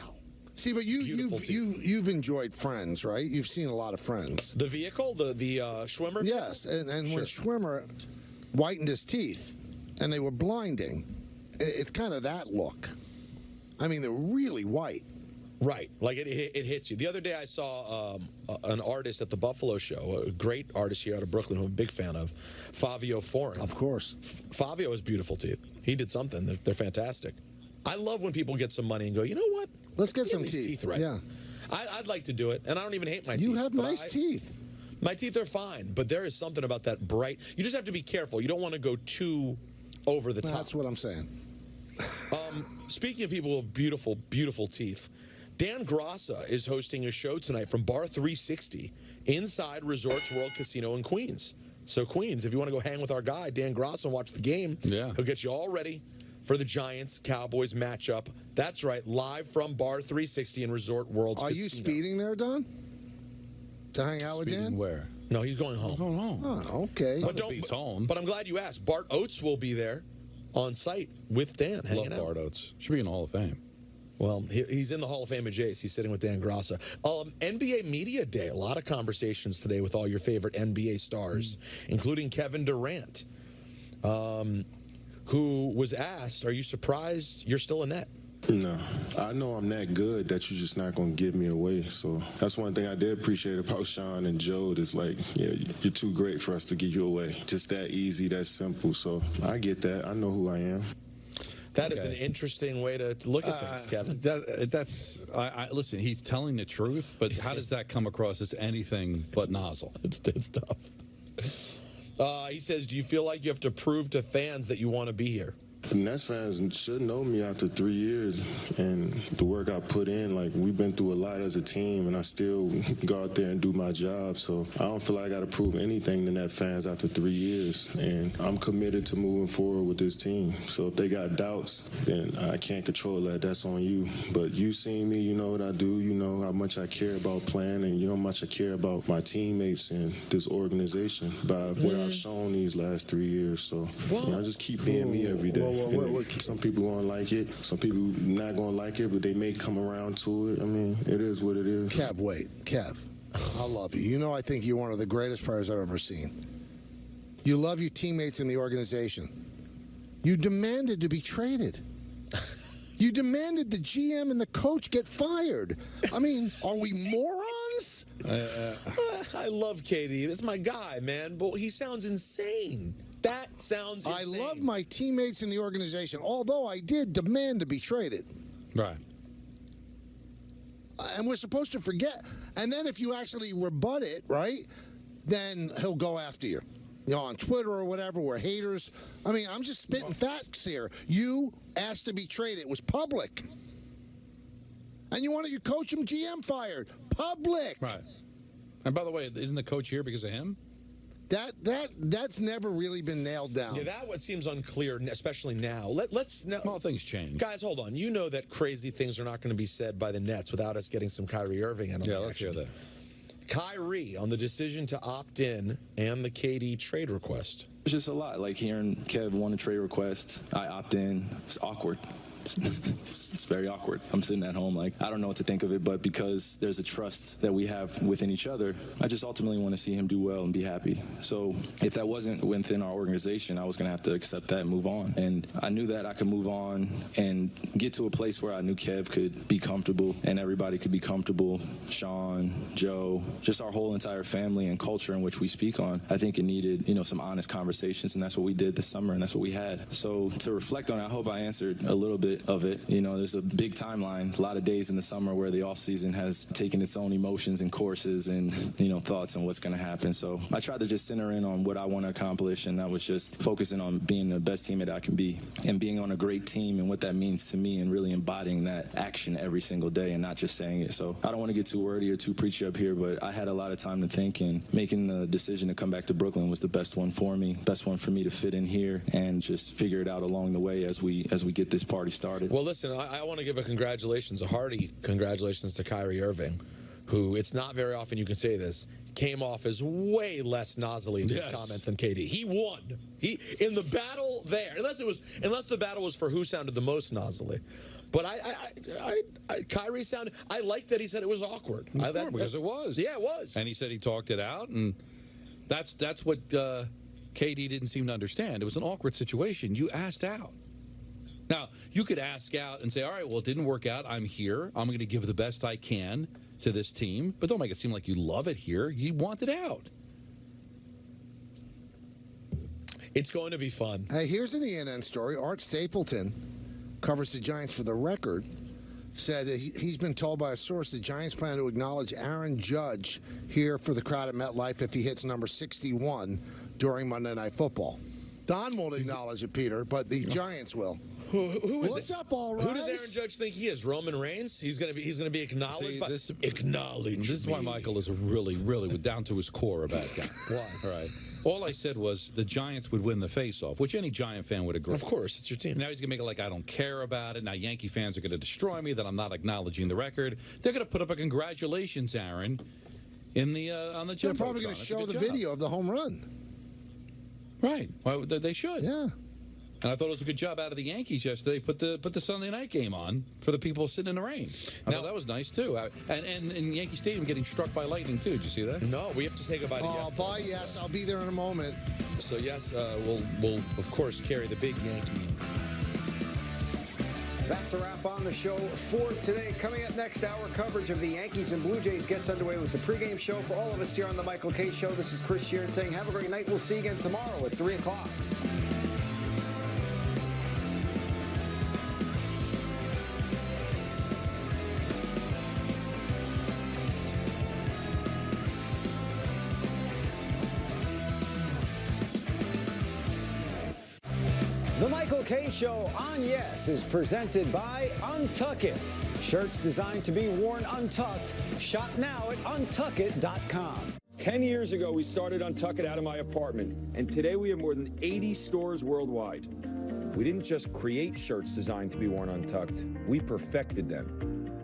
See, but you've enjoyed Friends, right? You've seen a lot of Friends. The vehicle, the Schwimmer? Yes, and when Schwimmer whitened his teeth and they were blinding, it's kind of that look. I mean, they're really white. Right, like it hits you. The other day I saw an artist at the Buffalo show, a great artist here out of Brooklyn who I'm a big fan of, Fabio Foreign. Of course. Fabio has beautiful teeth. He did something. They're fantastic. I love when people get some money and go, you know what? Let's get some teeth. Right. Yeah. I'd like to do it, and I don't even hate my teeth. You have nice teeth. My teeth are fine, but there is something about that bright. You just have to be careful. You don't want to go too over the top. That's what I'm saying. Speaking of people with beautiful, beautiful teeth, Dan Grassa is hosting a show tonight from Bar 360 inside Resorts World Casino in Queens. So, Queens, if you want to go hang with our guy, Dan Grassa, and watch the game, he'll get you all ready for the Giants-Cowboys matchup. That's right, live from Bar 360 in Resort World Casino. Are you speeding there, Don? To hang out with Dan? Where? No, he's going home. Going home. Oh, okay. But I'm glad you asked. Bart Oates will be there on site with Dan, hanging out. Love Bart Oates. Should be in the Hall of Fame. Well, he's in the Hall of Fame at Jace. He's sitting with Dan Grassa. NBA Media Day. A lot of conversations today with all your favorite NBA stars, including Kevin Durant, who was asked, are you surprised you're still a Net? No, I know I'm that good that you're just not going to give me away. So that's one thing I did appreciate about Sean and Joe. Is like, yeah, you're too great for us to give you away. Just that easy, that simple. So I get that. I know who I am. That is an interesting way to look at things, Kevin. Listen, he's telling the truth, but how does that come across as anything but nozzle? It's tough. He says, do you feel like you have to prove to fans that you want to be here? The Nets fans should know me after 3 years and the work I put in. Like, we've been through a lot as a team, and I still go out there and do my job. So I don't feel like I got to prove anything to Nets fans after 3 years. And I'm committed to moving forward with this team. So if they got doubts, then I can't control that. That's on you. But you seen me, you know what I do. You know how much I care about playing, and you know how much I care about my teammates and this organization by what I've shown these last 3 years. So I just keep being me every day. Some people gonna like it, some people not gonna like it, but they may come around to it. I mean, it is what it is. Kev, wait. Kev, I love you. You know I think you're one of the greatest players I've ever seen. You love your teammates in the organization. You demanded to be traded. You demanded the GM and the coach get fired. I mean, are we morons? I love KD. It's my guy, man. But he sounds insane. That sounds insane. I love my teammates in the organization, although I did demand to be traded. Right. And we're supposed to forget. And then if you actually rebut it, right, then he'll go after you. You know, on Twitter or whatever, we're haters. I mean, I'm just spitting facts here. You asked to be traded. It was public. And you wanted your coach and GM fired. Public. Right. And by the way, isn't the coach here because of him? That's never really been nailed down. Yeah, that what seems unclear, especially now. Let's now. Well, things change. Guys, hold on. You know that crazy things are not going to be said by the Nets without us getting some Kyrie Irving in on the let's hear that. Kyrie on the decision to opt in and the KD trade request. It's just a lot. Like hearing Kev want a trade request, I opt in. It's awkward. it's very awkward. I'm sitting at home like, I don't know what to think of it, but because there's a trust that we have within each other, I just ultimately want to see him do well and be happy. So if that wasn't within our organization, I was going to have to accept that and move on. And I knew that I could move on and get to a place where I knew Kev could be comfortable and everybody could be comfortable. Sean, Joe, just our whole entire family and culture in which we speak on. I think it needed, some honest conversations, and that's what we did this summer, and that's what we had. So to reflect on it, I hope I answered a little bit of it. There's a big timeline, a lot of days in the summer where the off season has taken its own emotions and courses and, thoughts on what's going to happen. So I tried to just center in on what I want to accomplish, and that was just focusing on being the best teammate I can be and being on a great team and what that means to me and really embodying that action every single day and not just saying it. So I don't want to get too wordy or too preachy up here, but I had a lot of time to think, and making the decision to come back to Brooklyn was the best one for me, best one for me to fit in here and just figure it out along the way as we get this party started. Well, listen, I want to give a hearty congratulations to Kyrie Irving, who, it's not very often you can say this, came off as way less nozzly in his comments than KD. He won. He in the battle there, unless the battle was for who sounded the most nozzly. But Kyrie sounded. I like that he said it was awkward. Because it was. Yeah, it was. And he said he talked it out, and that's what KD didn't seem to understand. It was an awkward situation. You asked out. Now, you could ask out and say, all right, well, it didn't work out. I'm here. I'm going to give the best I can to this team. But don't make it seem like you love it here. You want it out. It's going to be fun. Hey, here's an ENN story. Art Stapleton covers the Giants for The Record. Said he's been told by a source the Giants plan to acknowledge Aaron Judge here for the crowd at MetLife if he hits number 61 during Monday Night Football. Don won't acknowledge it, Peter, but the Giants will. Who is What's it? up, all right? Who does Aaron Judge think he is? Roman Reigns? He's gonna be acknowledged. This is why Michael is really down to his core a bad guy. Why? All right. All I said was the Giants would win the face-off, which any Giant fan would agree. Of course, it's your team. Now he's going to make it like I don't care about it. Now Yankee fans are going to destroy me that I'm not acknowledging the record. They're going to put up a congratulations, Aaron, in the on the Jumbotron. They're probably going to show the video of the home run. Right. Well, they should. Yeah. And I thought it was a good job out of the Yankees yesterday. Put the Sunday night game on for the people sitting in the rain. I thought that was nice too. And Yankee Stadium getting struck by lightning too. Did you see that? No, we have to say goodbye to Yes. Bye, Yes. I'll be there in a moment. So Yes, we'll of course carry the big Yankee. That's a wrap on the show for today. Coming up next hour, coverage of the Yankees and Blue Jays gets underway with the pregame show. For all of us here on the Michael Kay Show, this is Chris Sheeran saying have a great night. We'll see you again tomorrow at 3 o'clock. The Michael Kay Show on Yes is presented by Untuck It. Shirts designed to be worn untucked. Shop now at untuckit.com. 10 years ago, we started Untuck It out of my apartment, and today we have more than 80 stores worldwide. We didn't just create shirts designed to be worn untucked, we perfected them.